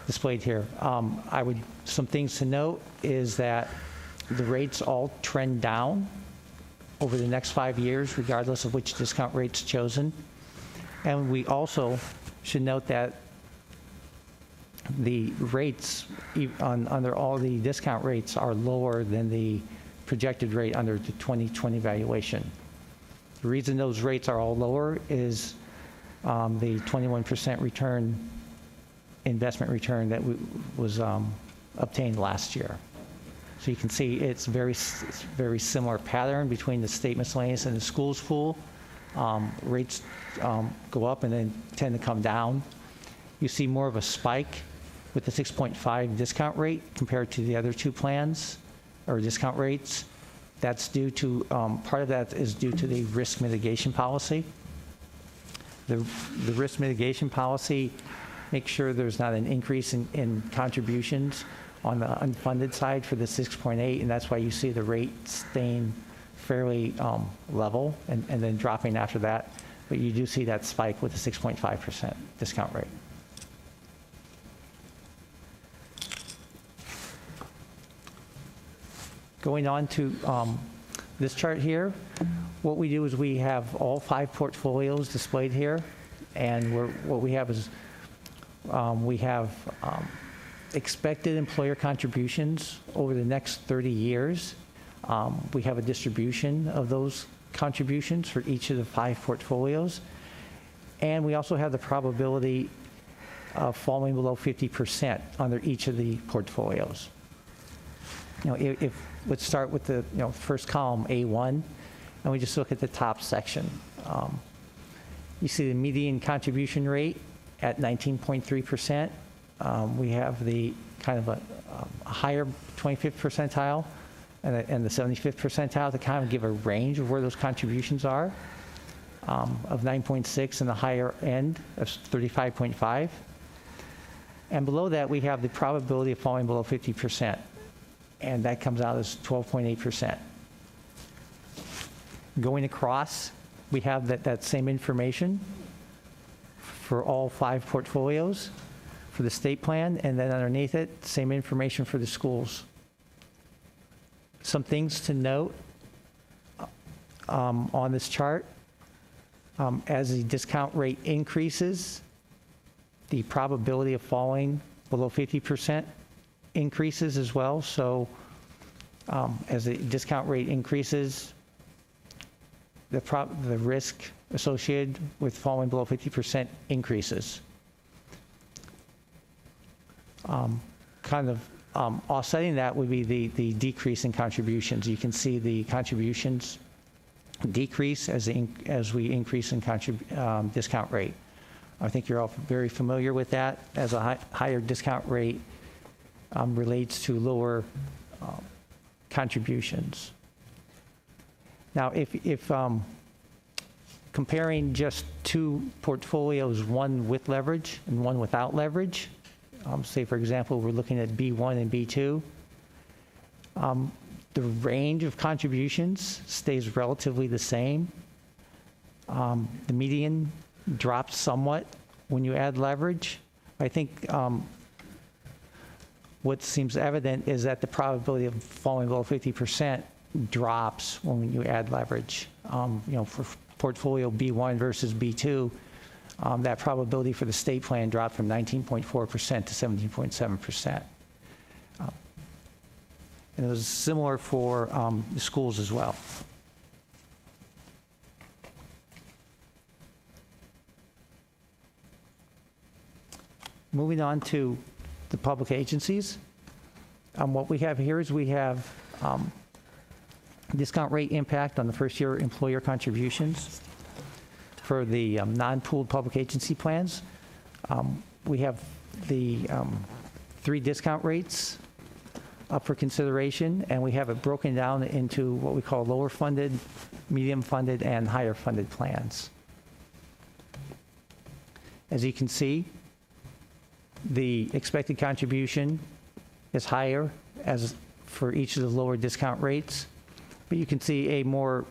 displayed here. Some things to note is that the rates all trend down over the next 5 years, regardless of which discount rate's chosen. And we also should note that the rates under all the discount rates are lower than the projected rate under the 2020 valuation. The reason those rates are all lower is the 21% return, investment return that was obtained last year. So you can see it's very similar pattern between the state miscellaneous and the schools pool. Rates go up and then tend to come down. You see more of a spike with the 6.5 discount rate compared to the other 2 plans or discount rates. That's due to, part of that is due to the risk mitigation policy. The risk mitigation policy makes sure there's not an increase in contributions on the unfunded side for the 6.8, and that's why you see the rate staying fairly level and then dropping after that. But you do see that spike with the 6.5% discount rate. Going on to this chart here, what we do is we have all 5 portfolios displayed here, and what we have is we have expected employer contributions over the next 30 years. We have a distribution of those contributions for each of the 5 portfolios. And we also have the probability of falling below 50% under each of the portfolios. Let's start with the first column, A1, and we just look at the top section. You see the median contribution rate at 19.3%. We have the kind of a higher 25th percentile and the 75th percentile to kind of give a range of where those contributions are, of 9.6 and the higher end of 35.5. And below that, we have the probability of falling below 50%, and that comes out as 12.8%. Going across, we have that same information for all 5 portfolios for the state plan, and then underneath it, same information for the schools. Some things to note on this chart. As the discount rate increases, the probability of falling below 50% increases as well. So as the discount rate increases, the risk associated with falling below 50% increases. Offsetting that would be the decrease in contributions. You can see the contributions decrease as we increase in discount rate. I think you're all very familiar with that, as a higher discount rate relates to lower contributions. Now, if comparing just two portfolios, one with leverage and one without leverage, say for example, we're looking at B1 and B2, the range of contributions stays relatively the same. The median drops somewhat when you add leverage. I think what seems evident is that the probability of falling below 50% drops when you add leverage. For portfolio B1 versus B2, that probability for the state plan dropped from 19.4% to 17.7%. And it was similar for the schools as well. Moving on to the public agencies. What we have here is we have discount rate impact on the first year employer contributions for the non-pooled public agency plans. We have the 3 discount rates up for consideration, and we have it broken down into what we call lower funded, medium funded, and higher funded plans. As you can see, the expected contribution is higher as for each of the lower discount rates, but you can see a more,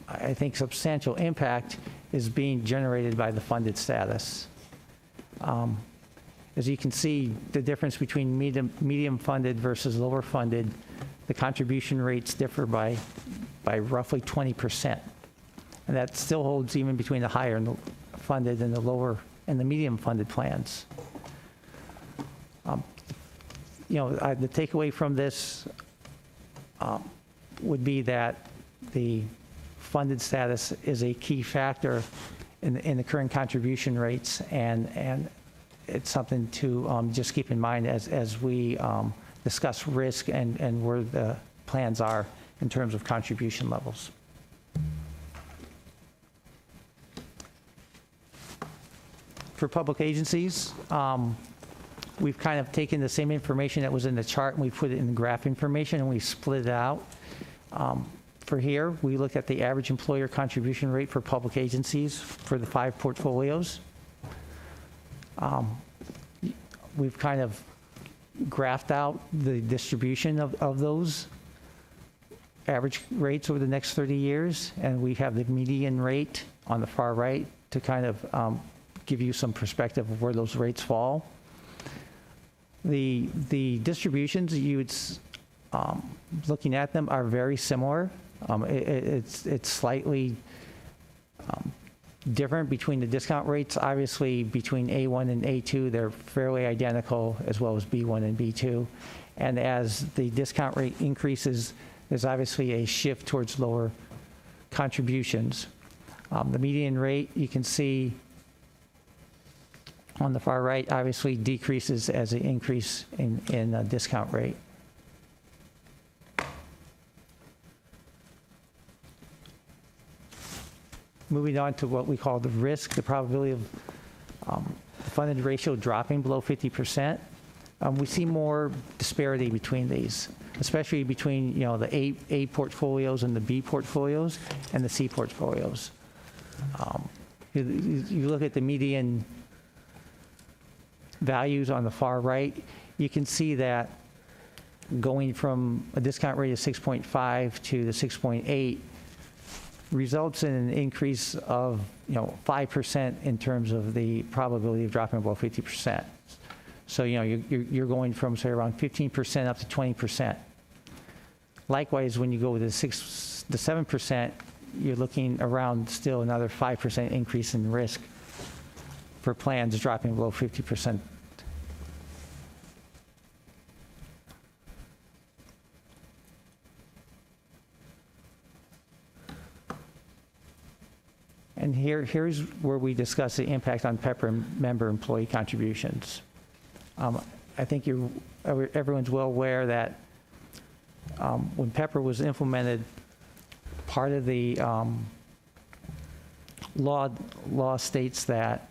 I think, substantial impact is being generated by the funded status. As you can see, the difference between medium funded versus lower funded, the contribution rates differ by roughly 20%. And that still holds even between the higher funded and the lower and the medium funded plans. The takeaway from this would be that the funded status is a key factor in the current contribution rates, and it's something to just keep in mind as we discuss risk and where the plans are in terms of contribution levels. For public agencies, we've kind of taken the same information that was in the chart and we put it in the graph information and we split it out. For here, we looked at the average employer contribution rate for public agencies for the 5 portfolios. We've kind of graphed out the distribution of those average rates over the next 30 years, and we have the median rate on the far right to kind of give you some perspective of where those rates fall. The distributions, looking at them, are very similar. It's slightly different between the discount rates. Obviously, between A1 and A2, they're fairly identical, as well as B1 and B2. And as the discount rate increases, there's obviously a shift towards lower contributions. The median rate, you can see on the far right, obviously decreases as an increase in discount rate. Moving on to what we call the risk, the probability of the funded ratio dropping below 50%. We see more disparity between these, especially between the A portfolios and the B portfolios and the C portfolios. You look at the median values on the far right, you can see that going from a discount rate of 6.5 to the 6.8 results in an increase of 5% in terms of the probability of dropping below 50%. So you're going from say around 15% up to 20%. Likewise, when you go with the 7%, you're looking around still another 5% increase in risk for plans dropping below 50%. And here's where we discuss the impact on PEPR member employee contributions. I think everyone's well aware that when PEPR was implemented, part of the law states that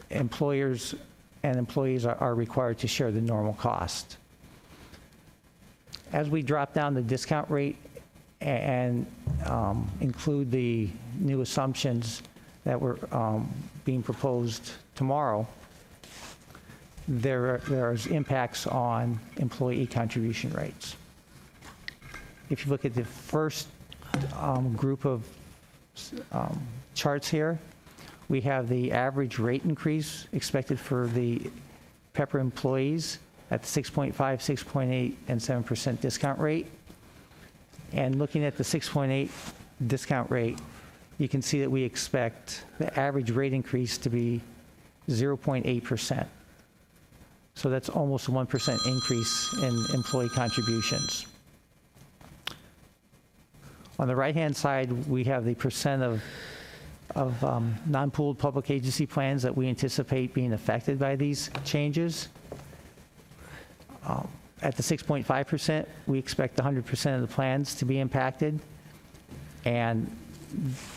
employers and employees are required to share the normal cost. As we drop down the discount rate and include the new assumptions that were being proposed tomorrow, there's impacts on employee contribution rates. If you look at the first group of charts here, we have the average rate increase expected for the PEPR employees at the 6.5, 6.8, and 7% discount rate. And looking at the 6.8 discount rate, you can see that we expect the average rate increase to be 0.8%. So that's almost a 1% increase in employee contributions. On the right-hand side, we have the percent of non-pooled public agency plans that we anticipate being affected by these changes. At the 6.5%, we expect 100% of the plans to be impacted. And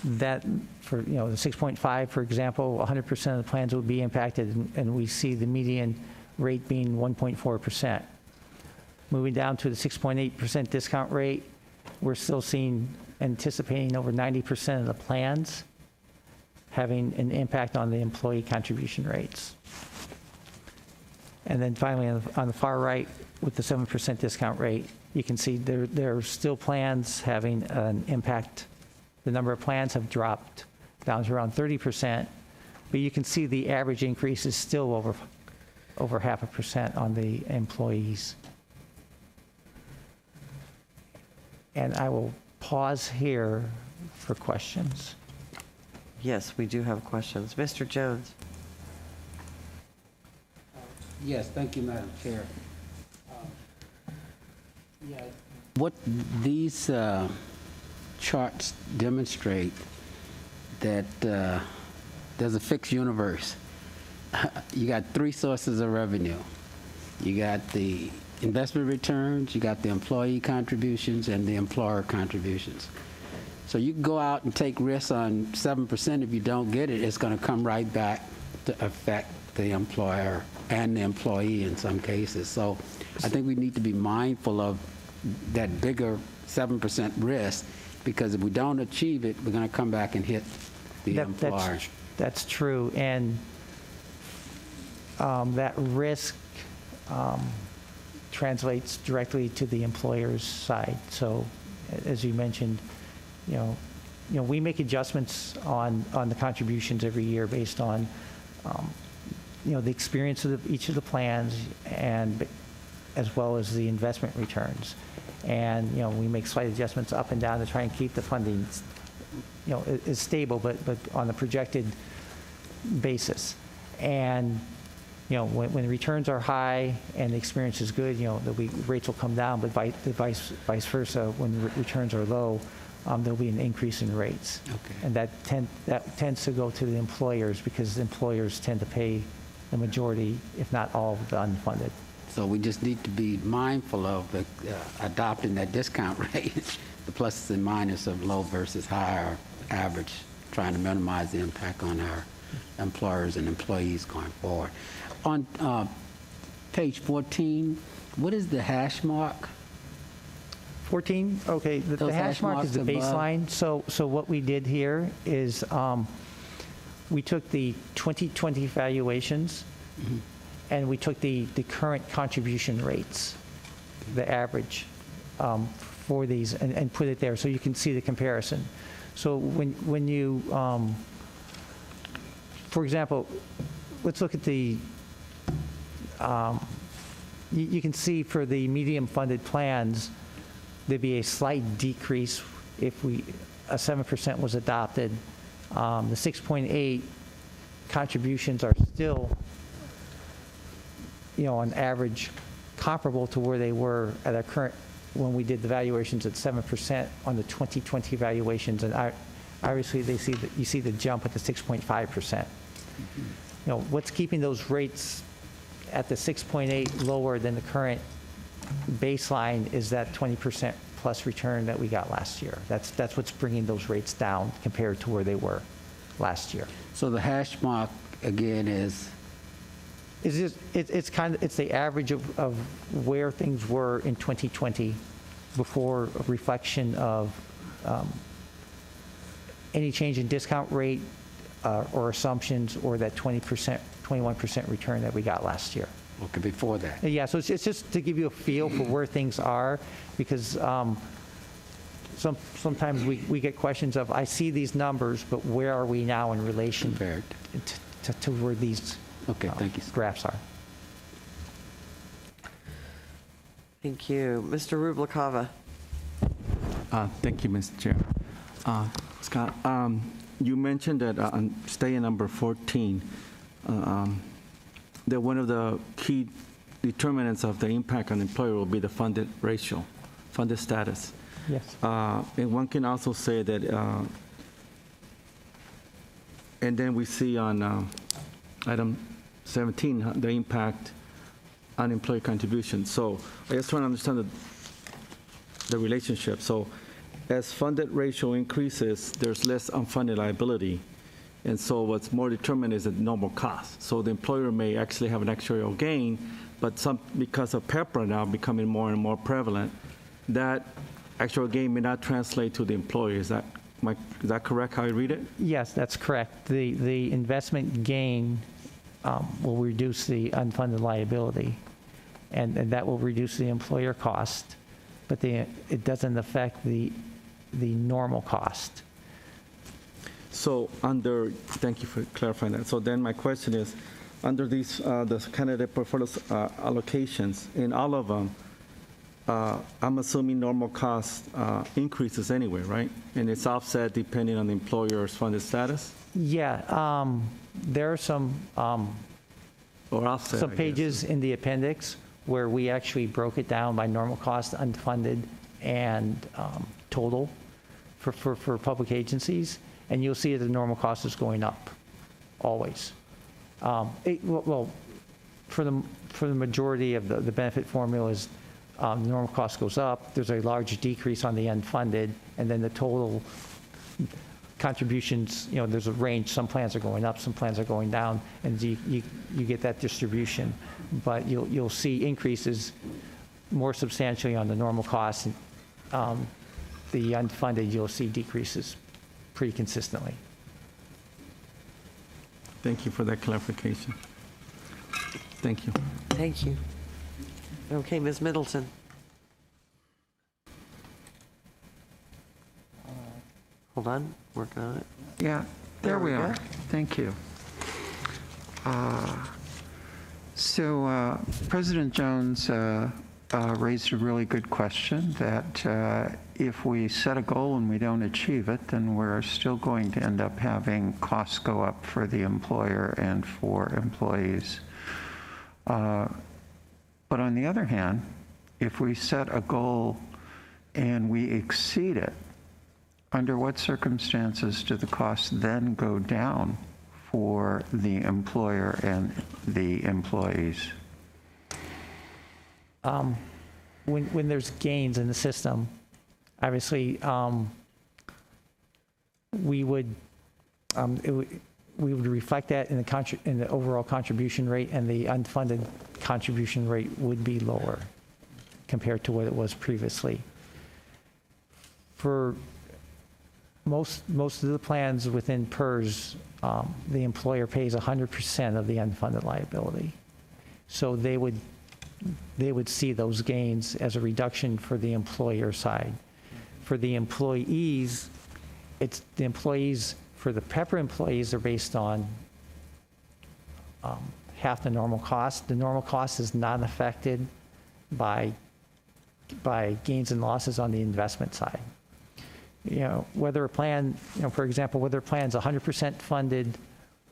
that, for the 6.5, for example, 100% of the plans would be impacted, and we see the median rate being 1.4%. Moving down to the 6.8% discount rate, we're still anticipating over 90% of the plans having an impact on the employee contribution rates. And then finally, on the far right, with the 7% discount rate, you can see there are still plans having an impact. The number of plans have dropped down to around 30%, but you can see the average increase is still over 0.5% on the employees. And I will pause here for questions. Yes, we do have questions. Mr. Jones. Yes, thank you, Madam Chair. What these charts demonstrate that there's a fixed universe. You got three sources of revenue. You got the investment returns, you got the employee contributions, and the employer contributions. So you can go out and take risks on 7%. If you don't get it, it's going to come right back to affect the employer and the employee in some cases. So I think we need to be mindful of that bigger 7% risk, because if we don't achieve it, we're going to come back and hit the employer. That's true. And that risk translates directly to the employer's side. So as you mentioned, we make adjustments on the contributions every year based on the experience of each of the plans, and as well as the investment returns. And we make slight adjustments up and down to try and keep the funding is stable, but on a projected basis. And when the returns are high and the experience is good, the rates will come down, but vice versa, when the returns are low, there'll be an increase in rates. Okay. And that tends to go to the employers, because the employers tend to pay the majority, if not all, of the unfunded. So we just need to be mindful of adopting that discount rate, the pluses and minuses of low versus high or average, trying to minimize the impact on our employers and employees going forward. On page 14, what is the hash mark? 14? Okay, the hash mark is the baseline. So what we did here is we took the 2020 valuations, and we took the current contribution rates, the average for these, and put it there so you can see the comparison. So when you, for example, let's look at the, you can see for the medium funded plans, there'd be a slight decrease if we a 7% was adopted, the 6.8 contributions are still, on average, comparable to where they were at our current, when we did the valuations at 7% on the 2020 valuations, and obviously you see the jump at the 6.5%. What's keeping those rates at the 6.8 lower than the current baseline is that 20% plus return that we got last year. That's what's bringing those rates down compared to where they were last year. So the hash mark again is? It's the average of where things were in 2020 before a reflection of any change in discount rate or assumptions, or that 20%, 21% return that we got last year. Okay, before that. Yeah, so it's just to give you a feel for where things are, because sometimes we get questions of, I see these numbers, but where are we now in relation to where these thank you. graphs are? Thank you. Mr. Rubalcava. Thank you, Mr. Chair. Scott, you mentioned that on study number 14, that one of the key determinants of the impact on the employer will be the funded ratio, funded status. Yes. And one can also say that, and then we see on item 17, the impact on employee contribution. So I just want to understand the relationship. So as funded ratio increases, there's less unfunded liability. And so what's more determined is the normal cost. So the employer may actually have an actuarial gain, but because of PEPRA now becoming more and more prevalent, that actuarial gain may not translate to the employer. Is that correct how I read it? Yes, that's correct. The investment gain will reduce the unfunded liability, and that will reduce the employer cost, but it doesn't affect the normal cost. So thank you for clarifying that. So then my question is, under these, the candidate portfolio allocations, in all of them, I'm assuming normal cost increases anyway, right? And it's offset depending on the employer's funded status? Yeah, there are some pages in the appendix where we actually broke it down by normal cost, unfunded, and total for public agencies, and you'll see that the normal cost is going up, always. Well, for the majority of the benefit formulas, the normal cost goes up, there's a large decrease on the unfunded, and then the total contributions, there's a range. Some plans are going up, some plans are going down, and you get that distribution. But you'll see increases more substantially on the normal costs. The unfunded, you'll see decreases pretty consistently. Thank you for that clarification. Thank you. Thank you. Okay, Ms. Middleton. Hold on, working on it. Yeah, there we are. Thank you. So President Jones raised a really good question that if we set a goal and we don't achieve it, then we're still going to end up having costs go up for the employer and for employees. But on the other hand, if we set a goal and we exceed it, under what circumstances do the costs then go down for the employer and the employees? When there's gains in the system, obviously we would reflect that in the overall contribution rate, and the unfunded contribution rate would be lower compared to what it was previously. For most of the plans within PERS, the employer pays 100% of the unfunded liability. So they would see those gains as a reduction for the employer side. For the employees, it's the employees, for the PEPRA employees, are based on half the normal cost. The normal cost is not affected by gains and losses on the investment side. whether a plan, for example, whether a plan's 100% funded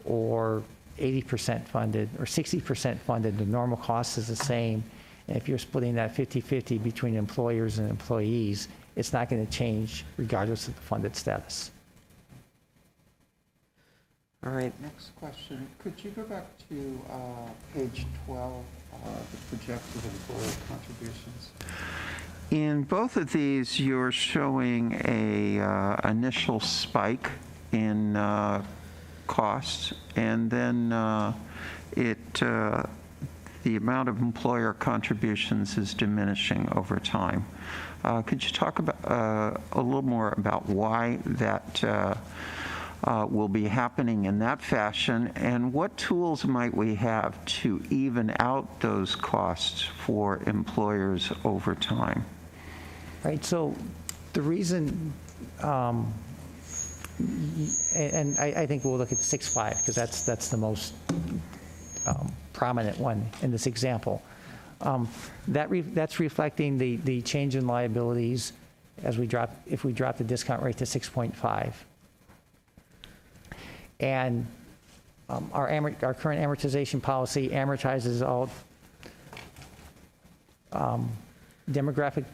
or 80% funded or 60% funded, the normal cost is the same. And if you're splitting that 50-50 between employers and employees, it's not going to change regardless of the funded status. All right, next question. Could you go back to page 12, the projected employer contributions? In both of these, you're showing a initial spike in costs, and then the amount of employer contributions is diminishing over time. Could you talk about a little more about why that will be happening in that fashion, and what tools might we have to even out those costs for employers over time? Right, so the reason, and I think we'll look at 6.5 because that's the most prominent one in this example. That's reflecting the change in liabilities as if we drop the discount rate to 6.5. And our current amortization policy amortizes all demographic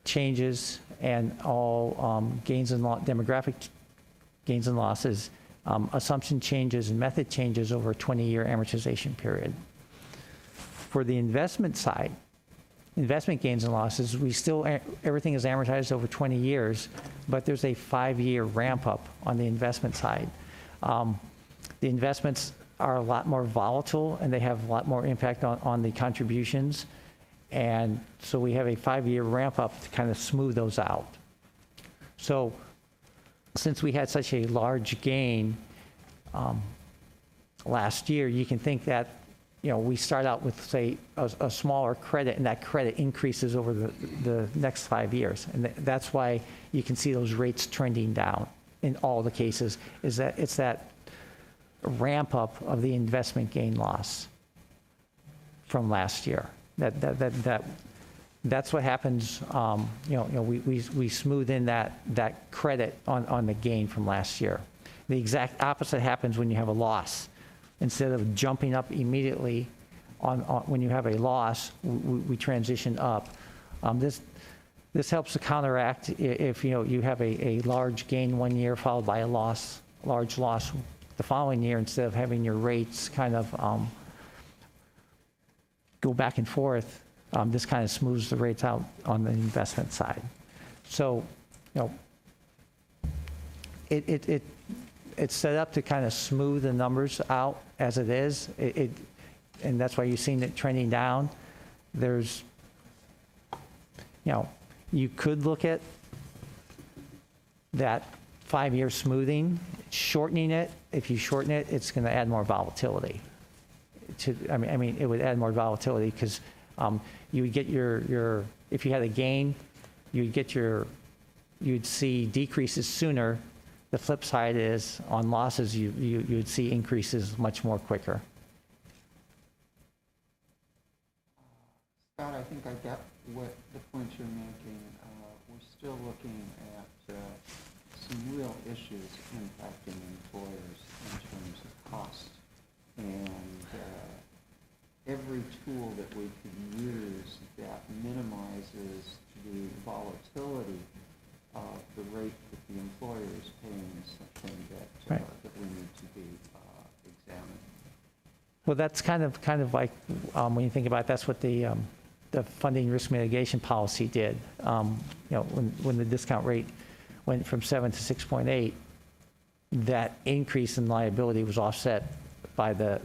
changes and all demographic gains and losses, assumption changes and method changes over a 20-year amortization period. For the investment side, investment gains and losses, everything is amortized over 20 years, but there's a 5-year ramp up on the investment side. The investments are a lot more volatile and they have a lot more impact on the contributions. And so we have a 5-year ramp up to kind of smooth those out. So since we had such a large gain last year, you can think that we start out with, say, a smaller credit, and that credit increases over the next 5 years. And that's why you can see those rates trending down in all the cases, is that it's that ramp up of the investment gain loss from last year. That's what happens. We smooth in that credit on the gain from last year. The exact opposite happens when you have a loss. Instead of jumping up immediately when you have a loss, we transition up. This helps to counteract if you have a large gain one year followed by a large loss the following year. Instead of having your rates kind of go back and forth, this kind of smooths the rates out on the investment side. So, it's set up to kind of smooth the numbers out as it is. And that's why you've seen it trending down. There's, you could look at that 5-year smoothing, shortening it. If you shorten it, it's going to add more volatility. I mean, it would add more volatility because you would get your if you had a gain, you'd see decreases sooner. The flip side is on losses, you'd see increases much more quicker. Scott, I think I get what the point you're making. We're still looking at some real issues impacting employers in terms of cost. And every tool that we can use that minimizes the volatility of the rate that the employer is paying is something that, right, that we need to be examined. Well, that's kind of like when you think about it, that's what the funding risk mitigation policy did. When the discount rate went from 7 to 6.8, that increase in liability was offset by the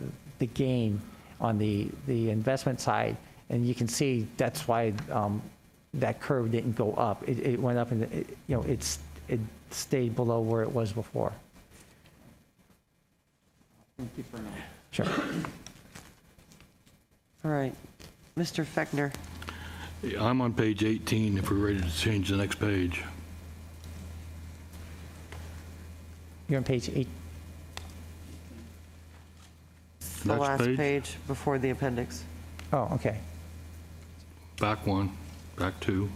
gain on the investment side, and you can see that's why that curve didn't go up. It went up, and it stayed below where it was before. Thank you for that. Sure. All right, Mr. Fechner. I'm on page 18. If we're ready to change the next page. You're on page 8. The Next last page. page before the appendix. Oh, okay. Back one, back two.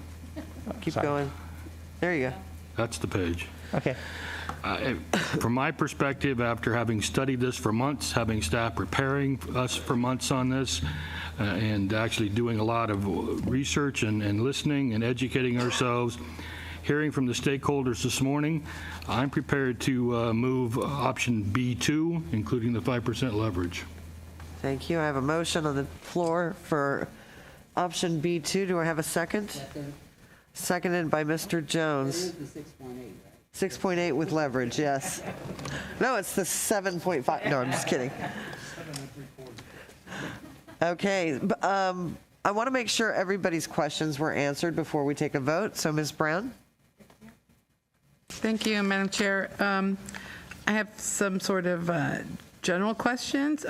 Keep Sorry. going. There you go. That's the page. Okay. From my perspective, after having studied this for months, having staff preparing us for months on this, and actually doing a lot of research and listening and educating ourselves, hearing from the stakeholders this morning, I'm prepared to move option B2, including the 5% leverage. Thank you. I have a motion on the floor for option B2. Do I have a second? Seconded by Mr. Jones. 6.8 with leverage, yes. No, it's the 7.5. No, I'm just kidding. Okay. I want to make sure everybody's questions were answered before we take a vote. So, Ms. Brown? Thank you, Madam Chair. I have some sort of general questions.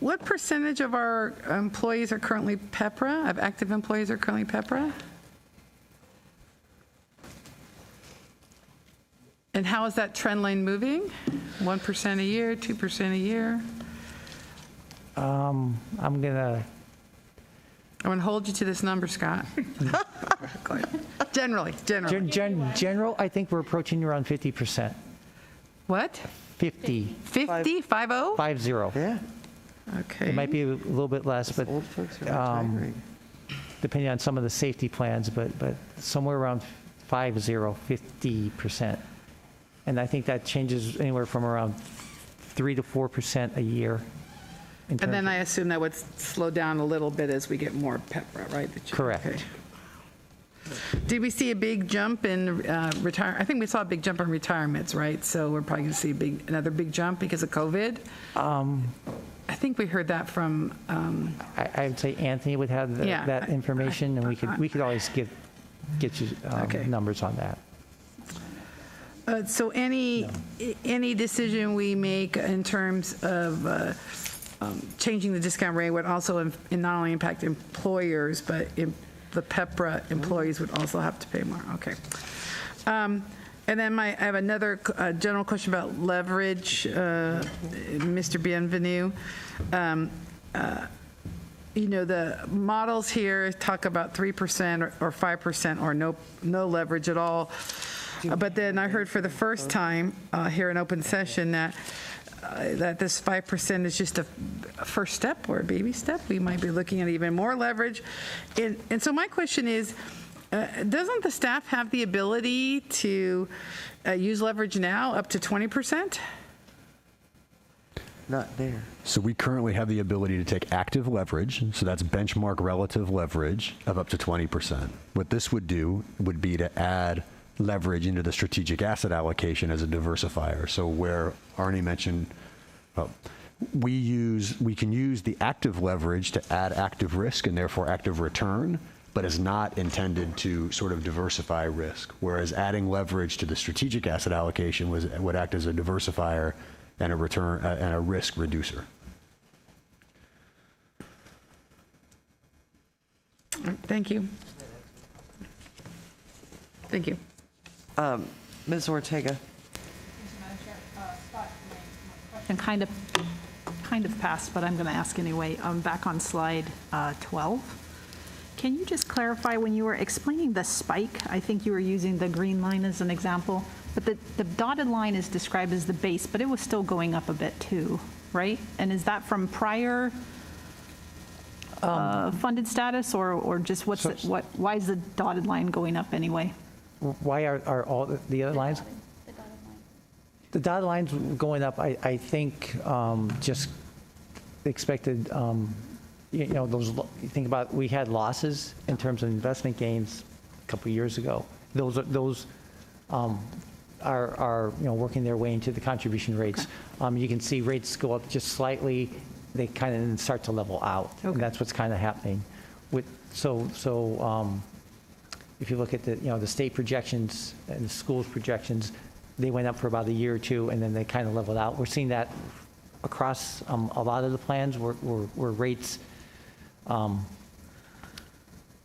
What percentage of our employees are currently PEPRA, of active employees are currently PEPRA? And how is that trend line moving? 1% a year, 2% a year? I'm going to hold you to this number, Scott. Generally. General, I think we're approaching around 50%. What? 50. 50? 50? 50. Yeah. Okay. It might be a little bit less, but depending on some of the safety plans, but somewhere around 50%. And I think that changes anywhere from around 3 to 4% a year. And then I assume that would slow down a little bit as we get more PEPRA, right? Correct. Okay. Did we see a big jump in I think we saw a big jump in retirements, right? So we're probably going to see another big jump because of COVID. I think we heard that from. I would say Anthony would have that information, and we could always get you numbers on that. So any decision we make in terms of changing the discount rate would also not only impact employers, but the PEPRA employees would also have to pay more. Okay. And then I have another general question about leverage, Mr. Bienvenu. The models here talk about 3% or 5% or no leverage at all. But then I heard for the first time here in open session that this 5% is just a first step or a baby step. We might be looking at even more leverage. And so my question is, doesn't the staff have the ability to use leverage now up to 20%? Not there. So we currently have the ability to take active leverage, so that's benchmark relative leverage of up to 20%. What this would do would be to add leverage into the strategic asset allocation as a diversifier. So where Arnie mentioned, we can use the active leverage to add active risk and therefore active return, but is not intended to sort of diversify risk. Whereas adding leverage to the strategic asset allocation would act as a diversifier and a return and a risk reducer. Thank you. Thank you. Ms. Ortega. And kind of passed, but I'm going to ask anyway. Back on slide 12. Can you just clarify when you were explaining the spike? I think you were using the green line as an example, but the dotted line is described as the base, but it was still going up a bit too, right? And is that from prior funded status, or just why is the dotted line going up anyway? Why are all the other lines? The dotted lines going up, I think, just expected, those, you think about, we had losses in terms of investment gains a couple of years ago. Those are working their way into the contribution rates. Okay. You can see rates go up just slightly. They kind of start to level out. Okay. And that's what's kind of happening. If you look at the state projections and the schools projections, they went up for about a year or two, and then they kind of leveled out. We're seeing that across a lot of the plans where rates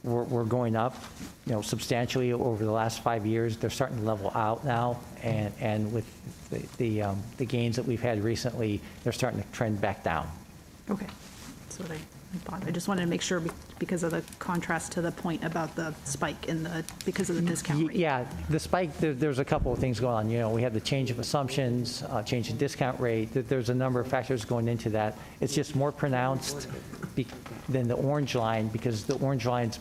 were going up, substantially over the last 5 years. They're starting to level out now, and with the gains that we've had recently, they're starting to trend back down. Okay. That's what I thought. I just wanted to make sure because of the contrast to the point about the spike because of the discount rate. Yeah, the spike, there's a couple of things going on. You know, we have the change of assumptions, change in discount rate. There's a number of factors going into that. It's just more pronounced than the orange line because the orange line's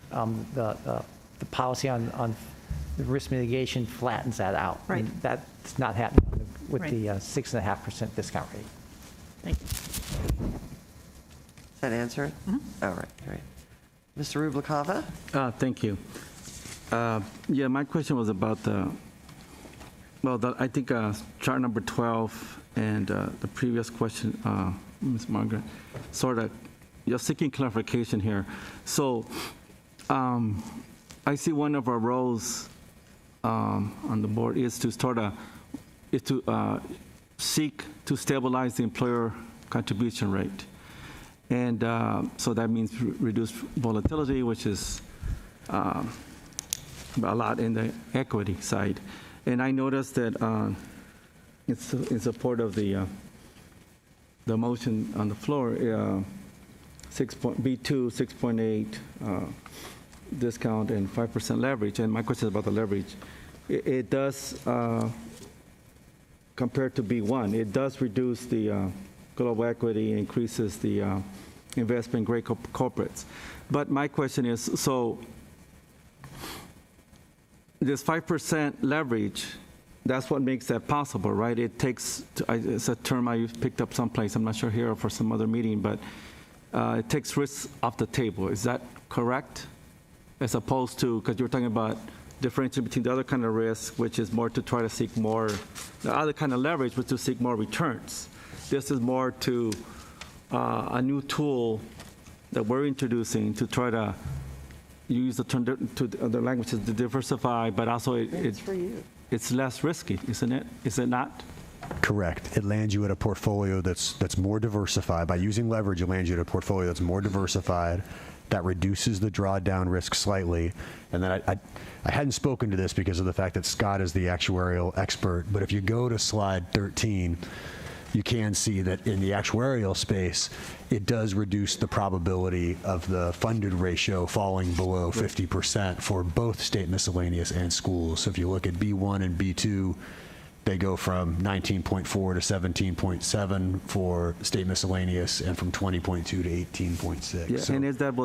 the policy on the risk mitigation flattens that out. Right. And that's not happening with Right. the 6.5% discount rate. Thank you. Does that answer it? All right, great. Mr. Rublikava? Thank you. Yeah, my question was about I think chart number 12 and the previous question, Ms. Margaret, sort of, you're seeking clarification here. So I see one of our roles on the board is to seek to stabilize the employer contribution rate. And so that means reduce volatility, which is a lot in the equity side. And I noticed that it's in support of the motion on the floor, B2, 6.8 discount and 5% leverage. And my question is about the leverage. It does, compared to B1, it does reduce the global equity, increases the investment grade corporates. But my question is, so this 5% leverage, that's what makes that possible, right? It takes, it's a term I picked up someplace, I'm not sure here or for some other meeting, but it takes risks off the table. Is that correct? As opposed to, because you were talking about differentiating between the other kind of risk, which is more to try to seek more, the other kind of leverage was to seek more returns. This is more to a new tool that we're introducing to try to use the term to other languages to diversify, but also it's less risky, isn't it? Is it not? Correct. It lands you at a portfolio that's more diversified. By using leverage, it lands you at a portfolio that's more diversified, that reduces the drawdown risk slightly. And then I hadn't spoken to this because of the fact that Scott is the actuarial expert, but if you go to slide 13, you can see that in the actuarial space, it does reduce the probability of the funded ratio falling below 50% for both state miscellaneous and schools. So if you look at B1 and B2, they go from 19.4 to 17.7 for state miscellaneous and from 20.2 to 18.6. Yeah, so, and is that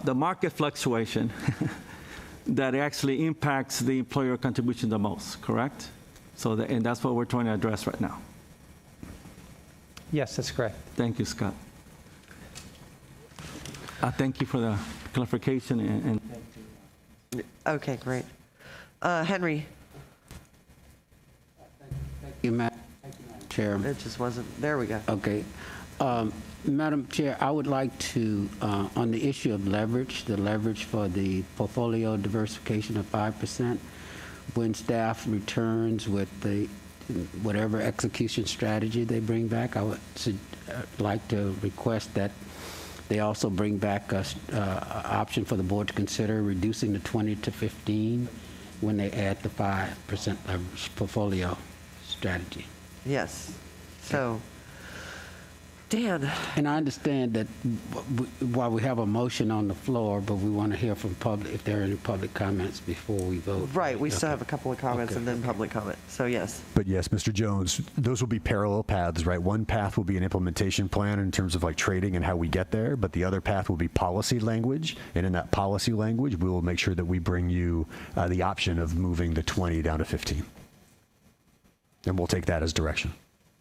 the market fluctuation that actually impacts the employer contribution the most, correct? So and that's what we're trying to address right now. Yes, that's correct. Thank you, Scott. Thank you for the clarification and Okay, great. Henry? Thank you, Madam Chair. It just wasn't, there we go. Okay. Madam Chair, I would like to, on the issue of leverage, the leverage for the portfolio diversification of 5%, when staff returns with the whatever execution strategy they bring back, I would like to request that they also bring back an option for the board to consider reducing the 20 to 15 when they add the 5% leverage portfolio strategy. Yes. So, Dan. And I understand that while we have a motion on the floor, but we want to hear from public, if there are any public comments before we vote. Right, we still have a couple of comments and then public comment. So, yes. But yes, Mr. Jones, those will be parallel paths, right? One path will be an implementation plan in terms of like trading and how we get there, but the other path will be policy language. And in that policy language, we will make sure that we bring you the option of moving the 20 down to 15. And we'll take that as direction.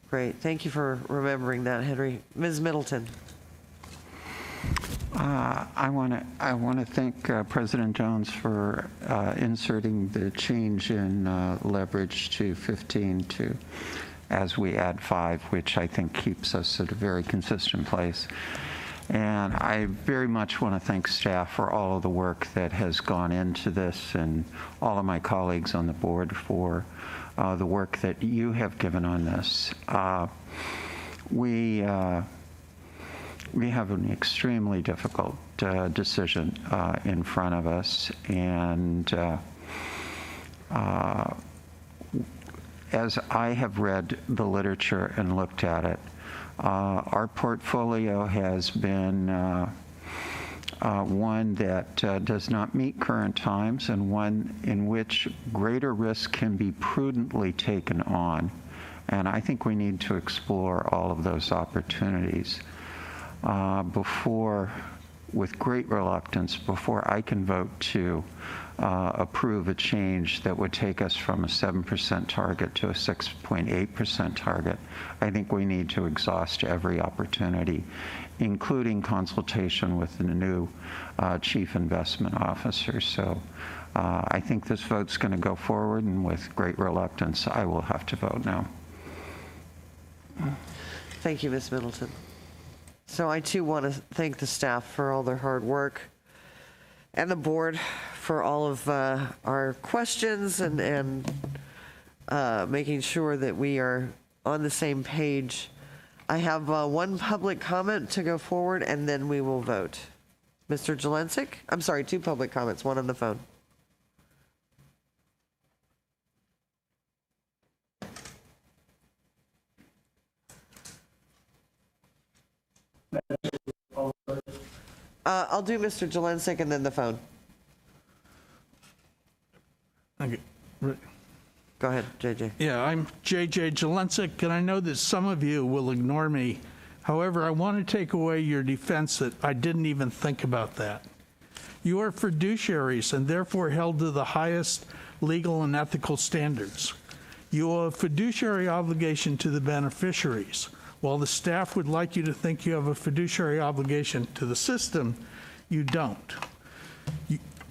Great. Thank you for remembering that, Henry. Ms. Middleton. I want to thank President Jones for inserting the change in leverage to 15 to as we add 5, which I think keeps us at a very consistent place. And I very much want to thank staff for all of the work that has gone into this and all of my colleagues on the board for the work that you have given on this. We have an extremely difficult decision in front of us, and as I have read the literature and looked at it, Our portfolio has been one that does not meet current times and one in which greater risk can be prudently taken on. And I think we need to explore all of those opportunities with great reluctance, before I can vote to approve a change that would take us from a 7% target to a 6.8% target. I think we need to exhaust every opportunity, including consultation with the new Chief Investment Officer. So I think this vote's going to go forward, and with great reluctance, I will have to vote no. Thank you, Ms. Middleton. So I too want to thank the staff for all their hard work, and the board for all of our questions and making sure that we are on the same page. I have one public comment to go forward, and then we will vote. Mr. Jelensik? I'm sorry, two public comments, one on the phone. I'll do Mr. Jelensik and then the phone. Okay. Go ahead, JJ. Yeah, I'm JJ Jelensik, and I know that some of you will ignore me. However, I want to take away your defense that I didn't even think about that. You are fiduciaries and therefore held to the highest legal and ethical standards. You owe a fiduciary obligation to the beneficiaries. While the staff would like you to think you have a fiduciary obligation to the system, you don't.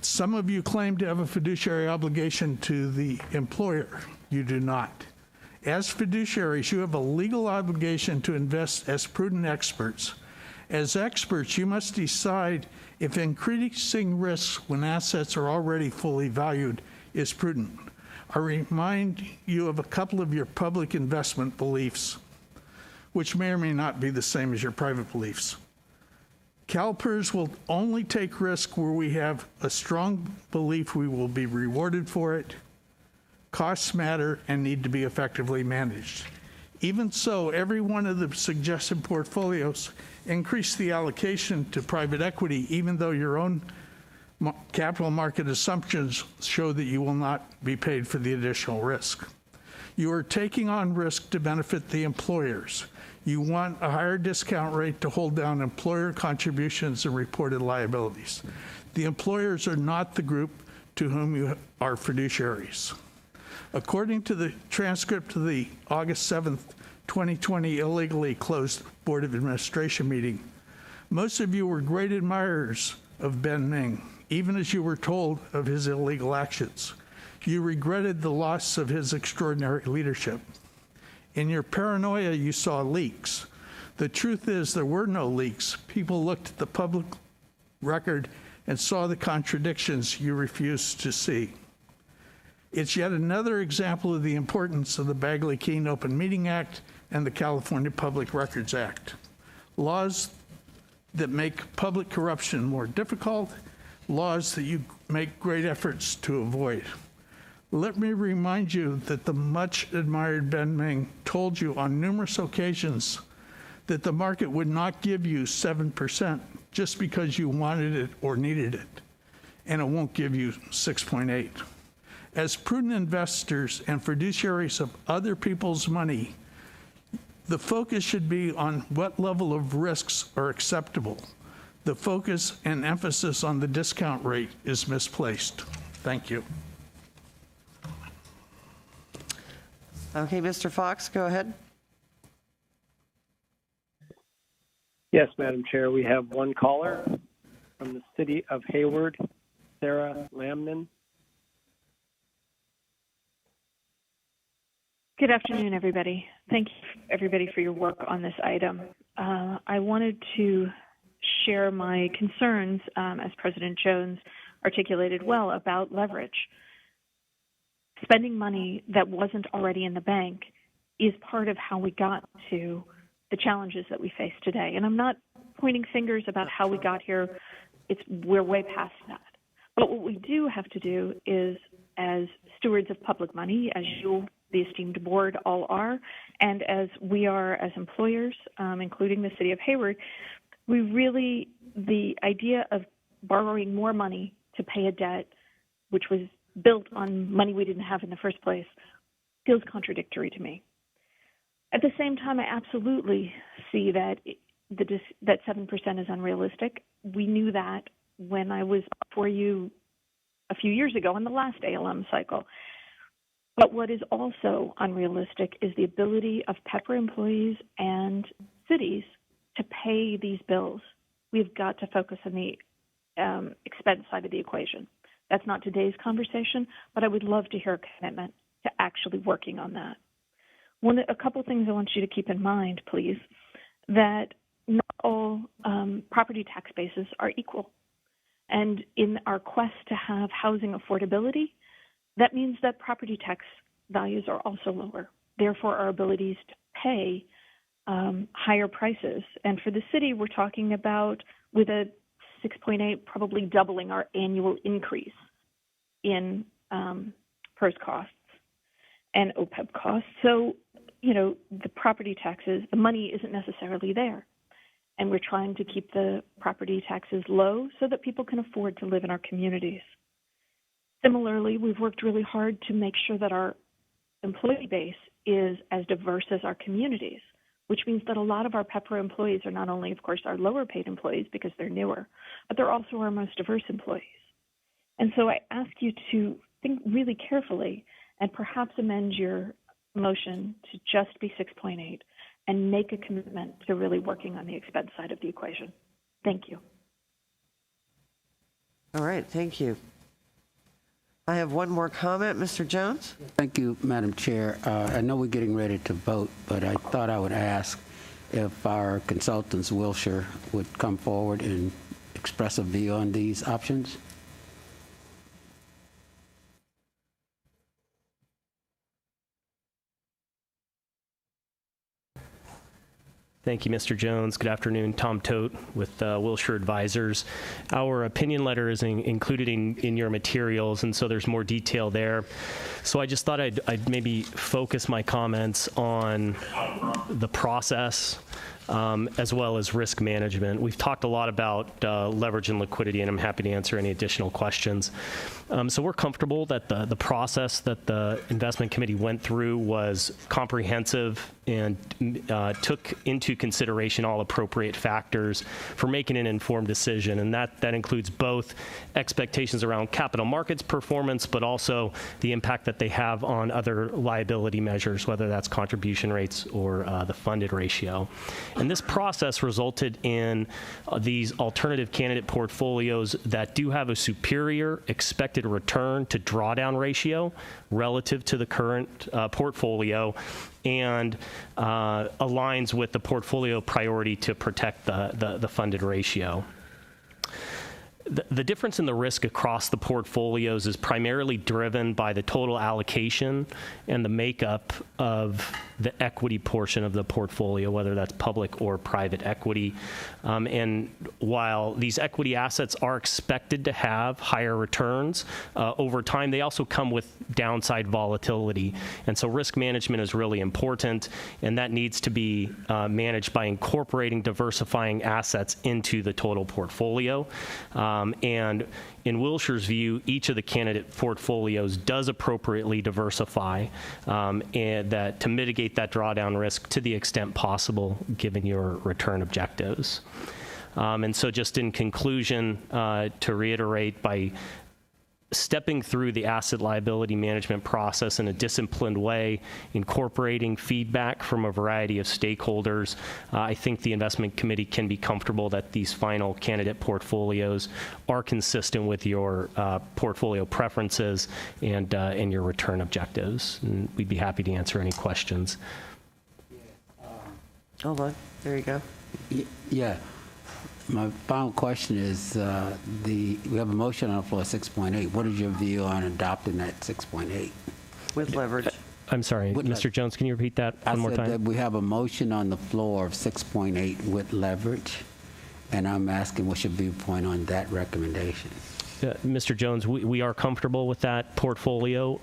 Some of you claim to have a fiduciary obligation to the employer. You do not. As fiduciaries, you have a legal obligation to invest as prudent experts. As experts, you must decide if increasing risks when assets are already fully valued is prudent. I remind you of a couple of your public investment beliefs, which may or may not be the same as your private beliefs. CalPERS will only take risk where we have a strong belief we will be rewarded for it. Costs matter and need to be effectively managed. Even so, every one of the suggested portfolios increase the allocation to private equity, even though your own capital market assumptions show that you will not be paid for the additional risk. You are taking on risk to benefit the employers. You want a higher discount rate to hold down employer contributions and reported liabilities. The employers are not the group to whom you are fiduciaries. According to the transcript of the August 7th, 2020 illegally closed Board of Administration meeting, most of you were great admirers of Ben Ming, even as you were told of his illegal actions. You regretted the loss of his extraordinary leadership. In your paranoia, you saw leaks. The truth is there were no leaks. People looked at the public record and saw the contradictions you refused to see. It's yet another example of the importance of the Bagley-Keene Open Meeting Act and the California Public Records Act. Laws that make public corruption more difficult, laws that you make great efforts to avoid. Let me remind you that the much admired Ben Ming told you on numerous occasions that the market would not give you 7% just because you wanted it or needed it, and it won't give you 6.8. As prudent investors and fiduciaries of other people's money, the focus should be on what level of risks are acceptable. The focus and emphasis on the discount rate is misplaced. Thank you. Okay, Mr. Fox, go ahead. Yes, Madam Chair, we have one caller from the city of Hayward, Sarah Lamnan. Good afternoon, everybody. Thank you, everybody, for your work on this item. I wanted to share my concerns, as President Jones articulated well, about leverage. Spending money that wasn't already in the bank is part of how we got to the challenges that we face today. And I'm not pointing fingers about how we got here. We're way past that. But what we do have to do is, as stewards of public money, as you the esteemed board all are, and as we are as employers, including the City of Hayward, the idea of borrowing more money to pay a debt, which was built on money we didn't have in the first place, feels contradictory to me. At the same time, I absolutely see that that 7% is unrealistic. We knew that when I was before you a few years ago in the last ALM cycle. But what is also unrealistic is the ability of PEPR employees and cities to pay these bills. We've got to focus on the expense side of the equation. That's not today's conversation, but I would love to hear a commitment to actually working on that. A couple things I want you to keep in mind, please, that not all property tax bases are equal. And in our quest to have housing affordability, that means that property tax values are also lower. Therefore, our abilities to pay higher prices. And for the city, we're talking about, with a 6.8, probably doubling our annual increase in PERS costs and OPEB costs. So, the property taxes, the money isn't necessarily there. And we're trying to keep the property taxes low so that people can afford to live in our communities. Similarly, we've worked really hard to make sure that our employee base is as diverse as our communities, which means that a lot of our PEPR employees are not only, of course, our lower paid employees because they're newer, but they're also our most diverse employees. And so I ask you to think really carefully and perhaps amend your motion to just be 6.8 and make a commitment to really working on the expense side of the equation. Thank you. All right, thank you. I have one more comment, Mr. Jones. Thank you, Madam Chair. I know we're getting ready to vote, but I thought I would ask if our consultants, Wilshire, would come forward and express a view on these options. Thank you, Mr. Jones. Good afternoon. Tom Tote with Wilshire Advisors. Our opinion letter is included in your materials, and so there's more detail there. So I just thought I'd maybe focus my comments on the process as well as risk management. We've talked a lot about leverage and liquidity, and I'm happy to answer any additional questions. So we're comfortable that the process that the investment committee went through was comprehensive and took into consideration all appropriate factors for making an informed decision. And that includes both expectations around capital markets performance, but also the impact that they have on other liability measures, whether that's contribution rates or the funded ratio. And this process resulted in these alternative candidate portfolios that do have a superior expected return to drawdown ratio relative to the current portfolio, and aligns with the portfolio priority to protect the funded ratio. The difference in the risk across the portfolios is primarily driven by the total allocation and the makeup of the equity portion of the portfolio, whether that's public or private equity. And while these equity assets are expected to have higher returns over time, they also come with downside volatility. And so risk management is really important, and that needs to be managed by incorporating diversifying assets into the total portfolio. And in Wilshire's view, each of the candidate portfolios does appropriately diversify and that to mitigate that drawdown risk to the extent possible, given your return objectives. And so just in conclusion, to reiterate, by stepping through the asset liability management process in a disciplined way, incorporating feedback from a variety of stakeholders, I think the investment committee can be comfortable that these final candidate portfolios are consistent with your portfolio preferences and your return objectives. And we'd be happy to answer any questions. Hold on, there you go. Yeah. My final question is, we have a motion on the floor, 6.8. What is your view on adopting that 6.8? With leverage. I'm sorry, Mr. Jones, can you repeat that one more time? I said that we have a motion on the floor of 6.8 with leverage, and I'm asking what's your viewpoint on that recommendation? Mr. Jones, we are comfortable with that portfolio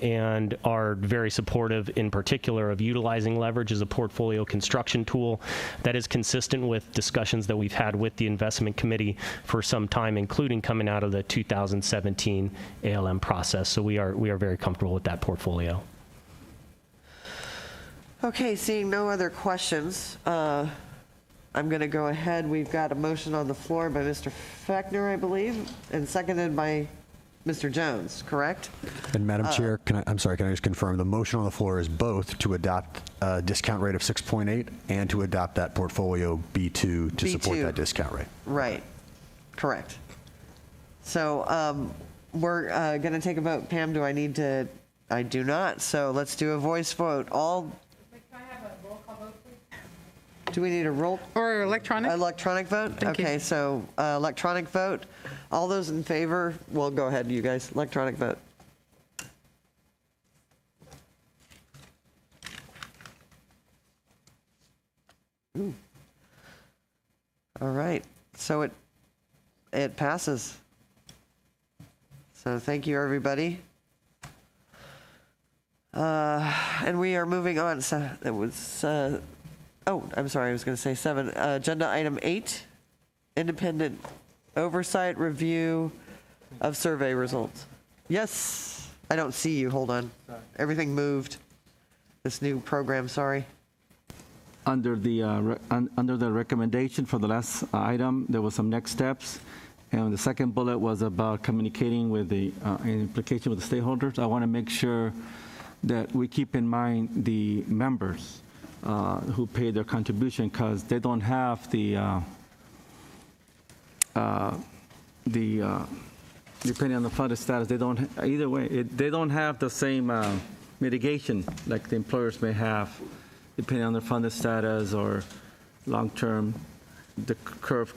and are very supportive, in particular, of utilizing leverage as a portfolio construction tool that is consistent with discussions that we've had with the investment committee for some time, including coming out of the 2017 ALM process. So we are very comfortable with that portfolio. Okay, seeing no other questions, I'm going to go ahead. We've got a motion on the floor by Mr. Fechner, I believe, and seconded by Mr. Jones, correct? And Madam Chair, can I just confirm, the motion on the floor is both to adopt a discount rate of 6.8 and to adopt that portfolio B2 to support that discount rate. Right, correct. So we're going to take a vote. Pam, do I need to? I do not, so let's do a voice vote. Do we need a roll? Or electronic? Electronic vote? Thank you. Okay, so electronic vote. All those in favor, well, go ahead, you guys. Electronic vote. Ooh. All right, so it passes. So thank you, everybody. And we are moving on. So it was... Oh, I'm sorry, I was going to say 7. Agenda item 8, independent oversight review of survey results. Yes, I don't see you. Hold on. Everything moved. This new program, sorry. Under the recommendation for the last item, there was some next steps. And the second bullet was about communicating with the implication with the stakeholders. I want to make sure that we keep in mind the members who pay their contribution, because they don't have depending on the funded status, they don't, either way, they don't have the same mitigation like the employers may have, depending on their funded status or long-term, the curve,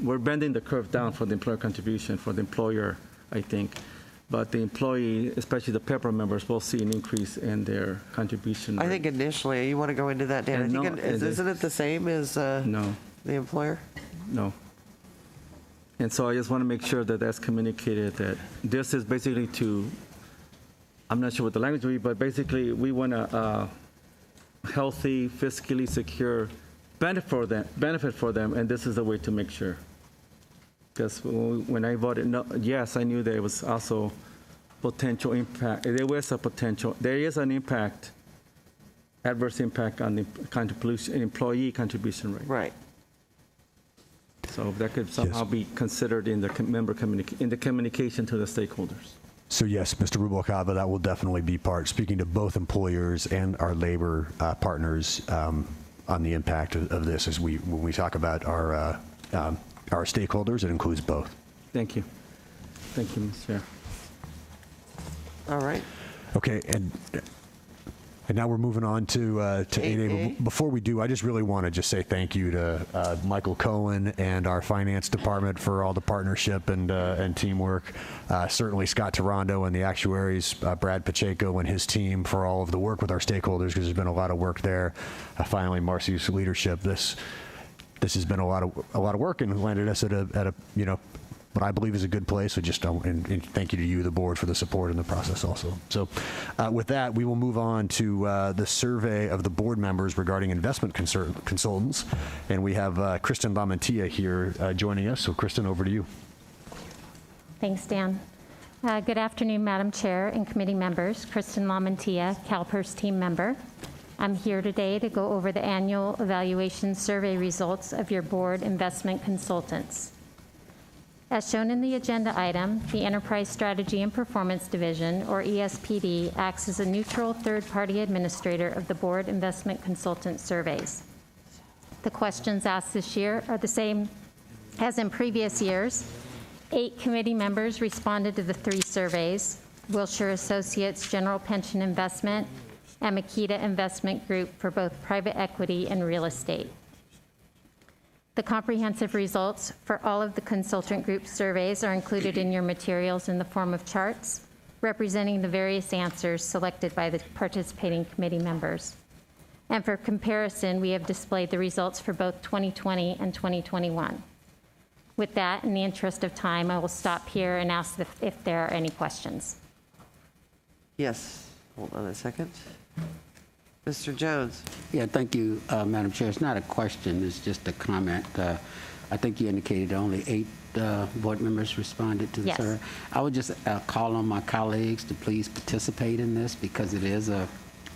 we're bending the curve down for the employer contribution for the employer, I think. But the employee, especially the PEPR members, will see an increase in their contribution rate. I think initially, you want to go into that, Dan? Isn't it the same as no. The employer? No. And so I just want to make sure that that's communicated, that this is basically to, I'm not sure what the language will be, but basically we want a healthy, fiscally secure benefit for them, and this is the way to make sure. Because when I voted no, yes, I knew there was also potential impact. There was a potential. There is an impact, adverse impact on the employee contribution rate. Right. So that could somehow be considered in the communication to the stakeholders. So yes, Mr. Rubalcaba, that will definitely be part, speaking to both employers and our labor partners on the impact of this as when we talk about our stakeholders, it includes both. Thank you. Thank you, Mr. Chair. All right. Okay, and now we're moving on to 8A. Before we do, I just really want to just say thank you to Michael Cohen and our finance department for all the partnership and teamwork. Certainly Scott Tarondo and the actuaries, Brad Pacheco and his team for all of the work with our stakeholders, because there's been a lot of work there. Finally, Marcy's leadership. This has been a lot of work and landed us at a what I believe is a good place. So and thank you to you, the board, for the support in the process also. So with that, we will move on to the survey of the board members regarding investment consultants. And we have Kristen Lamantia here joining us. So Kristen, over to you. Thanks, Dan. Good afternoon, Madam Chair and committee members. Kristen Lamantia, CalPERS team member. I'm here today to go over the annual evaluation survey results of your board investment consultants. As shown in the agenda item, the Enterprise Strategy and Performance Division, or ESPD, acts as a neutral third-party administrator of the board investment consultant surveys. The questions asked this year are the same as in previous years. 8 committee members responded to the 3 surveys: Wilshire Associates General Pension Investment and Makita Investment Group for both private equity and real estate. The comprehensive results for all of the consultant group surveys are included in your materials in the form of charts representing the various answers selected by the participating committee members. And for comparison, we have displayed the results for both 2020 and 2021. With that, in the interest of time, I will stop here and ask if there are any questions. Yes. Hold on a second. Mr. Jones. Yeah, thank you, Madam Chair. It's not a question, it's just a comment. I think you indicated only 8 board members responded to the Yes. survey. I would just call on my colleagues to please participate in this because it is a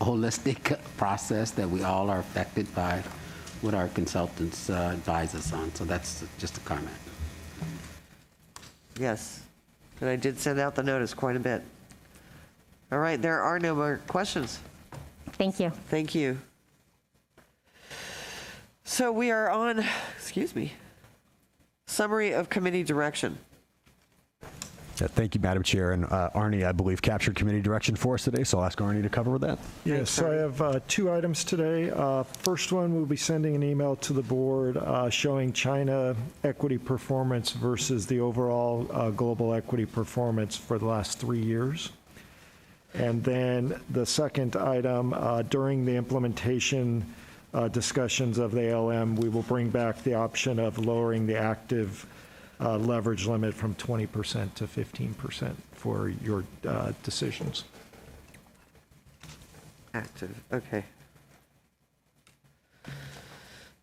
holistic process that we all are affected by what our consultants advise us on. So that's just a comment. Yes. And I did send out the notice quite a bit. All right, there are no more questions. Thank you. Thank you. So we are on, excuse me, summary of committee direction. Thank you, Madam Chair. And Arnie, I believe, captured committee direction for us today, so I'll ask Arnie to cover that. Yes, so I have 2 items today. First one, we'll be sending an email to the board showing China equity performance versus the overall global equity performance for the last 3 years. And then the second item, during the implementation discussions of the ALM, we will bring back the option of lowering the active leverage limit from 20% to 15% for your decisions. Active, okay.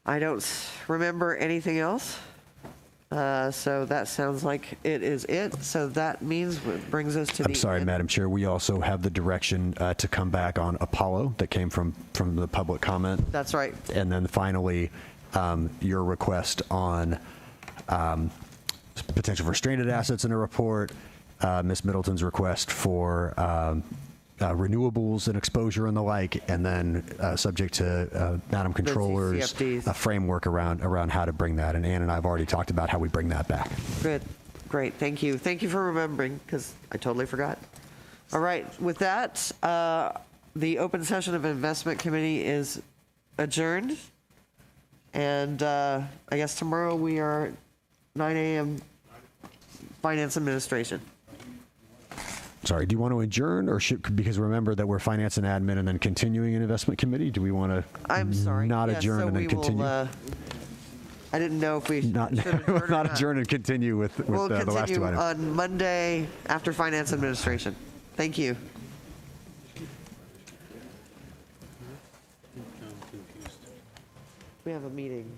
I don't remember anything else. So that sounds like it is it. So that means it brings us to the I'm sorry, end. Madam Chair. We also have the direction to come back on Apollo that came from the public comment. That's right. And then finally, your request on potential for stranded assets in a report, Ms. Middleton's request for renewables and exposure and the like, and then subject to Madam Controller's framework around how to bring that. And Ann and I have already talked about how we bring that back. Good. Great. Thank you. Thank you for remembering, because I totally forgot. All right. With that, the open session of Investment Committee is adjourned. And I guess tomorrow we are 9 a.m. Finance Administration. Sorry, do you want to adjourn, or because remember that we're Finance and Admin and then continuing in Investment Committee? Do we want to I'm sorry. not Yes, adjourn so and then we continue? will, I didn't know if we not adjourn and continue with we'll the last 2 continue items. on Monday after Finance Administration. Thank you. We have a meeting.